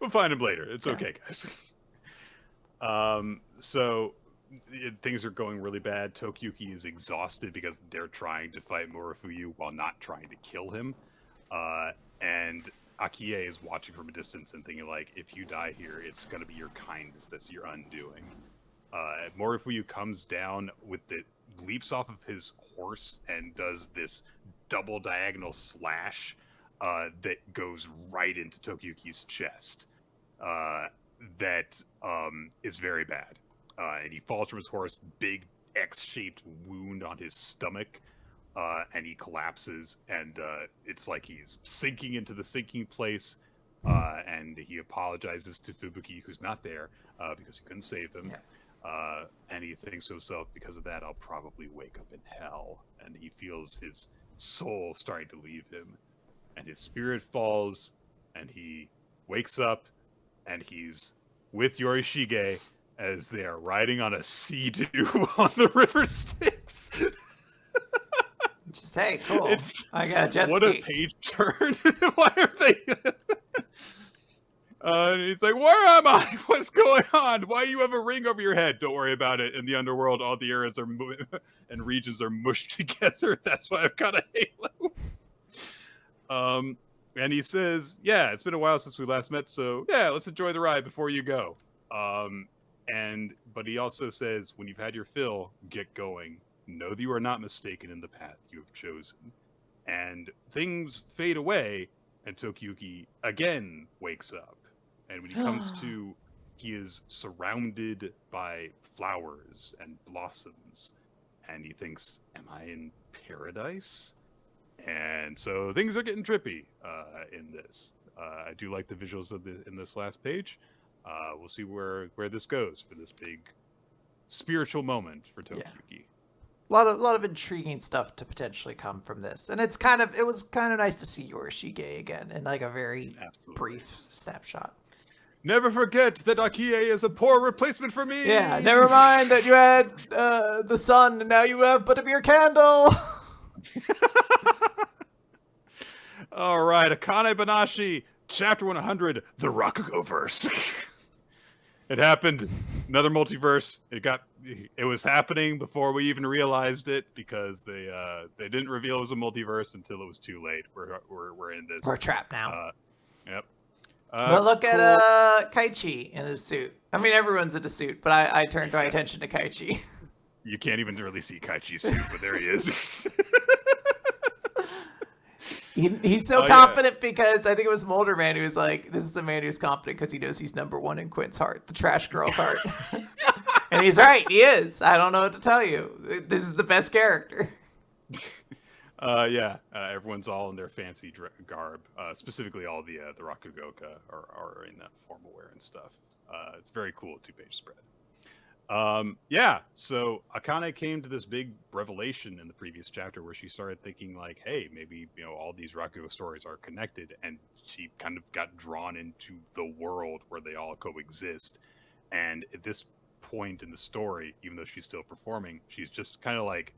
We'll find him later. It's okay, guys. So things are going really bad. Tokiyuki is exhausted because they're trying to fight Morofuyu while not trying to kill him. And Akie is watching from a distance and thinking, like, if you die here, it's going to be your kindness that's your undoing. Morofuyu comes down leaps off of his horse and does this double diagonal slash that goes right into Tokiyuki's chest. That is very bad. And he falls from his horse, big X-shaped wound on his stomach, and he collapses, and it's like he's sinking into the sinking place, and he apologizes to Fubuki, who's not there, because he couldn't save him. Yeah. And he thinks to himself, because of that, I'll probably wake up in hell. And he feels his soul starting to leave him. And his spirit falls, and he wakes up, and he's with Yorishige as they are riding on a sea-doo on the river Styx. Just, hey, cool. I got a jet ski. What a page turn. Why are they... And he's like, where am I? What's going on? Why do you have a ring over your head? Don't worry about it. In the underworld, all the areas and regions are mushed together. That's why I've got a halo. And he says, yeah, it's been a while since we last met, so yeah, let's enjoy the ride before you go. But he also says, when you've had your fill, get going. Know that you are not mistaken in the path you have chosen. And things fade away, and Tokiyuki again wakes up. And when he comes to, he is surrounded by flowers and blossoms. And he thinks, am I in paradise? And so things are getting trippy in this. I do like the visuals in this last page. We'll see where this goes for this big spiritual moment for Tokiyuki. Yeah. A lot of intriguing stuff to potentially come from this. And it was kind of nice to see Yorishige again in like a very brief snapshot. Never forget that Akie is a poor replacement for me. Yeah, never mind that you had the sun and now you have but a mere candle. All right, Akane-banashi, chapter 100, the Rakugo verse. It happened. Another multiverse. It was happening before we even realized it because they didn't reveal it was a multiverse until it was too late. We're in this. We're trapped now. Yep. But look at Cool. Kaichi in his suit. I mean, everyone's in a suit, but I turned my attention to Kaichi. You can't even really see Kaichi's suit, but there he is. He's so Oh yeah. confident because I think it was Molderman who was like, "This is a man who's confident because he knows he's number one in Quinn's heart, the trash girl's heart." And he's right. He is. I don't know what to tell you. This is the best character. Yeah. Everyone's all in their fancy garb. Specifically, all the Rakugoka are in that formal wear and stuff. It's very cool 2-page spread. Yeah, so Akane came to this big revelation in the previous chapter where she started thinking like, hey, maybe, all these Rakugo stories are connected, and she kind of got drawn into the world where they all coexist. And at this point in the story, even though she's still performing, she's just kind of like,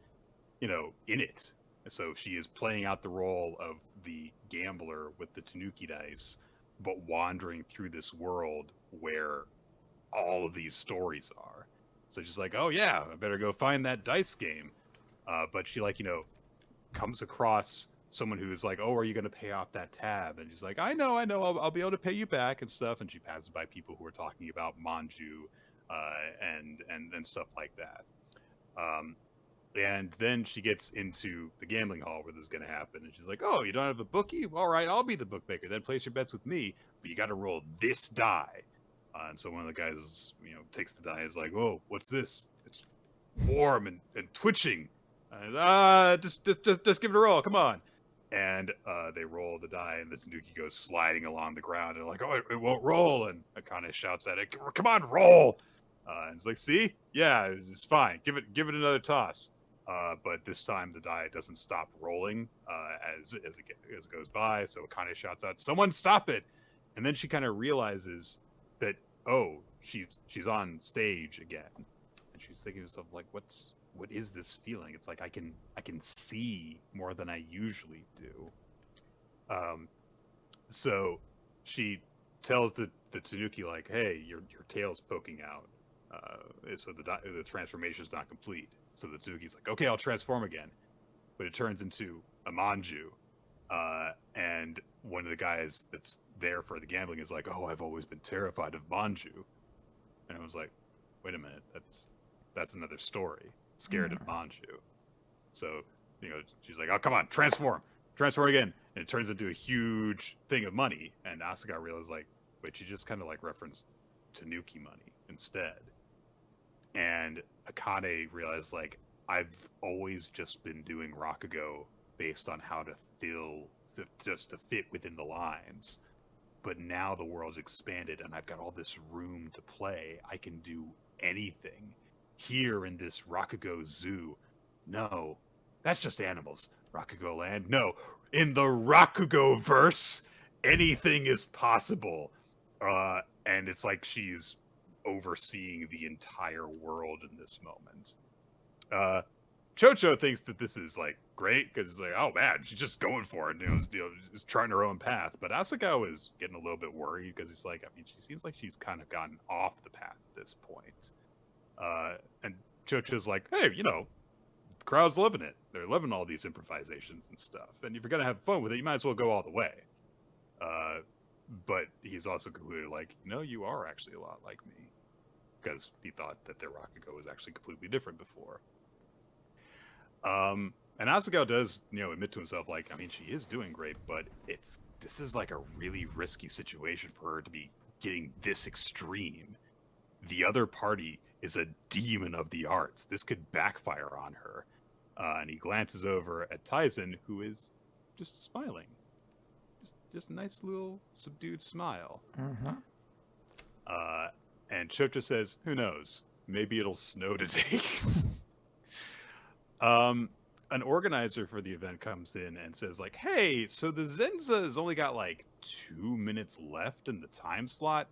in it. So she is playing out the role of the gambler with the Tanuki dice, but wandering through this world where all of these stories are. So she's like, oh yeah, I better go find that dice game. But she comes across someone who's like, oh, are you going to pay off that tab? And she's like, I know, I'll be able to pay you back and stuff. And she passes by people who are talking about manju and stuff like that. And then she gets into the gambling hall where this is going to happen. And she's like, oh, you don't have a bookie? All right, I'll be the bookmaker. Then place your bets with me, but you got to roll this die. And so one of the guys, takes the die. Is like, "Whoa, what's this? It's warm and twitching." And, just give it a roll. Come on. And they roll the die, and the Tanuki goes sliding along the ground. And they're like, "Oh, it won't roll." And Akane shouts at it, "Come on, roll!" And it's like, "See, yeah, it's fine. Give it another toss." But this time the die doesn't stop rolling as it goes by. So Akane shouts out, "Someone stop it!" And then she kind of realizes that, oh, she's on stage again, and she's thinking to herself like, what is this feeling? It's like I can see more than I usually do. So she tells the Tanuki like, hey, your tail's poking out, so the transformation's not complete. So the Tanuki's like, okay, I'll transform again, but it turns into a manju. And one of the guys that's there for the gambling is like, oh, I've always been terrified of manju. And I was like, wait a minute, that's another story. Scared of manju. So, she's like, oh, come on, transform again. And it turns into a huge thing of money. And Asuka realizes like, wait, she just kind of like referenced Tanuki money instead. And Akane realized like, I've always just been doing Rakugo based on how to just to fit within the lines. But now the world's expanded and I've got all this room to play. I can do anything. Here in this Rakugo zoo. No, that's just animals. Rakugo land. No, in the Rakugo verse, anything is possible. And it's like she's overseeing the entire world in this moment. Chocho thinks that this is like great because it's like, oh man, she's just going for it, just charting her own path. But Asuka is getting a little bit worried because it's like, I mean, she seems like she's kind of gotten off the path at this point. And Chocho's like, hey, the crowd's loving it. They're loving all these improvisations and stuff. And if you're gonna have fun with it, you might as well go all the way. But he's also concluded like, no, you are actually a lot like me, because he thought that their Rakugo was actually completely different before. And Asuka does, admit to himself, like, I mean, she is doing great, but this is like a really risky situation for her to be getting this extreme. The other party is a demon of the arts. This could backfire on her. And he glances over at Tyson, who is just smiling. Just a nice little subdued smile. Mm-hmm. And Chocho says, who knows? Maybe it'll snow today. An organizer for the event comes in and says like, hey, so the Zenza has only got like 2 minutes left in the time slot.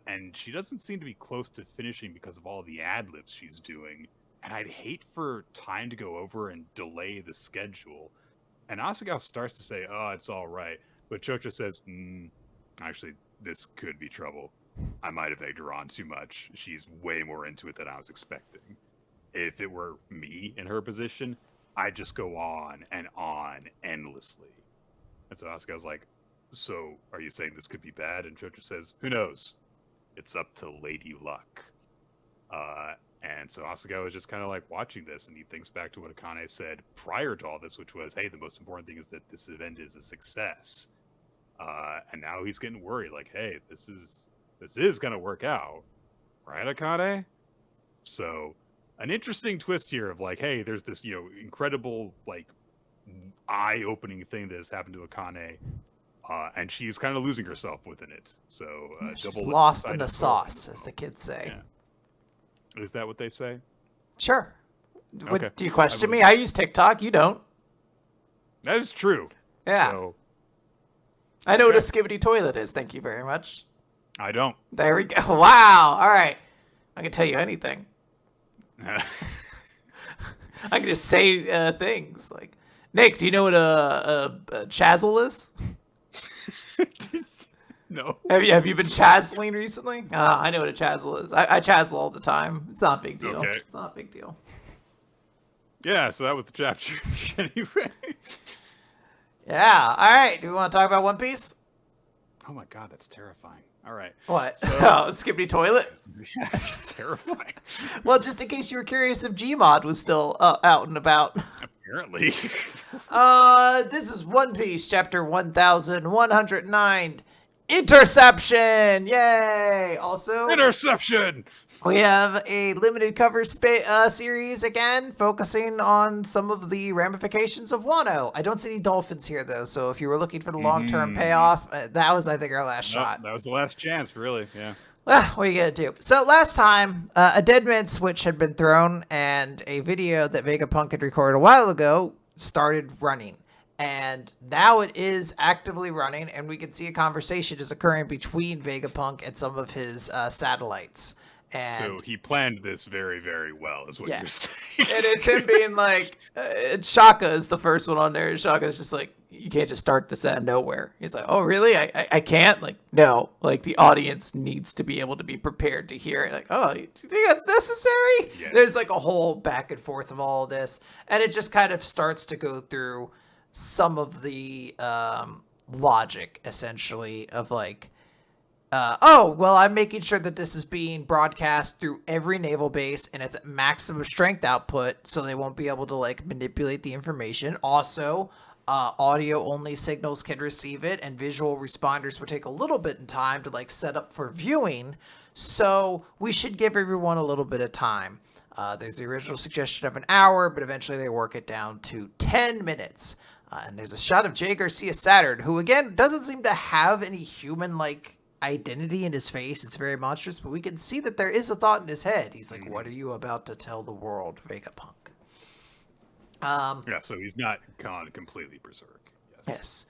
And she doesn't seem to be close to finishing because of all the ad-libs she's doing. And I'd hate for time to go over and delay the schedule. And Asuka starts to say, oh, it's all right. But Chocho says, actually, this could be trouble. I might have egged her on too much. She's way more into it than I was expecting. If it were me in her position, I'd just go on and on endlessly. And so Asuka was like, so are you saying this could be bad? And Jojo says, who knows? It's up to Lady Luck. And so Asagawa is just kind of like watching this, and he thinks back to what Akane said prior to all this, which was, hey, the most important thing is that this event is a success. And now he's getting worried, like, hey, this is going to work out. Right, Akane? So, an interesting twist here of like, hey, there's this, incredible, like, eye-opening thing that has happened to Akane, and she's kind of losing herself within it. So, she's lost in the sauce, as the kids say. Yeah. Is that what they say? Sure. Okay. Do you question me? I use TikTok. You don't. That is true. Yeah. So, I know what a skibbity toilet is. Thank you very much. I don't. There we go. Wow. All right. I can tell you anything. I can just say things like, Nick, do you know what a chazzle is? No. Have you been chazzling recently? I know what a chazzle is. I chazzle all the time. It's not a big deal. Okay. It's not a big deal. Yeah, so that was the chapter. Anyway. Yeah. All right. Do we want to talk about One Piece? Oh my god, that's terrifying. All right. What? So, Skibbity toilet? Yeah, it's terrifying. Well, just in case you were curious if Gmod was still out and about. Apparently. This is One Piece, chapter 1109. Interception! Yay! Also, Interception! we have a limited cover series again, focusing on some of the ramifications of Wano. I don't see any dolphins here, though, so if you were looking for the long-term payoff, that was, I think, our last shot. That was the last chance, really, yeah. Well, what are you going to do? So last time, a dead man switch had been thrown, and a video that Vegapunk had recorded a while ago started running. And now it is actively running, and we can see a conversation is occurring between Vegapunk and some of his satellites. And so he planned this very, very well, is what you're saying. And it's him being like, Shaka is the first one on there, and Shaka is just like, you can't just start this out of nowhere. He's like, oh, really? I can't? Like, no. Like, the audience needs to be able to be prepared to hear it. Like, oh, do you think that's necessary? Yeah. There's like a whole back and forth of all of this, and it just kind of starts to go through some of the logic, essentially, of like, I'm making sure that this is being broadcast through every naval base and it's at maximum strength output, so they won't be able to like manipulate the information. Also, audio only signals can receive it, and visual responders would take a little bit of time to like set up for viewing. So we should give everyone a little bit of time. There's the original suggestion of an hour, but eventually they work it down to 10 minutes. And there's a shot of Jay Garcia Saturn, who again doesn't seem to have any human-like identity in his face. It's very monstrous, but we can see that there is a thought in his head. He's like, what are you about to tell the world, Vegapunk? Yeah, so he's not gone completely berserk. Yes.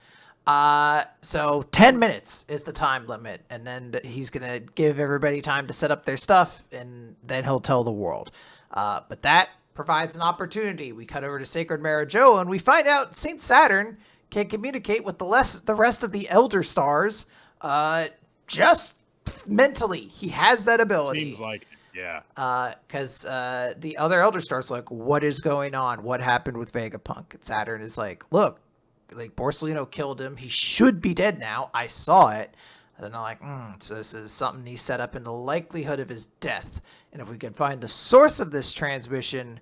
So 10 minutes is the time limit, and then he's going to give everybody time to set up their stuff, and then he'll tell the world. But that provides an opportunity. We cut over to Sacred Marajo, and we find out Saint Saturn can communicate with the rest of the Elder Stars, just mentally. He has that ability. Seems like it, yeah. Because the other Elder Stars are like, what is going on? What happened with Vegapunk? And Saturn is like, look, like Borsellino killed him. He should be dead now. I saw it. And they're like, so this is something he set up in the likelihood of his death. And if we can find the source of this transmission,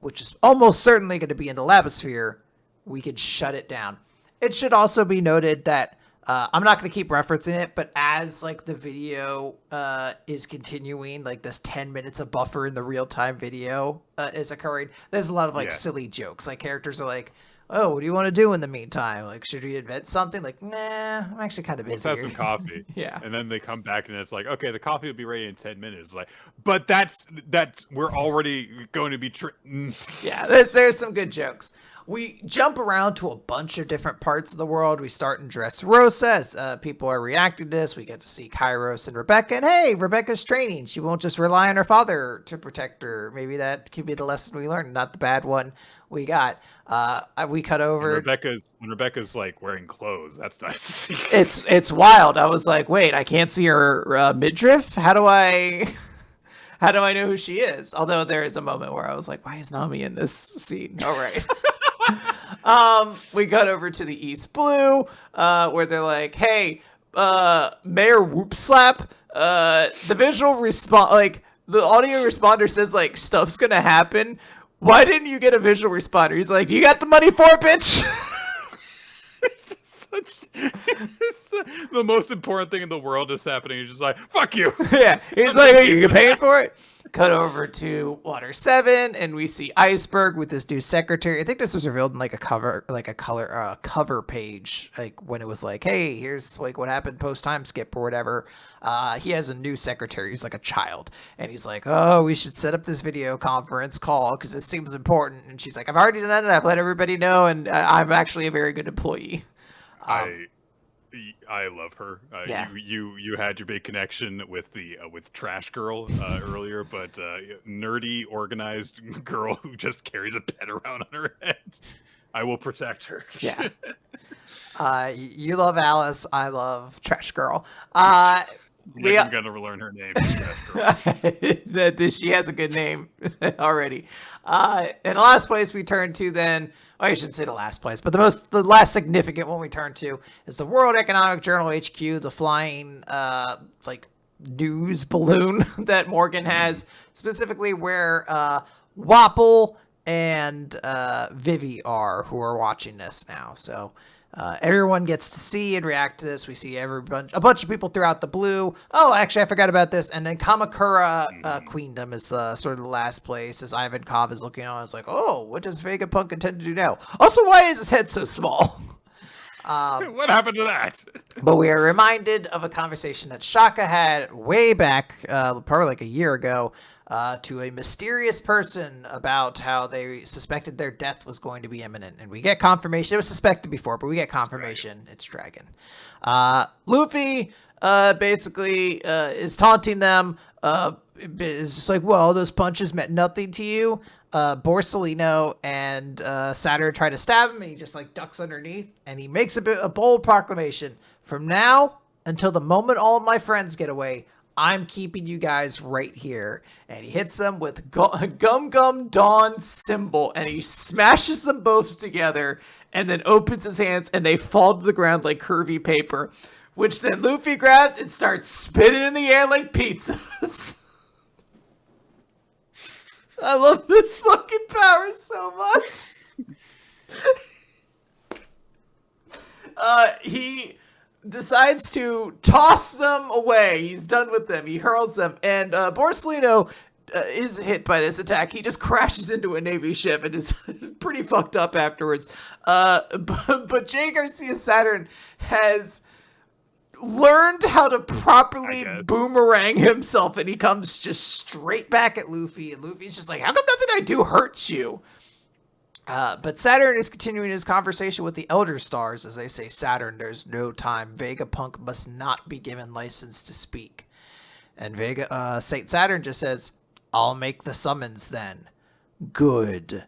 which is almost certainly going to be in the Labosphere, we can shut it down. It should also be noted that I'm not going to keep referencing it, but as like the video is continuing, like this 10 minutes of buffer in the real-time video is occurring, there's a lot of like silly jokes. Like characters are like, oh, what do you want to do in the meantime? Like, should we invent something? Like, nah, I'm actually kind of busy. Let's have some coffee. Yeah. And then they come back and it's like, okay, the coffee will be ready in 10 minutes. Like, but that's we're already going to be Yeah, there's some good jokes. We jump around to a bunch of different parts of the world. We start in Dressrosa as people are reacting to this. We get to see Kairos and Rebecca. And hey, Rebecca's training. She won't just rely on her father to protect her. Maybe that could be the lesson we learned, not the bad one we got. We cut over. When Rebecca's like wearing clothes, that's nice to see. It's wild. I was like, wait, I can't see her midriff? How do I know who she is? Although there is a moment where I was like, why is Nami in this scene? All right. We got over to the East Blue, where they're like, "Hey, Mayor Whoop Slap." The visual response, like the audio responder says, like stuff's gonna happen. Why didn't you get a visual responder? He's like, "You got the money for it, bitch." It's the most important thing in the world is happening. He's just like, fuck you. Yeah, he's like, "Are you paying for it?" Cut over to Water 7, and we see Iceberg with this new secretary. I think this was revealed in like a cover page, like when it was like, "Hey, here's like what happened post time skip or whatever." He has a new secretary. He's like a child, and he's like, "Oh, we should set up this video conference call because this seems important." And she's like, "I've already done it. I've let everybody know, and I'm actually a very good employee." I love her. Yeah. You had your big connection with the with Trash Girl earlier, but nerdy, organized girl who just carries a pet around on her head. I will protect her. Yeah. You love Alice. I love Trash Girl. I'm gonna learn her name. Trash Girl. She has a good name already. In the last place we turn to then, I shouldn't say the last place, but the last significant one we turn to is the World Economic Journal HQ, the flying like news balloon that Morgan has, specifically where Wapple and Vivi who are watching this now. So everyone gets to see and react to this. We see a bunch of people throughout the blue. Oh, actually, I forgot about this. And then Kamakura Queendom is the sort of the last place as Ivankov is looking on. It's like, oh, what does Vegapunk intend to do now? Also, why is his head so small? What happened to that? But we are reminded of a conversation that Shaka had way back, probably like a year ago, to a mysterious person about how they suspected their death was going to be imminent. And we get confirmation. It was suspected before, but we get confirmation. It's Dragon. Luffy basically is taunting them. Is just like, well, those punches meant nothing to you. Borsalino and Saturn try to stab him, and he just like ducks underneath, and he makes a bold proclamation. From now until the moment all of my friends get away, I'm keeping you guys right here. And he hits them with Gum Gum Dawn symbol, and he smashes them both together, and then opens his hands, and they fall to the ground like curvy paper, which then Luffy grabs and starts spinning in the air like pizzas. I love this fucking power so much. He decides to toss them away. He's done with them. He hurls them. And Borsalino is hit by this attack. He just crashes into a Navy ship and is pretty fucked up afterwards. But J. Garcia Saturn has learned how to properly boomerang himself, and he comes just straight back at Luffy, and Luffy's just like, how come nothing I do hurts you? But Saturn is continuing his conversation with the Elder Stars as they say, Saturn, there's no time. Vegapunk must not be given license to speak. And Saint Saturn just says, I'll make the summons then. Good.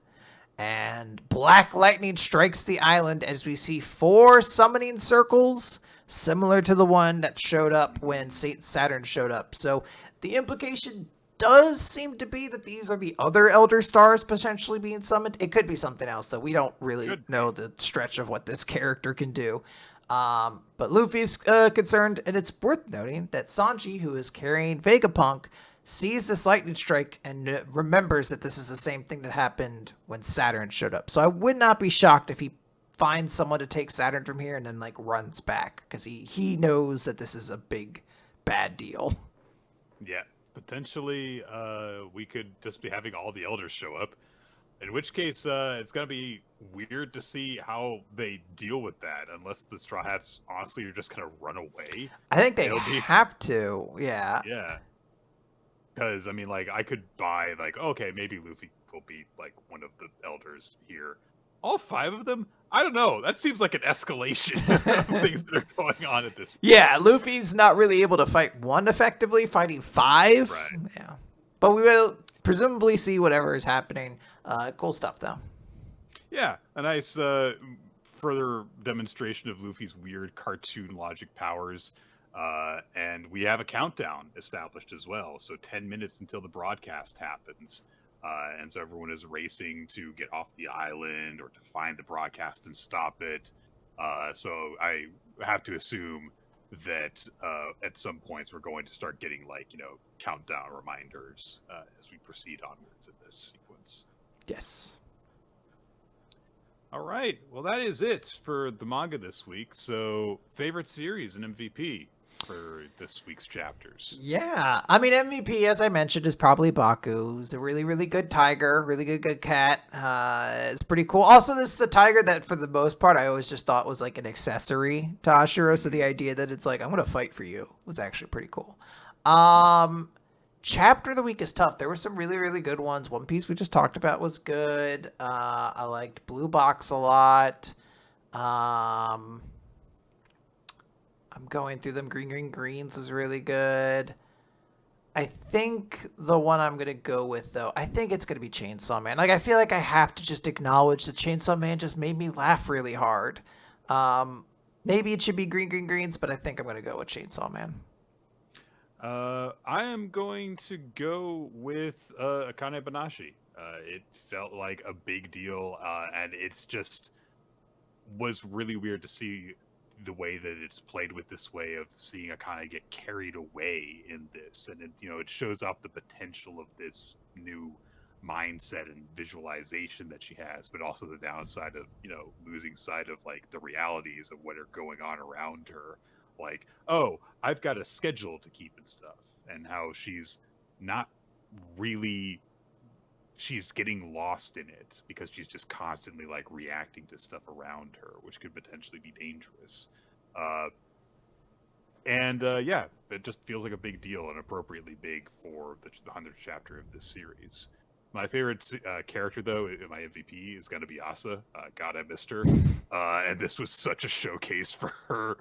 And black lightning strikes the island as we see 4 summoning circles, similar to the one that showed up when Saint Saturn showed up. So the implication does seem to be that these are the other Elder Stars potentially being summoned. It could be something else, though. We don't really know the stretch of what this character can do. But Luffy's concerned, and it's worth noting that Sanji, who is carrying Vegapunk, sees this lightning strike and remembers that this is the same thing that happened when Saturn showed up. So I would not be shocked if he finds someone to take Saturn from here and then like runs back, because he knows that this is a big bad deal. Yeah, potentially we could just be having all the elders show up, in which case it's gonna be weird to see how they deal with that, unless the Straw Hats honestly are just gonna run away. I think they have to. Yeah because I mean, like, I could buy like, okay, maybe Luffy will be like one of the elders here. All 5 of them? I don't know. That seems like an escalation of things that are going on at this point. Yeah, Luffy's not really able to fight one effectively, fighting 5. Right. Yeah. But we will presumably see whatever is happening. Cool stuff, though. Yeah, a nice further demonstration of Luffy's weird cartoon logic powers. And we have a countdown established as well. So 10 minutes until the broadcast happens. and so everyone is racing to get off the island or to find the broadcast and stop it. So I have to assume that at some points we're going to start getting like countdown reminders as we proceed onwards in this sequence. Yes. All right, well that is it for the manga this week. So favorite series and MVP for this week's chapters. Yeah, I mean MVP, as I mentioned, is probably Bakko. He's a really, really good tiger, really good cat. It's pretty cool. Also, this is a tiger that, for the most part, I always just thought was like an accessory to Ashura. So the idea that it's like I'm gonna fight for you was actually pretty cool. Chapter of the week is tough. There were some really, really good ones. One Piece we just talked about was good. I liked Blue Box a lot. I'm going through them. Green Greens was really good. I think the one I'm going to go with, though, I think it's going to be Chainsaw Man. Like, I feel like I have to just acknowledge that Chainsaw Man just made me laugh really hard. Maybe it should be Green Greens, but I think I'm going to go with Chainsaw Man. I am going to go with Akane-banashi. It felt like a big deal, and it's just was really weird to see the way that it's played with this way of seeing Akane get carried away in this, and it shows off the potential of this new mindset and visualization that she has, but also the downside of losing sight of like the realities of what are going on around her. Like, oh, I've got a schedule to keep and stuff, and how she's not really, she's getting lost in it because she's just constantly like reacting to stuff around her, which could potentially be dangerous. Yeah, it just feels like a big deal and appropriately big for the 100th chapter of this series. My favorite character, though, my MVP is going to be Asa. God, I missed her. And this was such a showcase for her.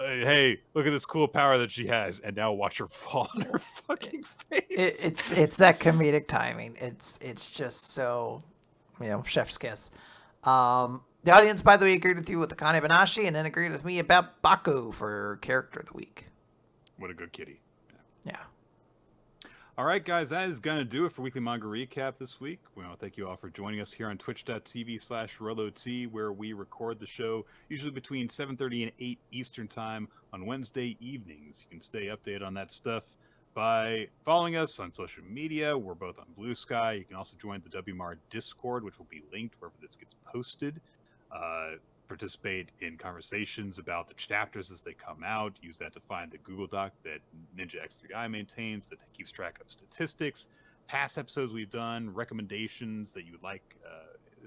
Hey, look at this cool power that she has, and now watch her fall on her fucking face. It's that comedic timing. It's just so, chef's kiss. The audience, by the way, agreed with you with Akane-banashi, and then agreed with me about Bakko for character of the week. What a good kitty. Yeah. All right, guys, that is going to do it for Weekly Manga Recap this week. We want to thank you all for joining us here on twitch.tv/RoloT, where we record the show usually between 7:30 and 8 Eastern Time on Wednesday evenings. You can stay updated on that stuff by following us on social media. We're both on Blue Sky. You can also join the WMAR Discord, which will be linked wherever this gets posted. Participate in conversations about the chapters as they come out. Use that to find the Google Doc that Ninja X3I maintains that keeps track of statistics, past episodes we've done, recommendations that you would like,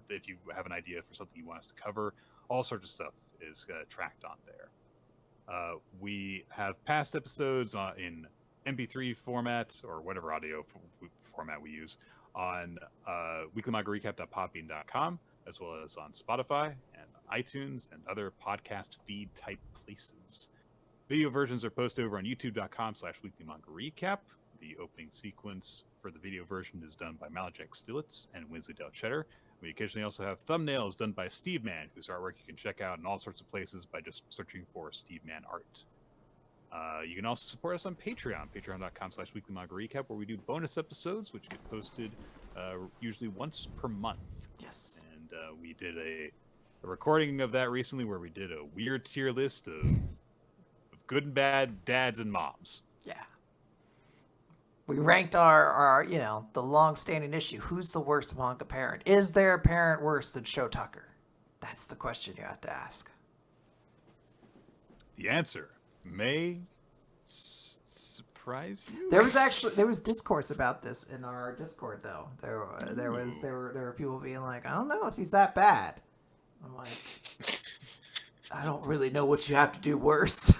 if you have an idea for something you want us to cover. All sorts of stuff is tracked on there. We have past episodes in MP3 format or whatever audio format we use on weeklymangarecap.podbean.com, as well as on Spotify and iTunes and other podcast feed type places. Video versions are posted over on youtube.com/weeklymangarecap. The opening sequence for the video version is done by Malajek Stilitz and Winsley Del Cheddar. We occasionally also have thumbnails done by Steve Man, whose artwork you can check out in all sorts of places by just searching for Steve Man art. You can also support us on Patreon, patreon.com/weeklymangarecap, where we do bonus episodes, which get posted usually once per month. Yes. And we did a recording of that recently where we did a weird tier list of good and bad dads and moms. Yeah. We ranked our the long-standing issue. Who's the worst manga parent? Is there a parent worse than Sho Tucker? That's the question you have to ask. The answer may surprise you. There was discourse about this in our Discord, though. There were people being like, I don't know if he's that bad. I'm like, I don't really know what you have to do worse.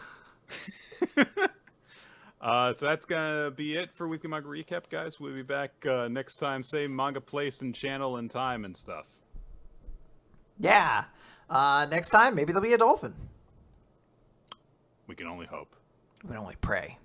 So that's gonna be it for Weekly Manga Recap, guys. We'll be back next time, same manga place and channel and time and stuff. Yeah. Next time, maybe there'll be a dolphin. We can only hope. We can only pray.